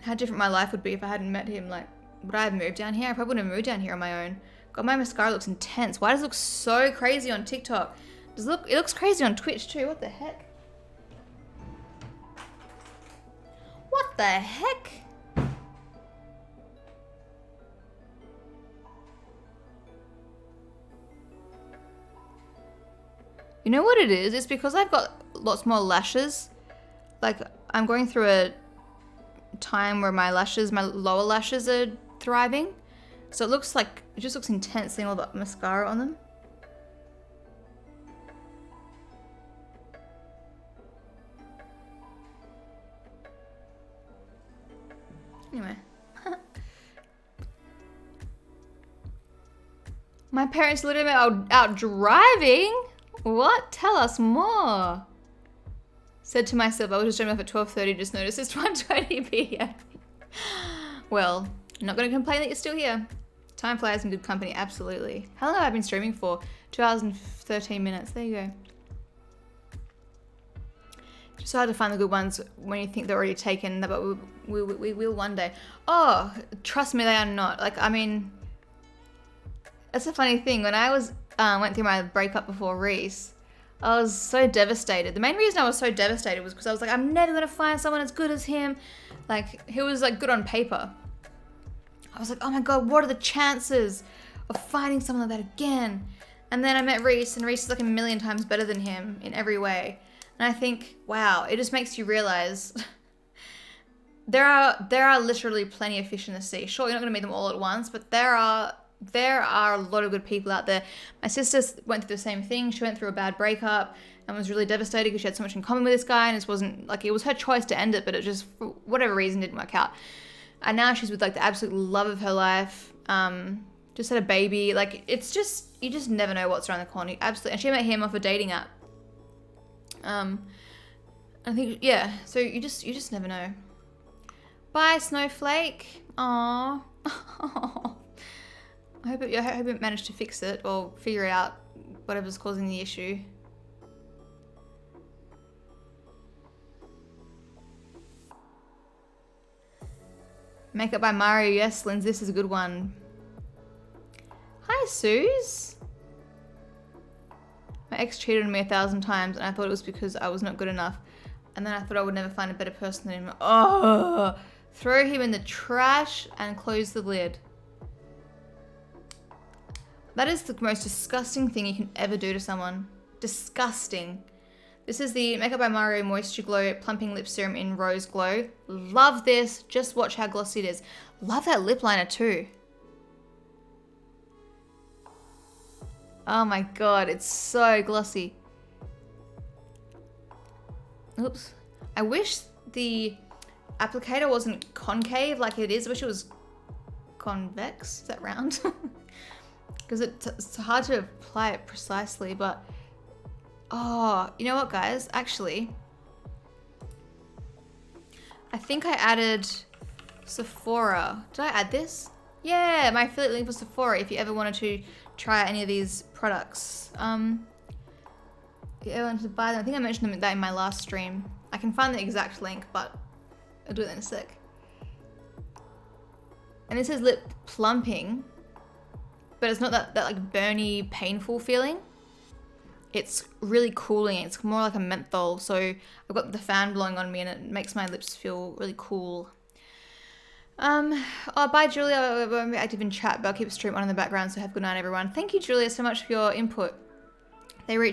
How different my life would be if I hadn't met him. Like, would I have moved down here? I probably wouldn't have moved down here on my own. God, my mascara looks intense. Why does it look so crazy on TikTok? It looks crazy on Twitch too. What the heck? What the heck? You know what it is? It's because I've got lots more lashes. Like, I'm going through a time where my lower lashes are thriving. So it just looks intense seeing all the mascara on them. Anyway. My parents literally out driving? What? Tell us more. Said to myself, I was just streaming off at 12:30, just noticed it's 1:20 p.m. Well, I'm not going to complain that you're still here. Time flies in good company, absolutely. How long have I been streaming for? 2 hours and 13 minutes. There you go. Just hard to find the good ones when you think they're already taken, but we will one day. Oh, trust me, they are not. Like, I mean, that's a funny thing. When I went through my breakup before Reese, I was so devastated. The main reason I was so devastated was because I was like, I'm never going to find someone as good as him. Like, he was like good on paper. I was like, oh my God, what are the chances of finding someone like that again? And then I met Reese, and Reese is like a million times better than him in every way. And I think, wow, it just makes you realize there are literally plenty of fish in the sea. Sure, you're not going to meet them all at once, but there are a lot of good people out there. My sister went through the same thing. She went through a bad breakup and was really devastated because she had so much in common with this guy, and it wasn't like, it was her choice to end it, but it just, for whatever reason, didn't work out. And now she's with like the absolute love of her life. Just had a baby. Like, it's just, you just never know what's around the corner. Absolutely. And she met him off a dating app. I think, yeah, so you just never know. Bye, Snowflake. Aww. I hope it managed to fix it or figure out whatever's causing the issue. Makeup by Mario. Yes, Linz, this is a good one. Hi, Suze. My ex cheated on me 1,000 times, and I thought it was because I was not good enough. And then I thought I would never find a better person than him. Oh, throw him in the trash and close the lid. That is the most disgusting thing you can ever do to someone. Disgusting. This is the Makeup by Mario Moisture Glow Plumping Lip Serum in Rose Glow. Love this. Just watch how glossy it is. Love that lip liner too. Oh my God, it's so glossy. Oops. I wish the applicator wasn't concave like it is. I wish it was convex. Is that round? Because it's hard to apply it precisely, but oh, you know what, guys? Actually, I think I added Sephora. Did I add this? Yeah, my affiliate link for Sephora if you ever wanted to try any of these products. If you ever wanted to buy them, I think I mentioned that in my last stream. I can find the exact link, but I'll do it in a sec. And this is lip plumping, but it's not that like burny, painful feeling. It's really cooling. It's more like a menthol. So I've got the fan blowing on me and it makes my lips feel really cool. Oh, bye, Julia. I won't be active in chat, but I'll keep a stream on in the background, so have a good night, everyone. Thank you, Julia, so much for your input. They were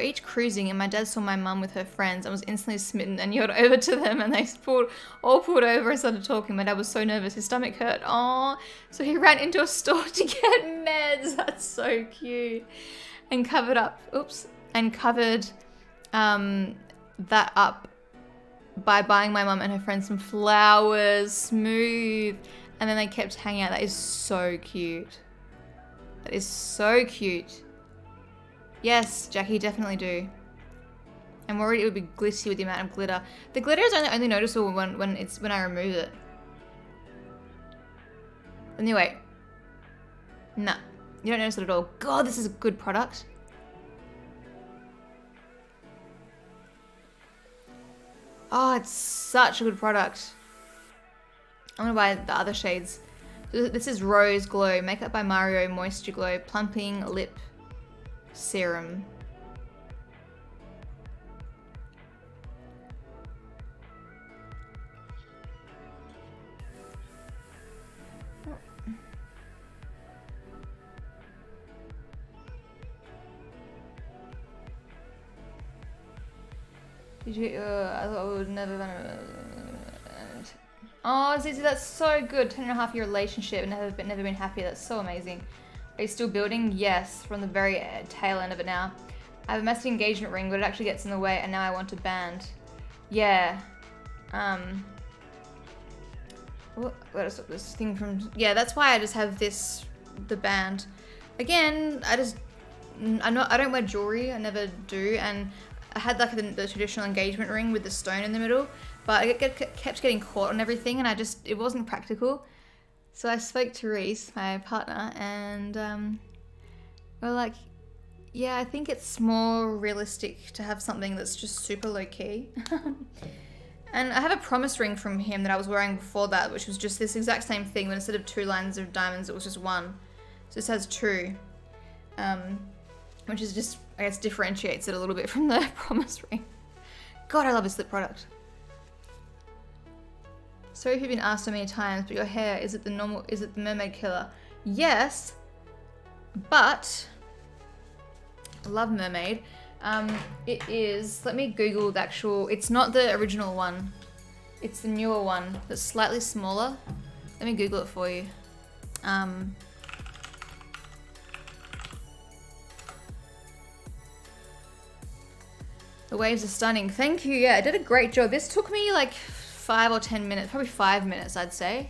each cruising, and my dad saw my mum with her friends and was instantly smitten and yelled over to them, and they all pulled over and started talking. My dad was so nervous, his stomach hurt. Oh, so he ran into a store to get meds. That's so cute. And covered that up by buying my mum and her friends some flowers, smooth, and then they kept hanging out. That is so cute. That is so cute. Yes, Jackie, definitely do. I'm worried it would be glitzy with the amount of glitter. The glitter is only noticeable when I remove it. Anyway, nah, you don't notice it at all. God, this is a good product. Oh, it's such a good product. I'm gonna buy the other shades. This is Rose Glow, Makeup by Mario Moisture Glow Plumping Lip Serum. Did you get your, I thought I would never, oh, Zizi, that's so good. 10.5-year relationship, never been happy. That's so amazing. Are you still building? Yes, from the very tail end of it now. I have a massive engagement ring, but it actually gets in the way, and now I want a band. Yeah. What is this thing from? Yeah, that's why I just have the band. Again, I don't wear jewelry. I never do, and I had like the traditional engagement ring with the stone in the middle, but I kept getting caught on everything, and it wasn't practical. So I spoke to Reese, my partner, and we're like, yeah, I think it's more realistic to have something that's just super low key. And I have a promise ring from him that I was wearing before that, which was just this exact same thing, but instead of 2 lines of diamonds, it was just 1. So this has 2, which is just, I guess, differentiates it a little bit from the promise ring. God, I love this lip product. Sorry if you've been asked so many times, but your hair, is it the mermaid killer? Yes, but I love mermaid. It is, let me Google the actual, it's not the original one. It's the newer one that's slightly smaller. Let me Google it for you. The waves are stunning. Thank you. Yeah, I did a great job. This took me like 5 or 10 minutes, probably 5 minutes, I'd say.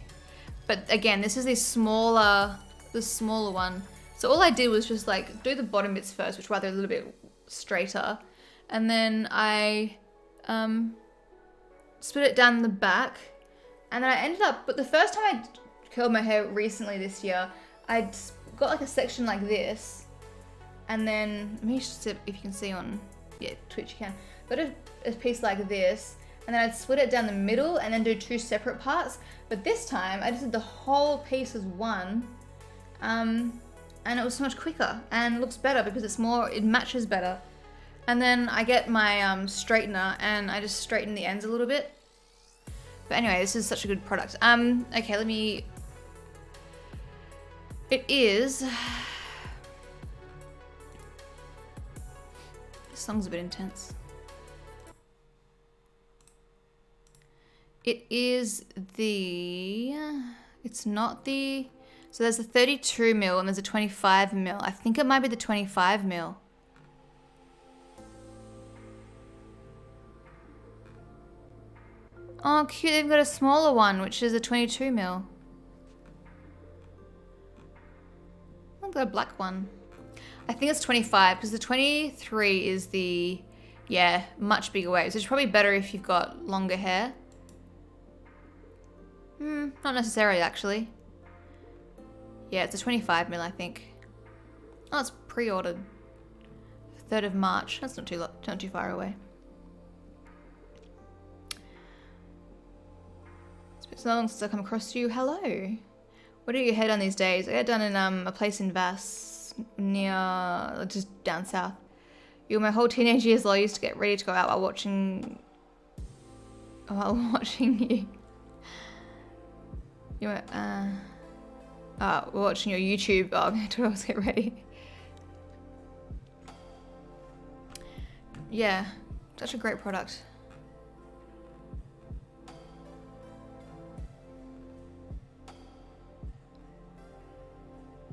But again, this is the smaller one. So all I did was just like do the bottom bits first, which were a little bit straighter, and then I split it down the back, and then I ended up, but the first time I curled my hair recently this year, I'd got like a section like this, and then, let me just see if you can see on, yeah, Twitch you can, got a piece like this, and then I'd split it down the middle and then do 2 separate parts, but this time I just did the whole piece as one, and it was so much quicker and looks better because it matches better. And then I get my straightener and I just straighten the ends a little bit. But anyway, this is such a good product. Okay, it is, this song's a bit intense. It's not the, so there's a 32 mil and there's a 25 mil. I think it might be the 25 mil. Oh, cute. They've got a smaller one, which is a 22 mil. I've got a black one. I think it's 25 because the 23 is the, yeah, much bigger waves. It's probably better if you've got longer hair. Not necessarily, actually. Yeah, it's a 25 mil, I think. Oh, it's pre-ordered. 3rd of March. That's not too far away. It's been so long since I come across you. Hello. What do you head on these days? I get done in a place in Vass, near, just down south. You were my whole teenage years. I used to get ready to go out while watching you. You were, we're watching your YouTube. Oh, I'm going to get ready. Yeah, such a great product.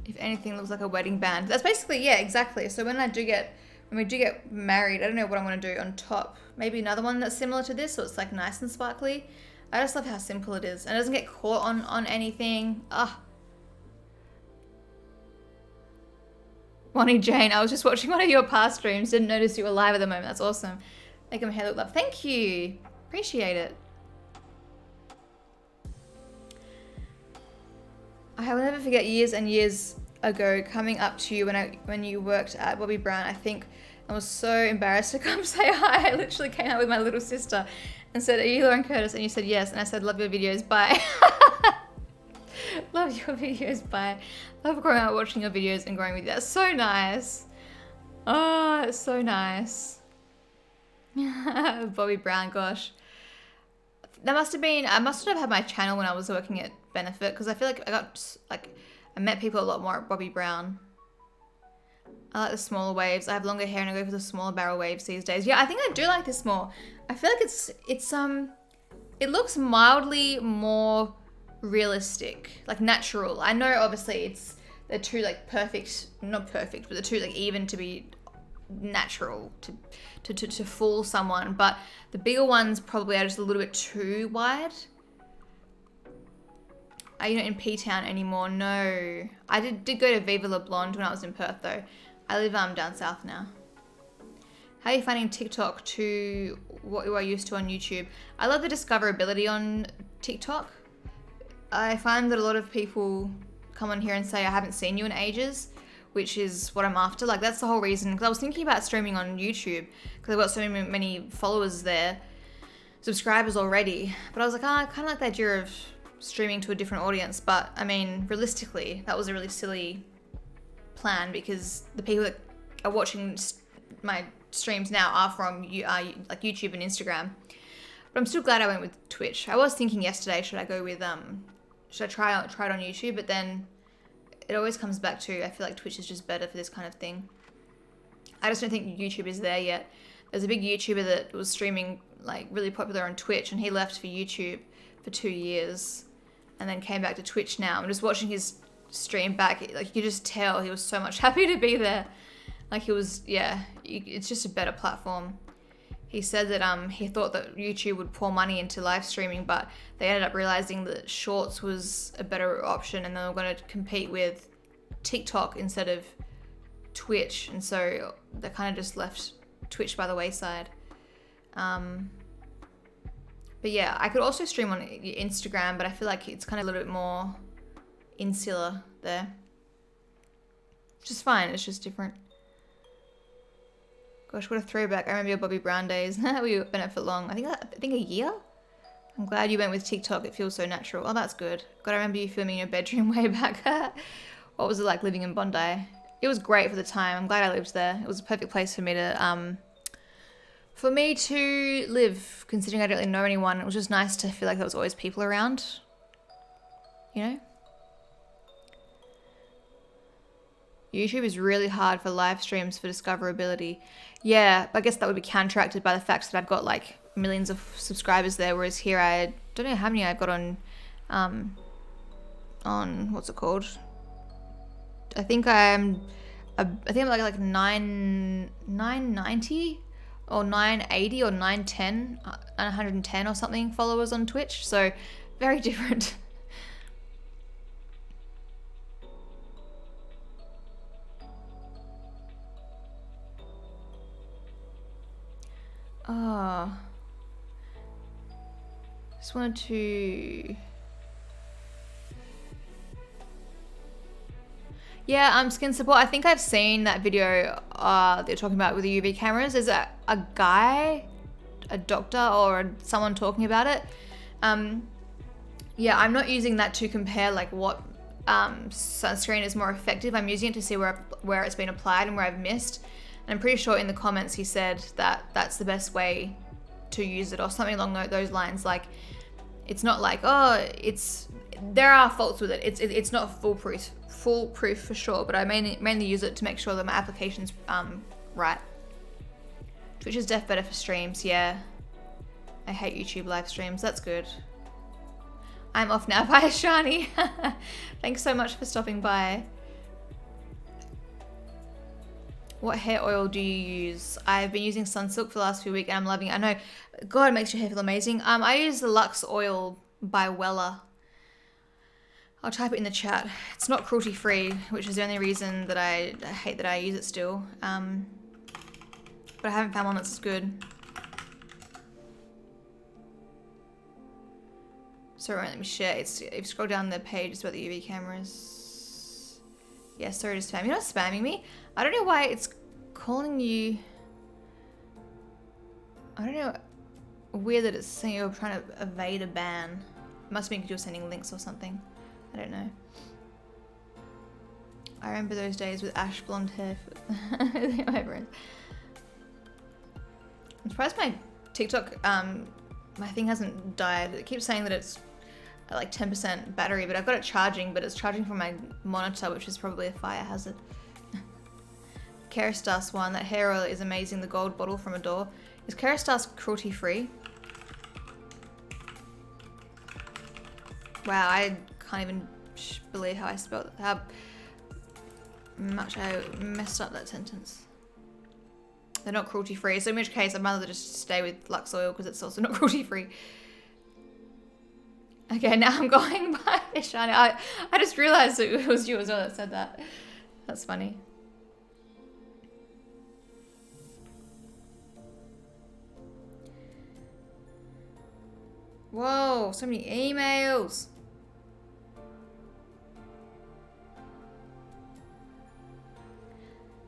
If anything, looks like a wedding band. That's basically, yeah, exactly. So when we do get married, I don't know what I want to do on top. Maybe another one that's similar to this, so it's like nice and sparkly. I just love how simple it is, and it doesn't get caught on anything. Bonnie Jane, I was just watching one of your past streams, didn't notice you were live at the moment. That's awesome. Make my hair look love. Thank you. Appreciate it. I will never forget years and years ago coming up to you when you worked at Bobbi Brown. I think I was so embarrassed to come say hi. I literally came out with my little sister and said, "Are you Lauren Curtis?" And you said yes. And I said, "Love your videos. Bye." Love your videos. Bye. Love growing up watching your videos and growing with you. That's so nice. Oh, it's so nice. Bobbi Brown, gosh. That must have been, I must have had my channel when I was working at Benefit, because I feel like I met people a lot more at Bobbi Brown. I like the smaller waves. I have longer hair and I go for the smaller barrel waves these days. Yeah, I think I do like this more. I feel like it looks mildly more realistic, like natural. I know obviously they're too like perfect, not perfect, but they're too like even to be natural to fool someone, but the bigger ones probably are just a little bit too wide. Are you not in P-Town anymore? No. I did go to Viva La Blonde when I was in Perth though. I live down south now. How are you finding TikTok to what you are used to on YouTube? I love the discoverability on TikTok. I find that a lot of people come on here and say, I haven't seen you in ages, which is what I'm after. Like, that's the whole reason. Because I was thinking about streaming on YouTube because I've got so many followers there, subscribers already. But I was like, I kind of like the idea of streaming to a different audience. But, I mean, realistically, that was a really silly plan because the people that are watching my streams now are from like YouTube and Instagram. But I'm still glad I went with Twitch. I was thinking yesterday, should I go with should I try it on YouTube? But then it always comes back to, I feel like Twitch is just better for this kind of thing. I just don't think YouTube is there yet. There's a big YouTuber that was streaming like really popular on Twitch, and he left for YouTube for 2 years and then came back to Twitch now. I'm just watching his stream back, like you could just tell he was so much happy to be there. Like he was, yeah, it's just a better platform. He said that he thought that YouTube would pour money into live streaming, but they ended up realizing that Shorts was a better option, and they were going to compete with TikTok instead of Twitch, and so they kind of just left Twitch by the wayside. But yeah, I could also stream on Instagram, but I feel like it's kind of a little bit more insular there. Which is fine, it's just different. Gosh, what a throwback. I remember your Bobby Brown days. We've been out for long. I think a year? I'm glad you went with TikTok. It feels so natural. Oh, that's good. God, I remember you filming in your bedroom way back. What was it like living in Bondi? It was great for the time. I'm glad I lived there. It was a perfect place for me to live, considering I don't really know anyone. It was just nice to feel like there was always people around. You know? YouTube is really hard for live streams for discoverability. Yeah, I guess that would be counteracted by the fact that I've got like millions of subscribers there, whereas here I don't know how many I've got on what's it called? I think I'm like 990 or 980 or 910, 110 or something followers on Twitch. So very different. Oh, just wanted to, yeah, skin support. I think I've seen that video they're talking about with the UV cameras. There's a guy, a doctor or someone talking about it. Yeah, I'm not using that to compare like what sunscreen is more effective. I'm using it to see where it's been applied and where I've missed. And I'm pretty sure in the comments he said that that's the best way to use it, or something along those lines. Like, it's not like, oh, there are faults with it. It's not foolproof for sure, but I mainly use it to make sure that my application's right. Twitch is def better for streams, yeah. I hate YouTube live streams, that's good. I'm off now, bye Shani. Thanks so much for stopping by. What hair oil do you use? I've been using Sunsilk for the last few weeks and I'm loving it. I know, God, it makes your hair feel amazing. I use the Luxe oil by Wella. I'll type it in the chat. It's not cruelty free, which is the only reason that I hate that I use it still. But I haven't found one that's good. Sorry, let me share. If you scroll down the page, it's about the UV cameras. Yeah, sorry to spam. You're not spamming me. I don't know why it's calling you. I don't know. Weird that it's saying you're trying to evade a ban. It must mean because you're sending links or something. I don't know. I remember those days with ash blonde hair. My friends. I'm surprised my TikTok, my thing hasn't died. It keeps saying that it's at like 10% battery, but I've got it charging, but it's charging from my monitor, which is probably a fire hazard. Kerastase one, that hair oil is amazing. The gold bottle from Adore. Is Kerastase cruelty free? Wow, I can't even believe how I spelled how much I messed up that sentence. They're not cruelty free, so in which case I'd rather just stay with Luxe oil because it's also not cruelty free. Okay, now I'm going by Shani. I just realized it was you as well that said that. That's funny. Whoa, so many emails.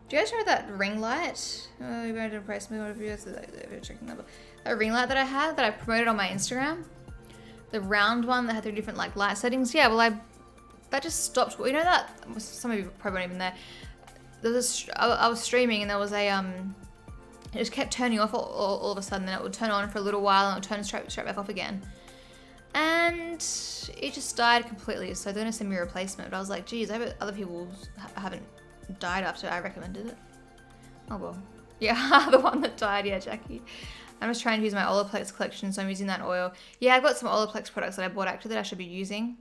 Do you guys know that ring light? Oh, you're going to impress me. What if you guys checking number? That ring light that I had that I promoted on my Instagram, the round one that had 3 different like light settings. Yeah, well, that just stopped. You know that some of you probably weren't even there. There was I was streaming and there was a it just kept turning off all of a sudden. Then it would turn on for a little while and it would turn straight back off again. And it just died completely. So they're gonna send me a replacement. But I was like, geez, I bet other people haven't died after I recommended it. Oh well. Yeah, the one that died, yeah, Jackie. I'm just trying to use my Olaplex collection, so I'm using that oil. Yeah, I've got some Olaplex products that I bought actually that I should be using.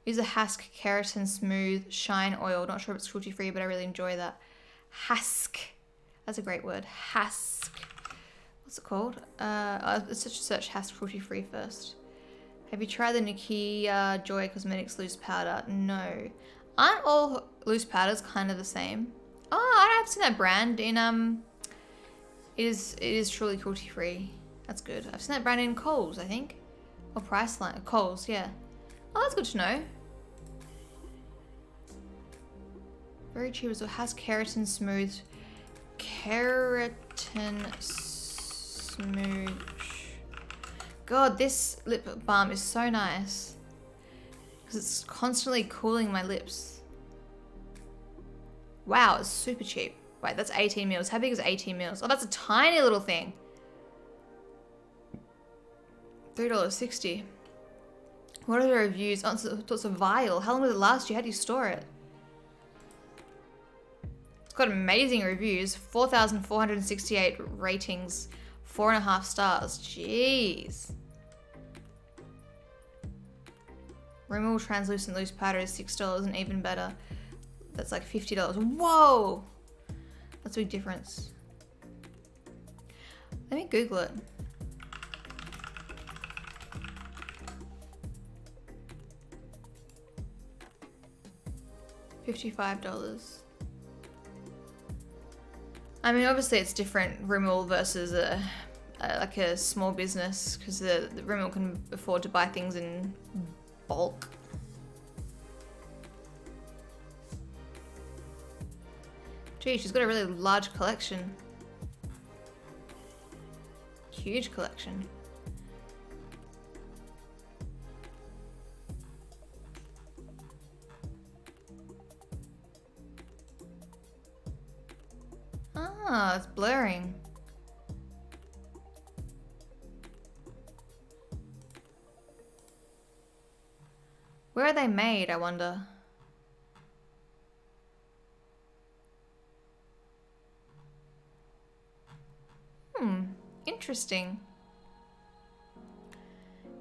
Use a Hask Keratin Smooth Shine Oil. Not sure if it's cruelty free, but I really enjoy that. Hask. That's a great word. Hask. What's it called? Let's just search Hask cruelty free first. Have you tried the Nikia Joy Cosmetics loose powder? No. Aren't all loose powders kind of the same? Oh, I have seen that brand in It is truly cruelty free. That's good. I've seen that brand in Coles, I think, or Priceline. Coles, yeah. Oh, that's good to know. Very cheap as well. Has keratin smooth. Keratin smooth. God, this lip balm is so nice because it's constantly cooling my lips. Wow, it's super cheap. Wait, that's 18 mils. How big is 18 mils? Oh, that's a tiny little thing. $3.60. What are the reviews? Oh, it's a vial. How long does it last you? How do you store it? It's got amazing reviews. 4,468 ratings. 4.5 stars. Jeez. Rimmel translucent loose powder is $6 and even better. That's like $50. Whoa! That's a big difference. Let me Google it. $55. I mean, obviously it's different Rimmel versus like a small business because the Rimmel can afford to buy things in bulk. Gee, she's got a really large collection. Huge collection. Ah, it's blurring. Where are they made, I wonder? Interesting.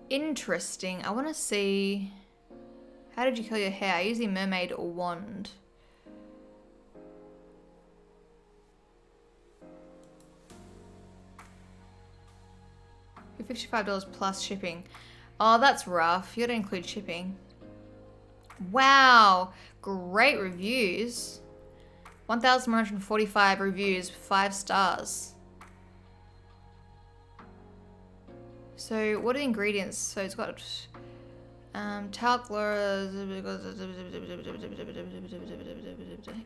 Interesting. I want to see... How did you curl your hair? I use the mermaid wand. $55 plus shipping. Oh, that's rough. You gotta include shipping. Wow. Great reviews. 1,145 reviews, 5 stars. So what are the ingredients? So it's got talc,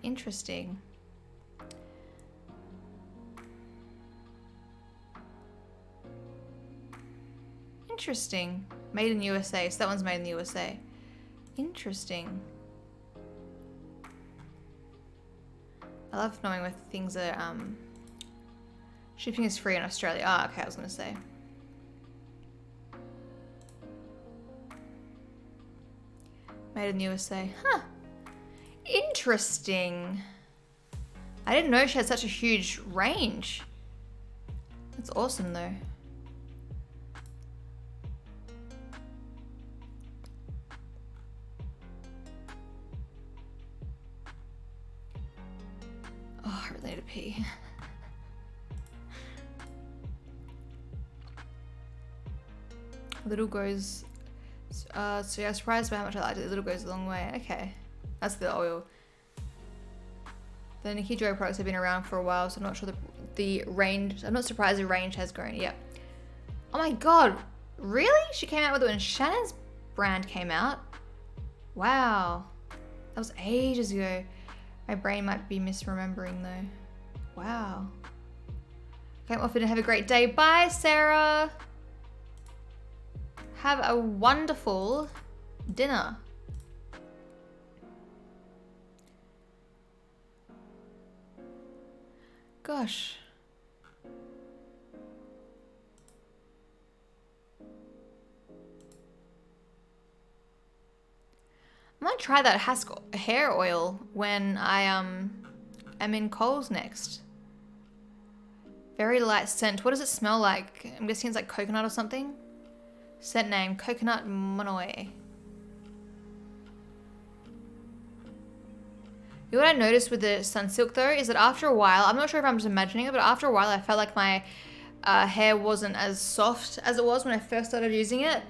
interesting. Interesting. Made in USA. So that one's made in the USA. Interesting. I love knowing where things are. Shipping is free in Australia. Ah, okay, I was gonna say. Made in the USA. Huh. Interesting. I didn't know she had such a huge range. That's awesome though. Oh, I really need to pee. Little goes... so yeah, I was surprised by how much I liked it. The little goes a long way. Okay. That's the oil. The Nikia Joy products have been around for a while, so I'm not sure the range... I'm not surprised the range has grown. Yep. Oh my god! Really? She came out with it when Shannon's brand came out? Wow. That was ages ago. My brain might be misremembering though. Wow. Okay, well, have a great day. Bye, Sarah. Have a wonderful dinner. Gosh. I might try that hair oil when I am in Coles next. Very light scent. What does it smell like? I'm guessing it's like coconut or something. Scent name, Coconut Monoe. You know what I noticed with the Sunsilk though is that after a while, I'm not sure if I'm just imagining it, but after a while I felt like my hair wasn't as soft as it was when I first started using it.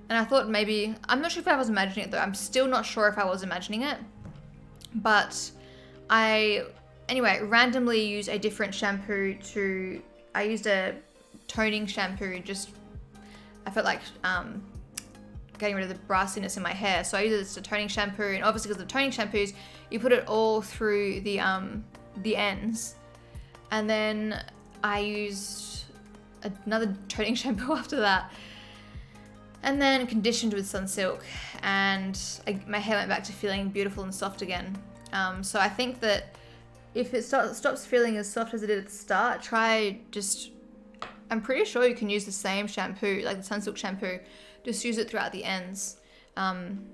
And I thought maybe, I'm not sure if I was imagining it though. I'm still not sure if I was imagining it. But anyway, randomly used a different shampoo I used a toning shampoo, I felt like getting rid of the brassiness in my hair. So I used it as a toning shampoo, and obviously because of toning shampoos, you put it all through the ends. And then I used another toning shampoo after that. And then conditioned with Sunsilk, and my hair went back to feeling beautiful and soft again. So I think that if it stops feeling as soft as it did at the start, I'm pretty sure you can use the same shampoo, like the Sunsilk shampoo, just use it throughout the ends, and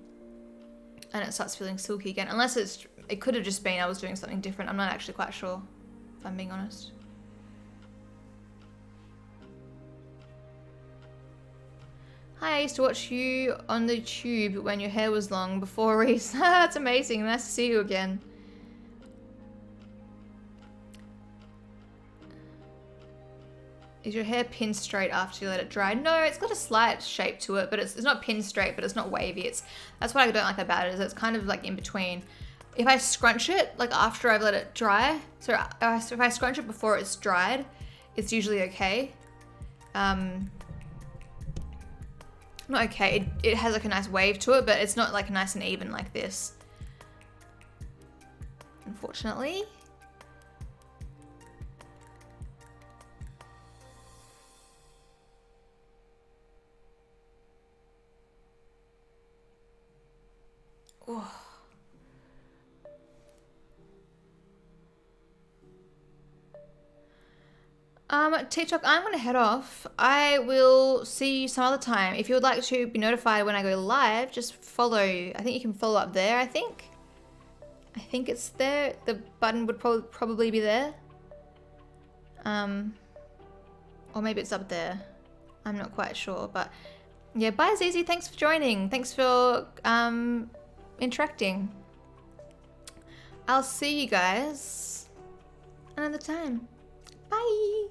it starts feeling silky again. Unless it could have just been I was doing something different. I'm not actually quite sure, if I'm being honest. Hi, I used to watch you on the tube when your hair was long before Reese. That's amazing. Nice to see you again. Is your hair pinned straight after you let it dry? No, it's got a slight shape to it, but it's not pinned straight, but it's not wavy. That's what I don't like about it, is it's kind of like in between. If I scrunch it, like after I've let it dry, so if I scrunch it before it's dried, it's usually okay. Not okay, it has like a nice wave to it, but it's not like nice and even like this, unfortunately. Oh. TikTok, I'm going to head off. I will see you some other time. If you would like to be notified when I go live, just follow. I think you can follow up there, I think it's there. The button would probably be there. Or maybe it's up there. I'm not quite sure, but yeah, bye Zizi, thanks for joining. Thanks for interacting. I'll see you guys another time. Bye.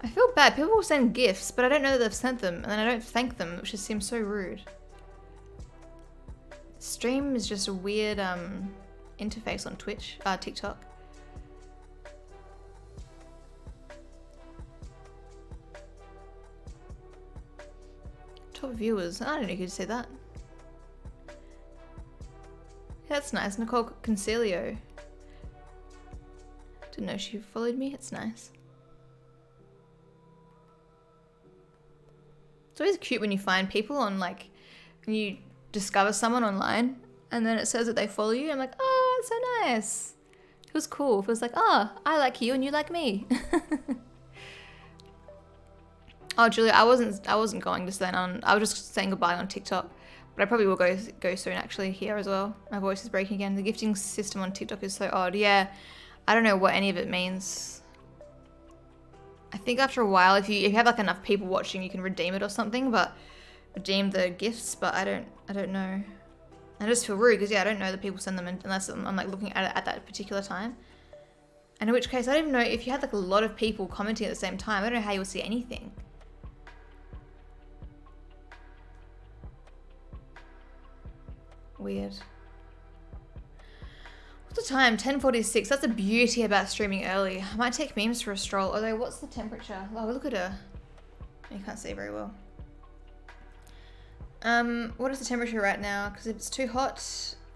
I feel bad. People will send gifts, but I don't know that they've sent them, and then I don't thank them, which just seems so rude. Stream is just a weird interface on TikTok. Top viewers. I don't know who to say that. That's nice. Nicole Concilio. Didn't know she followed me. It's nice. It's always cute when you find people on, like, when you discover someone online and then it says that they follow you. I'm like, oh, that's so nice. It was cool. It was like, oh, I like you and you like me. Oh, Julia, I wasn't going to send on. I was just saying goodbye on TikTok, but I probably will go soon actually here as well. My voice is breaking again. The gifting system on TikTok is so odd. Yeah, I don't know what any of it means. I think after a while, if you have like enough people watching, you can redeem it or something, but redeem the gifts. But I don't know. I just feel rude because yeah, I don't know that people send them unless I'm like looking at it at that particular time. And in which case, I don't even know if you had like a lot of people commenting at the same time. I don't know how you would see anything. Weird. What's the time? 10:46. That's the beauty about streaming early. I might take memes for a stroll. Although, what's the temperature? Oh, look at her. You can't see very well. What is the temperature right now? Because if it's too hot,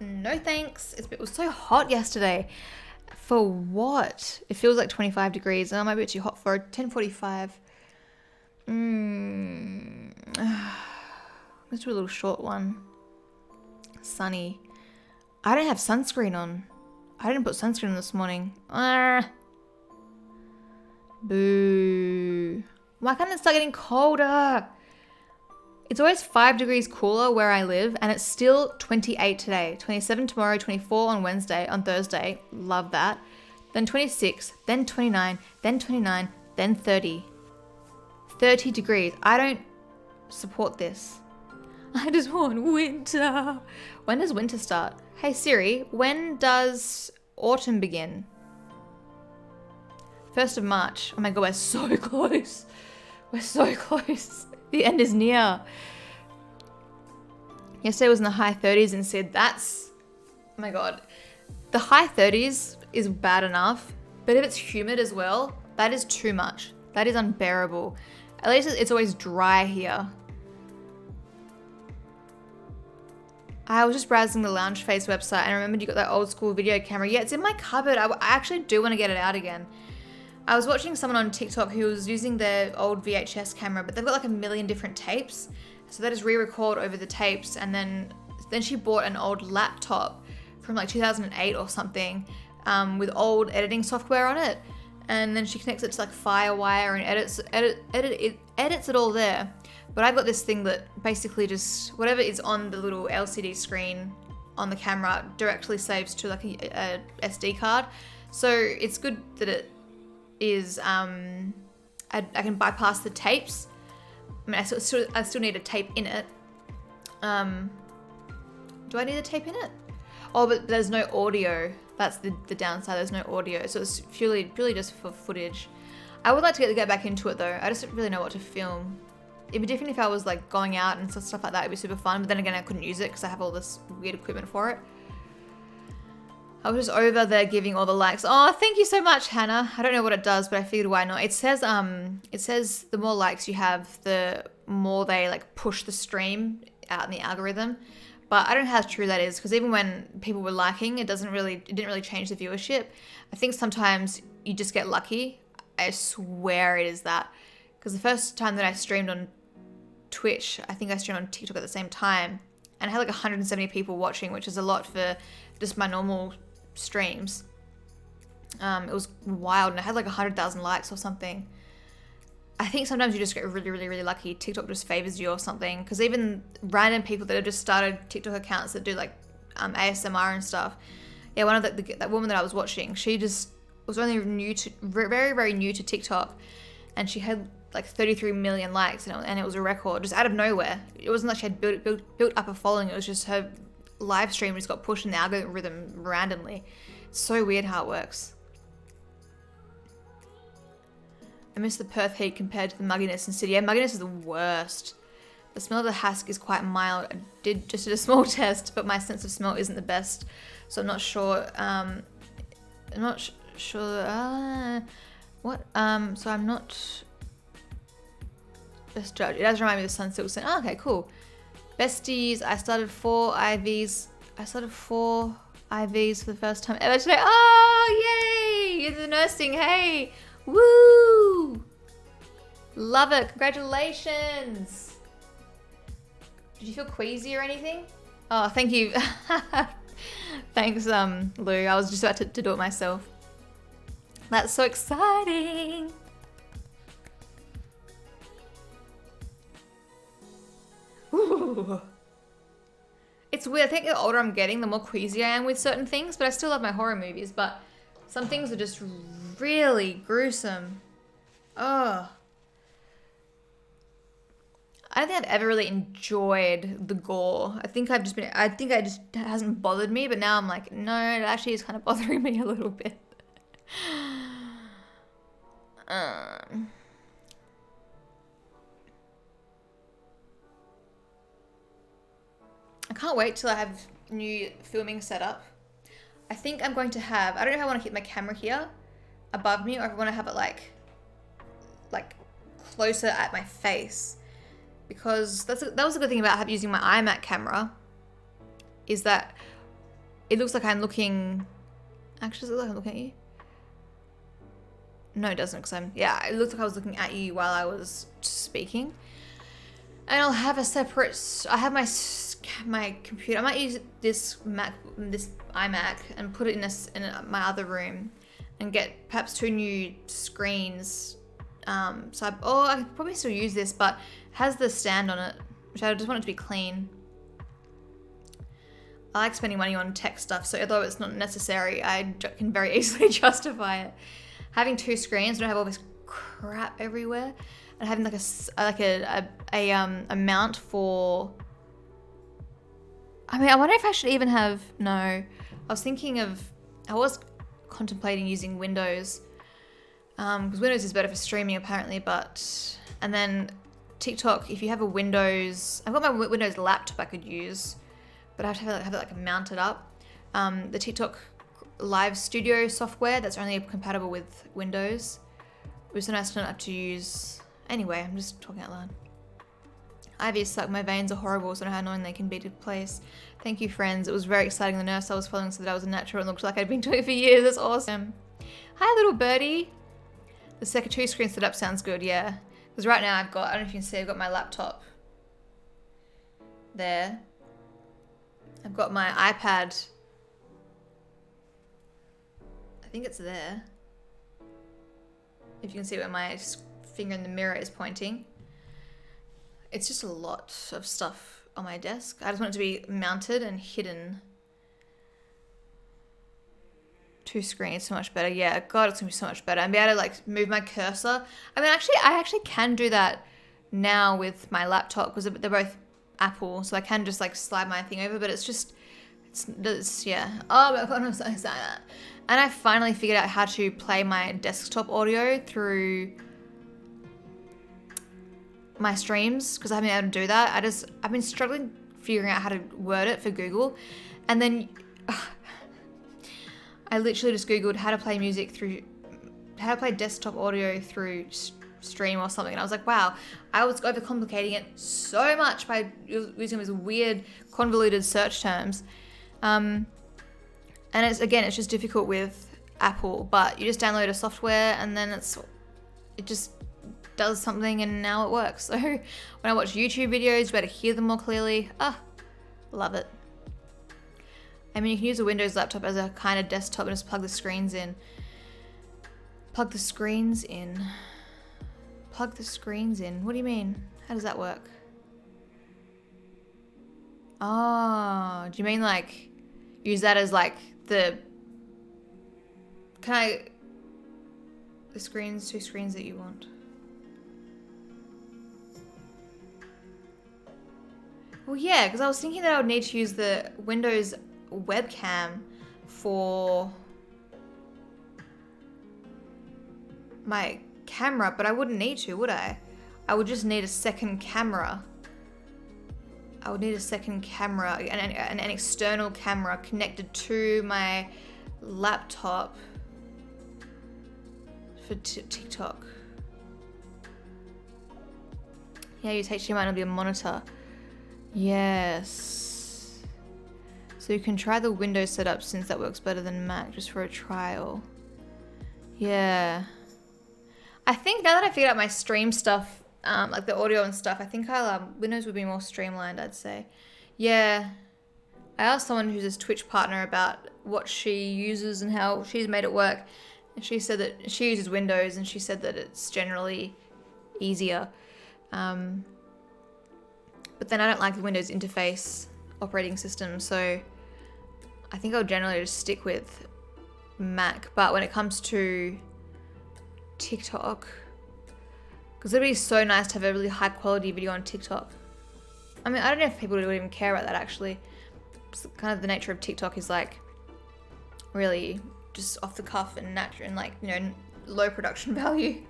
no thanks. It was so hot yesterday. For what? It feels like 25 degrees. Oh, might be too hot for 10:45. Let's do a little short one. Sunny. I don't have sunscreen on. I didn't put sunscreen on this morning. Boo. Why can't it start getting colder? It's always 5 degrees cooler where I live, and it's still 28 today. 27 tomorrow, 24 on Wednesday, on Thursday. Love that. Then 26, then 29, then 29, then 30. 30 degrees. I don't support this. I just want winter. When does winter start? Hey Siri, when does autumn begin? 1st of March. Oh my god, we're so close. We're so close. The end is near. Yesterday was in the high 30s in Sid. That's, oh my god. The high 30s is bad enough, but if it's humid as well, that is too much. That is unbearable. At least it's always dry here. I was just browsing the Lounge Face website and I remembered you got that old school video camera. Yeah, it's in my cupboard. I actually do want to get it out again. I was watching someone on TikTok who was using their old VHS camera, but they've got like a million different tapes. So they just re-record over the tapes, and then she bought an old laptop from like 2008 or something with old editing software on it. And then she connects it to like Firewire and edits it all there. But I've got this thing that basically just whatever is on the little LCD screen on the camera directly saves to like a SD card. So it's good that it is I can bypass the tapes. I mean, I still need a tape in it. Do I need a tape in it? Oh, but there's no audio. That's the downside. There's no audio, so it's purely just for footage. I would like to get back into it though. I just don't really know what to film. It'd be different if I was like going out and stuff like that. It'd be super fun, but then again, I couldn't use it because I have all this weird equipment for it. I was just over there giving all the likes. Oh, thank you so much, Hannah. I don't know what it does, but I figured why not. It says the more likes you have, the more they like push the stream out in the algorithm. But I don't know how true that is, because even when people were liking, it didn't really change the viewership. I think sometimes you just get lucky. I swear it is that. Because the first time that I streamed on Twitch, I think I streamed on TikTok at the same time, and I had like 170 people watching, which is a lot for just my normal streams. It was wild, and I had like 100,000 likes or something. I think sometimes you just get really, really, really lucky. TikTok just favors you or something, because even random people that have just started TikTok accounts that do like ASMR and stuff. Yeah, one of that woman that I was watching, she just was only very, very new to TikTok, and she had like 33 million likes, and it was a record just out of nowhere. It wasn't like she had built up a following. It was just her live stream just got pushed in the algorithm randomly. It's so weird how it works. I miss the Perth heat compared to the mugginess in City. Yeah, mugginess is the worst. The smell of the husk is quite mild. I did a small test, but my sense of smell isn't the best, so I'm not sure. I'm not sure. What? So I'm not. Just judge. It does remind me of the Sunsilk scent. Oh, okay, cool. Besties, I started 4 IVs. For the first time ever today. Oh, yay! You're the nursing. Hey, woo! Love it. Congratulations. Did you feel queasy or anything? Oh, thank you. Thanks, Lou. I was just about to do it myself. That's so exciting. Ooh. It's weird. I think the older I'm getting, the more queasy I am with certain things, but I still love my horror movies, but some things are just really gruesome. Ugh. I don't think I've ever really enjoyed the gore. I think it just hasn't bothered me, but now I'm like, no, it actually is kind of bothering me a little bit. I can't wait till I have new filming set up. I think I'm going to have, I don't know if I want to keep my camera here above me or if I want to have it like closer at my face, because that was a good thing about using my iMac camera, is that it looks like I'm looking, actually does it look like I'm looking at you? No, it doesn't, because it looked like I was looking at you while I was speaking. And I'll have a separate, I have my computer, I might use this iMac and put it in my other room and get perhaps 2 new screens. I could probably still use this, but it has the stand on it, which I just want it to be clean. I like spending money on tech stuff, so although it's not necessary, I can very easily justify it. Having 2 screens, I don't have all this crap everywhere, and having a mount for. I mean, I wonder if I should even have. No, I was contemplating using Windows, because Windows is better for streaming apparently. And then TikTok, if you have a Windows, I've got my Windows laptop I could use, but I have to have it like mounted up. The TikTok Live Studio software that's only compatible with Windows. It was so nice to not have to use. Anyway, I'm just talking out loud. IVs suck. My veins are horrible, so I know how annoying they can be to place. Thank you, friends. It was very exciting. The nurse I was following said that I was a natural and looked like I'd been doing it for years. That's awesome. Hi, little birdie. The second 2 screen setup sounds good, yeah. Because right now I don't know if you can see, I've got my laptop there. I've got my iPad. I think it's there. If you can see where my finger in the mirror is pointing. It's just a lot of stuff on my desk. I just want it to be mounted and hidden. 2 screens, so much better. Yeah, God, it's gonna be so much better. And be able to like move my cursor. I mean, I actually can do that now with my laptop because they're both Apple, so I can just like slide my thing over. But it's yeah. Oh my God, I'm so excited. And I finally figured out how to play my desktop audio through my streams because I haven't been able to do that. I've been struggling figuring out how to word it for Google, and then I literally just Googled how to play desktop audio through stream or something, and I was like, wow, I was overcomplicating it so much by using these weird convoluted search terms. And it's just difficult with Apple, but you just download a software and then it just does something and now it works. So when I watch YouTube videos, you better hear them more clearly. Love it. I mean, you can use a Windows laptop as a kind of desktop and just plug the screens in. Plug the screens in. Plug the screens in. What do you mean? How does that work? Oh, do you mean like use that as like the screens, 2 screens that you want? Well, yeah, because I was thinking that I would need to use the Windows webcam for my camera, but I wouldn't need to, would I? I would just need a second camera. I would need a second camera, an external camera connected to my laptop for TikTok. Yeah, use HDMI and it'll be a monitor. Yes. So you can try the Windows setup since that works better than Mac just for a trial. Yeah. I think now that I figured out my stream stuff, like the audio and stuff, I think Windows would be more streamlined, I'd say. Yeah. I asked someone who's a Twitch partner about what she uses and how she's made it work. And she said that she uses Windows and she said that it's generally easier. But then I don't like the Windows interface operating system, so I think I'll generally just stick with Mac. But when it comes to TikTok, because it'd be so nice to have a really high quality video on TikTok. I mean, I don't know if people would even care about that actually. It's kind of the nature of TikTok is like really just off the cuff and natural and like, you know, low production value.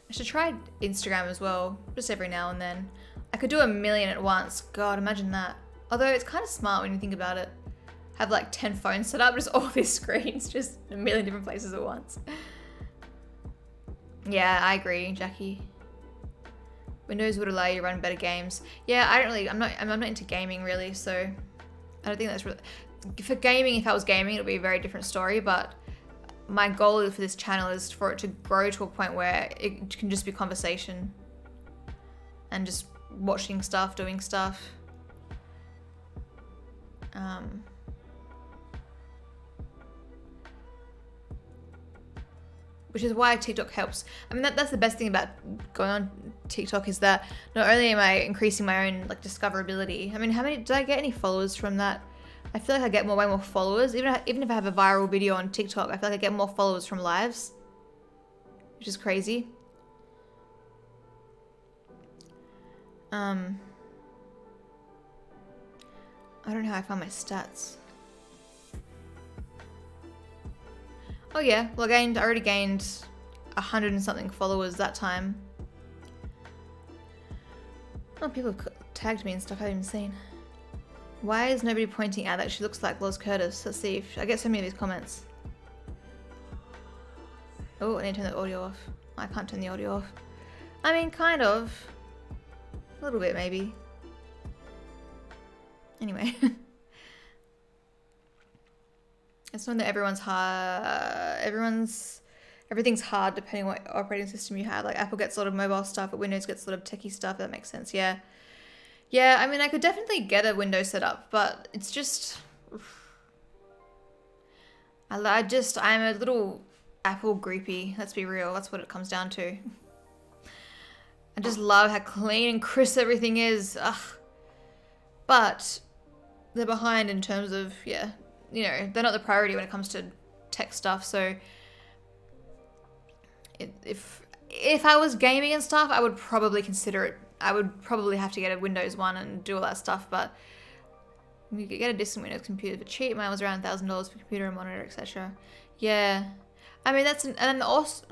I should try Instagram as well, just every now and then. I could do 1 million at once. God, imagine that. Although it's kind of smart when you think about it. Have like 10 phones set up, just all these screens, just in a million different places at once. Yeah, I agree, Jackie. Windows would allow you to run better games. Yeah, I'm not into gaming really, so I don't think that's really, for gaming, if I was gaming, it would be a very different story, but my goal for this channel is for it to grow to a point where it can just be conversation and just watching stuff, doing stuff. Which is why TikTok helps. I mean, that's the best thing about going on TikTok is that not only am I increasing my own like discoverability. I mean, did I get any followers from that? I feel like I get way more followers. Even if I have a viral video on TikTok, I feel like I get more followers from lives, which is crazy. I don't know how I found my stats. Oh yeah, well I already gained 100 and something followers that time. Oh, people have tagged me and stuff I haven't even seen. Why is nobody pointing out that she looks like Loz Curtis? Let's see if I get so many of these comments. Oh, I need to turn the audio off. I can't turn the audio off. I mean, kind of. A little bit, maybe. Anyway. It's not that everything's hard depending on what operating system you have. Like Apple gets a lot of mobile stuff, but Windows gets a lot of techie stuff. That makes sense. Yeah. Yeah, I mean, I could definitely get a Windows setup, but it's just... I'm a little Apple groupie. Let's be real. That's what it comes down to. I just love how clean and crisp everything is. Ugh. But they're behind in terms of, yeah, you know, they're not the priority when it comes to tech stuff. So if I was gaming and stuff, I would probably consider it. I would probably have to get a Windows one and do all that stuff, but you could get a decent Windows computer for cheap. Mine was around $1,000 for computer and monitor, etc. Yeah, I mean and also.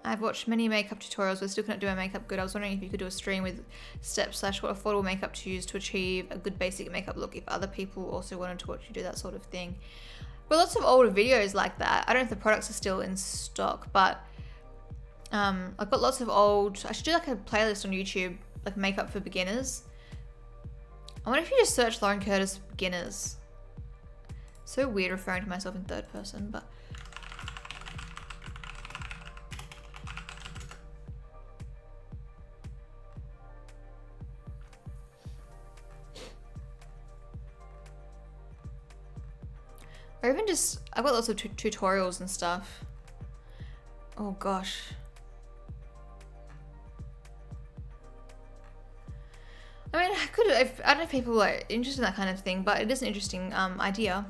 I've watched many makeup tutorials, but still cannot do my makeup good. I was wondering if you could do a stream with steps / what affordable makeup to use to achieve a good basic makeup look if other people also wanted to watch you do that sort of thing. Well, lots of older videos like that. I don't know if the products are still in stock, but I've got lots of old... I should do like a playlist on YouTube, like makeup for beginners. I wonder if you just search Lauren Curtis beginners. So weird referring to myself in third person, but... Or even just, I've got lots of tutorials and stuff. Oh gosh. I mean, I don't know if people are interested in that kind of thing, but it is an interesting idea.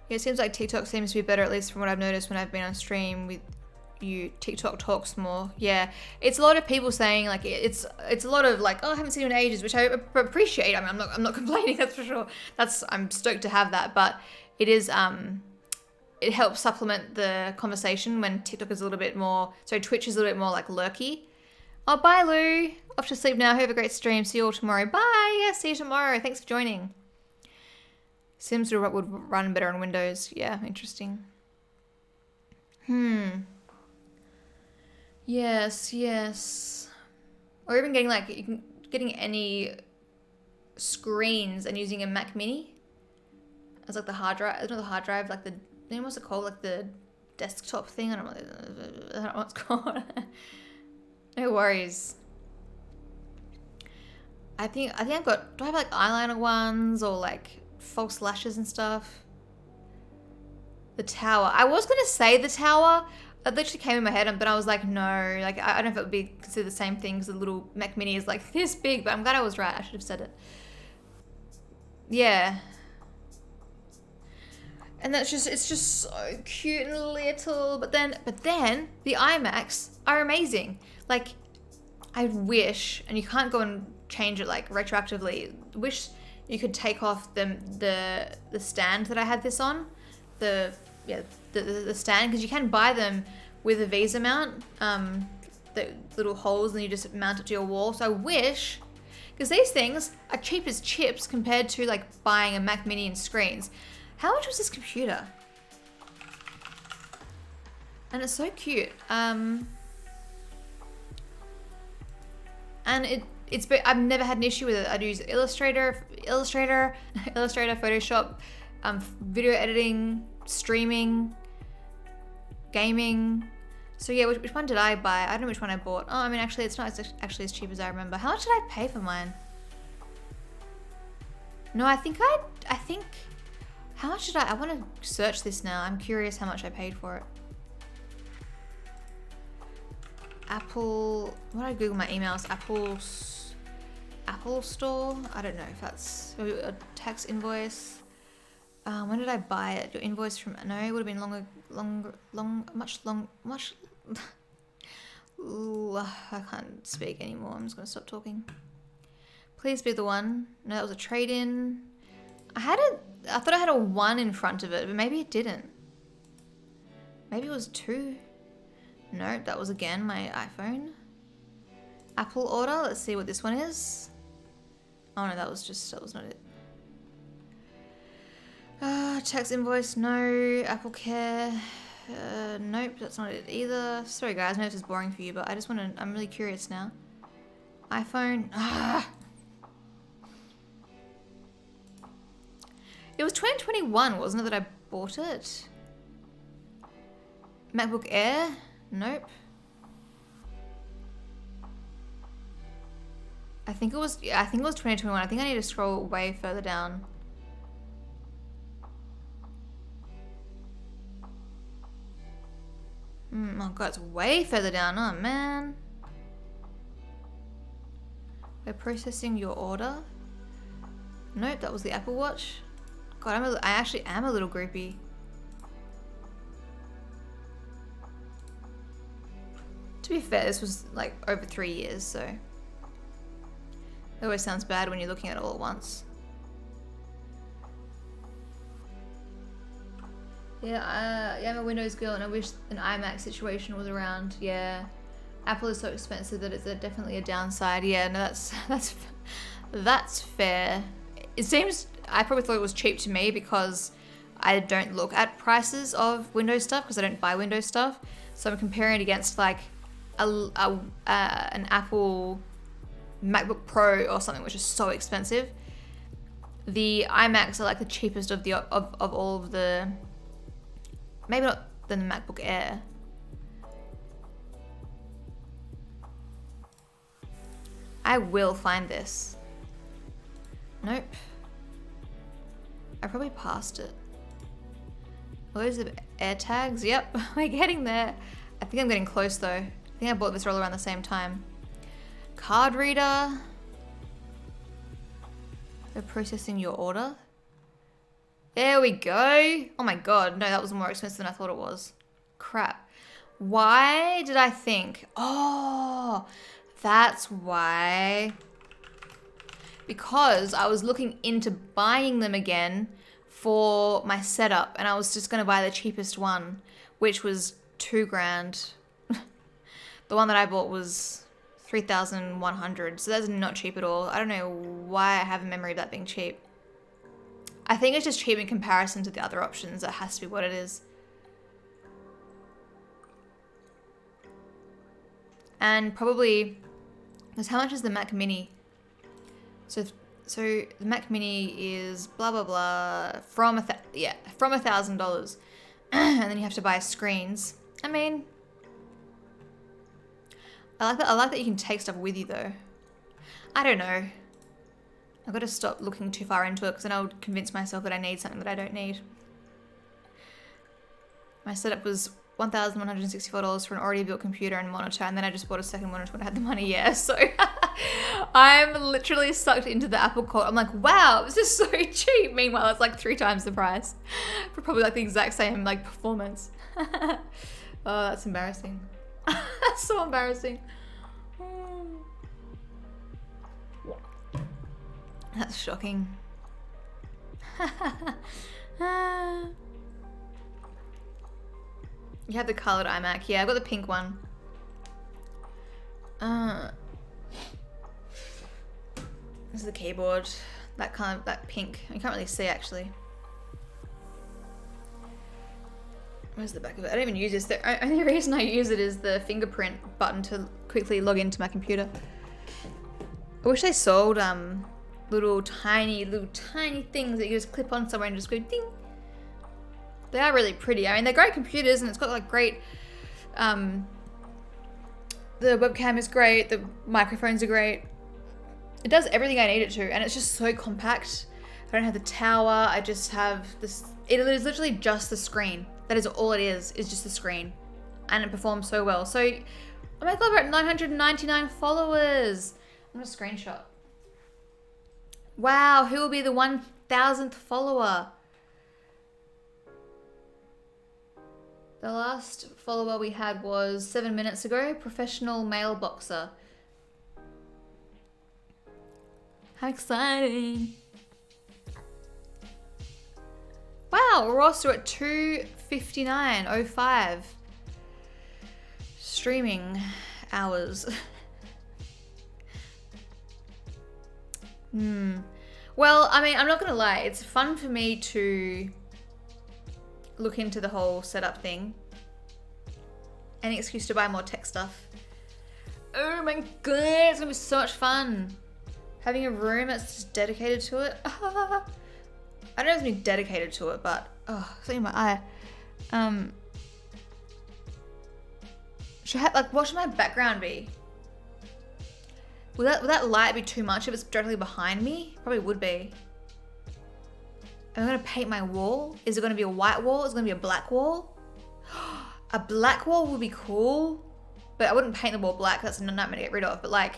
Yeah, it seems like TikTok seems to be better, at least from what I've noticed when I've been on stream with you. TikTok talks more. Yeah, it's a lot of people saying like it's a lot of like, oh, I haven't seen you in ages, which I appreciate. I mean, I'm not complaining, that's for sure. I'm stoked to have that, but it is it helps supplement the conversation when TikTok is a little bit more, Twitch is a little bit more like lurky. Oh, bye Lou, off to sleep now. Have a great stream. See you all tomorrow. Bye. Yeah, see you tomorrow. Thanks for joining. Sims would run better on Windows. Yeah, interesting. Yes. Or even getting any screens and using a Mac Mini as like the hard drive. Not the hard drive, like what's it called? Like the desktop thing. I don't know what it's called. No worries. I think I've got. Do I have like eyeliner ones or like false lashes and stuff? The tower. I was gonna say the tower. It literally came in my head, but I was like, no. Like I don't know if it would be considered the same thing because the little Mac Mini is like this big. But I'm glad I was right. I should have said it. Yeah. And it's just so cute and little. But then the iMacs are amazing. Like, I wish, and you can't go and change it like retroactively. Wish you could take off the stand that I had this on, the stand, because you can buy them with a Visa mount. the little holes and you just mount it to your wall. So I wish, because these things are cheap as chips compared to like buying a Mac Mini and screens. How much was this computer? And it's so cute. And I've never had an issue with it. I'd use Illustrator, Photoshop, video editing, streaming, gaming. So yeah, which one did I buy? I don't know which one I bought. Oh, I mean, actually, it's not actually as cheap as I remember. How much did I pay for mine? No, I think, how much did I want to search this now. I'm curious how much I paid for it. Apple, what did I Google my emails? Apple Store? I don't know if that's a tax invoice. When did I buy it? Your invoice from, no, it would have been much. I can't speak anymore. I'm just going to stop talking. Please be the one. No, that was a trade-in. I thought I had a 1 in front of it, but maybe it didn't. Maybe it was 2. No, that was again my iPhone. Apple order. Let's see what this one is. Oh no, that was not it. Tax invoice, no. Apple Care, nope, that's not it either. Sorry guys, I know this is boring for you, but I'm really curious now. iPhone, It was 2021, wasn't it, that I bought it? MacBook Air, nope. I think it was 2021. I think I need to scroll way further down. Oh god, it's way further down. Oh man. We're processing your order. Nope, that was the Apple Watch. God, I actually am a little groupie. To be fair, this was like over 3 years, so it always sounds bad when you're looking at it all at once. Yeah, I'm a Windows girl and I wish an iMac situation was around. Yeah, Apple is so expensive that it's definitely a downside. Yeah, no, that's fair. It seems, I probably thought it was cheap to me because I don't look at prices of Windows stuff because I don't buy Windows stuff. So I'm comparing it against like an Apple MacBook Pro or something, which is so expensive. The iMacs are like the cheapest of all of the, maybe not the MacBook Air. I will find this. Nope. I probably passed it. Oh, those are air tags. Yep, we're getting there. I think I'm getting close though. I think I bought this all around the same time. Card reader. We're processing your order. There we go. Oh my god, no, that was more expensive than I thought it was. Crap. Why did I think? Oh, that's why. Because I was looking into buying them again for my setup and I was just going to buy the cheapest one, which was $2,000. The one that I bought was $3,100, so that's not cheap at all. I don't know why I have a memory of that being cheap. I think it's just cheap in comparison to the other options. That has to be what it is. And probably, because how much is the Mac Mini? So the Mac Mini is blah blah blah from $1,000, and then you have to buy screens. I mean, I like that you can take stuff with you though. I don't know. I've got to stop looking too far into it because then I'll convince myself that I need something that I don't need. My setup was $1,164 for an already built computer and monitor, and then I just bought a second monitor when I had the money. Yeah, so I'm literally sucked into the Apple cult. I'm like, wow, this is so cheap. Meanwhile, it's like 3 times the price for probably like the exact same like performance. Oh, that's embarrassing. That's so embarrassing. That's shocking. You have the coloured iMac. Yeah, I've got the pink one. This is the keyboard. That pink. You can't really see actually. Where's the back of it? I don't even use this. The only reason I use it is the fingerprint button to quickly log into my computer. I wish they sold little tiny things that you just clip on somewhere and just go ding. They are really pretty. I mean, they're great computers, and it's got like great. The webcam is great. The microphones are great. It does everything I need it to, and it's just so compact. I don't have the tower. I just have this. It is literally just the screen. That is all it is just the screen, and it performs so well. So, oh my god, we're at 999 followers. I'm gonna screenshot. Wow, who will be the 1000th follower? The last follower we had was 7 minutes ago. Professional male boxer. How exciting. Wow, we're also at 2:59:05 streaming hours. Well, I mean, I'm not gonna lie, it's fun for me to look into the whole setup thing. Any excuse to buy more tech stuff. Oh my god, it's gonna be so much fun. Having a room that's just dedicated to it. I don't know if it's been dedicated to it, but something in my eye. What should my background be? Will that light be too much if it's directly behind me? Probably would be. Am I gonna paint my wall? Is it gonna be a white wall? Is it gonna be a black wall? A black wall would be cool, but I wouldn't paint the wall black. That's a nightmare to get rid of. But like,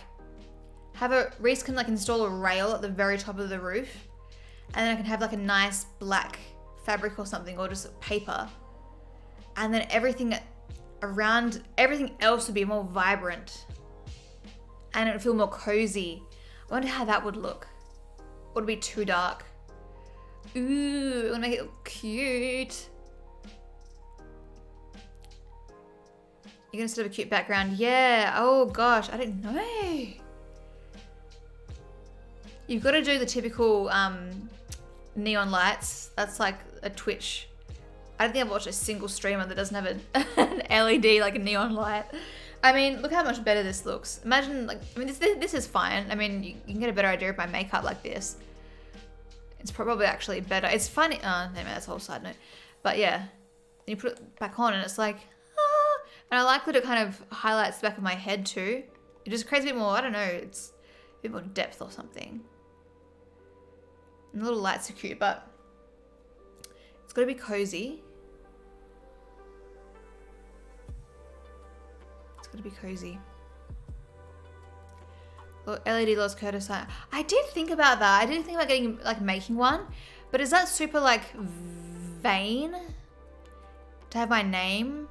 Reese can like install a rail at the very top of the roof, and then I can have like a nice black fabric or something, or just paper, and then everything else would be more vibrant, and it would feel more cozy. I wonder how that would look. Would it be too dark? Ooh, I want to make it look cute. You're gonna still have a cute background? Yeah. Oh gosh, I didn't know. You've got to do the typical neon lights. That's like a Twitch. I don't think I've watched a single streamer that doesn't have an LED like a neon light. I mean, look how much better this looks. Imagine this is fine. I mean, you can get a better idea of my makeup like this. It's probably actually better. It's funny. Anyway, that's a whole side note. But yeah, you put it back on and it's like, and I like that it kind of highlights the back of my head too. It just creates a bit more, I don't know, it's a bit more depth or something. And the little lights are cute, but it's got to be cozy. It's got to be cozy. LED Lost Curtis. I did think about that. I did think about making one, but is that super like vain to have my name?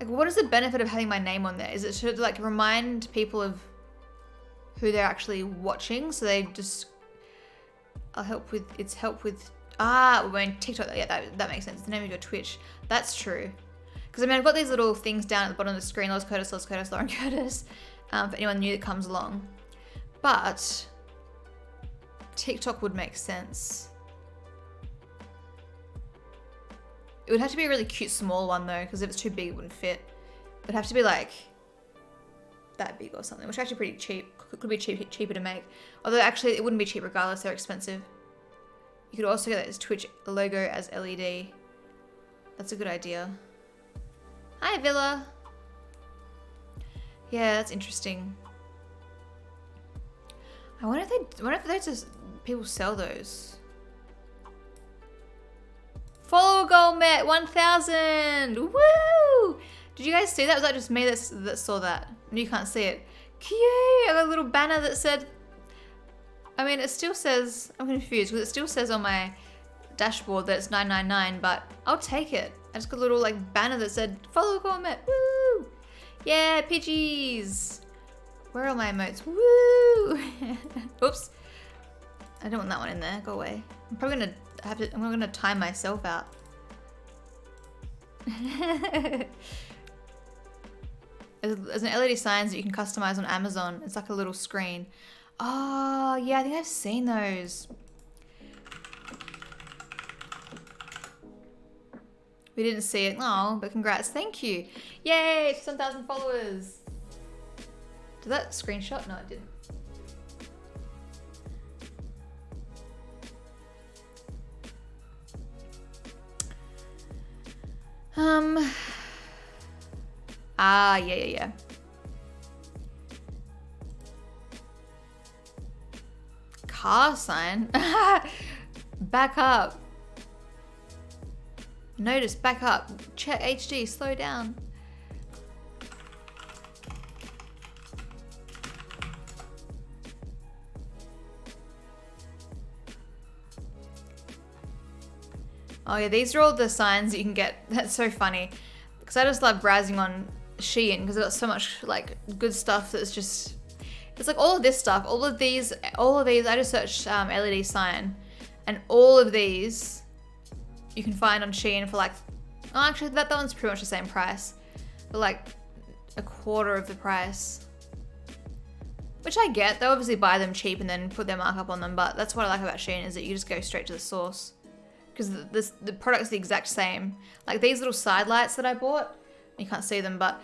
Like, what is the benefit of having my name on there? Is it to like remind people of who they're actually watching, so they just help with when TikTok. Yeah, that makes sense. The name of your Twitch. That's true. Because I mean, I've got these little things down at the bottom of the screen. Lost Curtis, Lauren Curtis. For anyone new that comes along. But TikTok would make sense. It would have to be a really cute small one though, because if it's too big it wouldn't fit. It would have to be like that big or something, which is actually pretty cheap. Could be cheaper to make. Although actually it wouldn't be cheap regardless, they're expensive. You could also get this Twitch logo as LED. That's a good idea. Hi Villa. Yeah, that's interesting. I wonder if they just people sell those. Follower goal met 1,000. Woo! Did you guys see that? Was that just me that saw that? You can't see it. Cute! I got a little banner that said. I mean, it still says. I'm confused because it still says on my dashboard that it's 999, but I'll take it. I just got a little like banner that said follower goal met. Woo! Yeah, Pidgeys. Where are my emotes? Woo! Oops. I don't want that one in there. Go away. I'm probably gonna I'm gonna time myself out. There's an LED signs that you can customize on Amazon. It's like a little screen. Oh, yeah, I think I've seen those. We didn't see it. Oh, but congrats. Thank you. Yay, 7,000 followers. Did that screenshot? No, it didn't. Yeah. Car sign? Back up. Notice, back up. Check HD, slow down. Oh yeah, these are all the signs that you can get. That's so funny. Because I just love browsing on Shein because they've got so much like good stuff that's just, it's like all of this stuff, all of these, I just searched LED sign and all of these you can find on Shein for like, oh actually that one's pretty much the same price, but like a quarter of the price. Which I get, they obviously buy them cheap and then put their markup on them, but that's what I like about Shein is that you just go straight to the source. Because the product's the exact same. Like these little side lights that I bought, you can't see them, but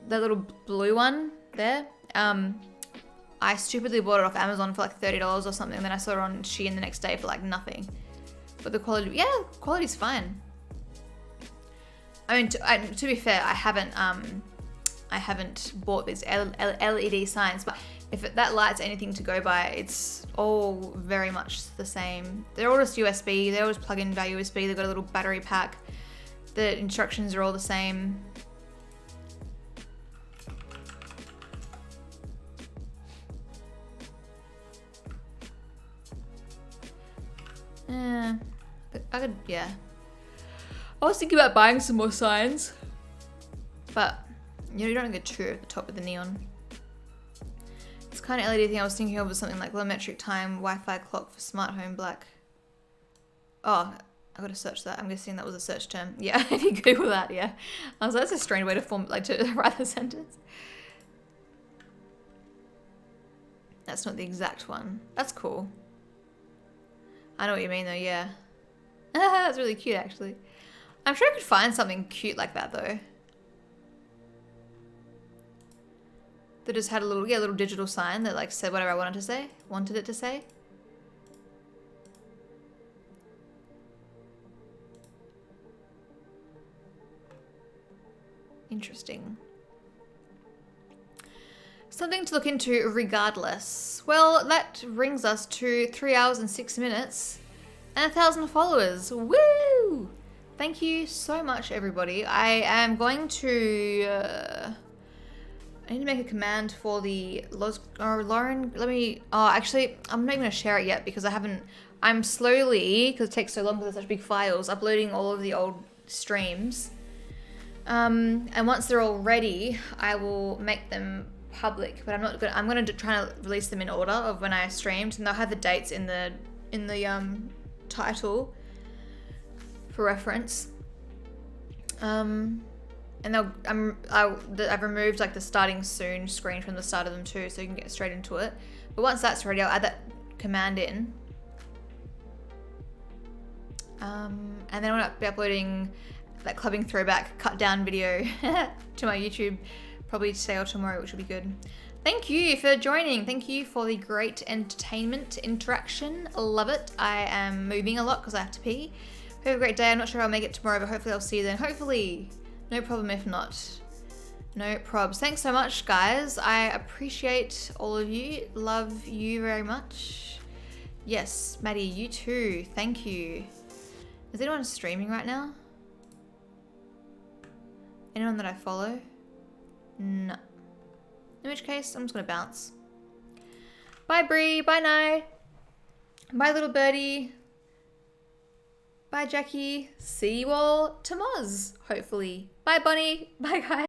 the little blue one there, I stupidly bought it off Amazon for like $30 or something, and then I saw it on Shein the next day for like nothing. But the quality, yeah, quality's fine. I mean, to be fair, I haven't bought these LED signs, but if that light's anything to go by, it's all very much the same. They're all just USB. They always plug in via USB. They've got a little battery pack. The instructions are all the same. Yeah. I was thinking about buying some more signs, but you don't get true at the top with the neon. This kind of LED thing I was thinking of was something like volumetric time, Wi-Fi clock for smart home black. Oh, I gotta search that. I'm guessing that was a search term. Yeah, if you Google that, yeah. I was like, that's a strange way to to write the sentence. That's not the exact one. That's cool. I know what you mean though, yeah. That's really cute actually. I'm sure I could find something cute like that though. That just had a little digital sign that like said whatever I wanted it to say. Interesting. Something to look into regardless. Well, that brings us to 3 hours and 6 minutes and 1,000 followers. Woo! Thank you so much, everybody. I am going to... I need to make a command for the Lauren. Actually, I'm not even gonna share it yet because I'm slowly, because it takes so long because they're such big files, uploading all of the old streams. And once they're all ready, I will make them public, but I'm gonna try to release them in order of when I streamed, and they'll have the dates in the title for reference. And I've removed like the starting soon screen from the start of them too, so you can get straight into it. But once that's ready, I'll add that command in. And then I'll be uploading that clubbing throwback cut down video to my YouTube probably today or tomorrow, which will be good. Thank you for joining. Thank you for the great entertainment interaction. Love it. I am moving a lot because I have to pee. Have a great day. I'm not sure I'll make it tomorrow, but hopefully I'll see you then. Hopefully. No problem if not. No probs. Thanks so much, guys. I appreciate all of you. Love you very much. Yes, Maddie, you too. Thank you. Is anyone streaming right now? Anyone that I follow? No. In which case, I'm just gonna bounce. Bye, Bree. Bye, Nye. Bye, little birdie. Bye, Jackie. See you all tomorrow, hopefully. Bye, Bonnie. Bye, guys.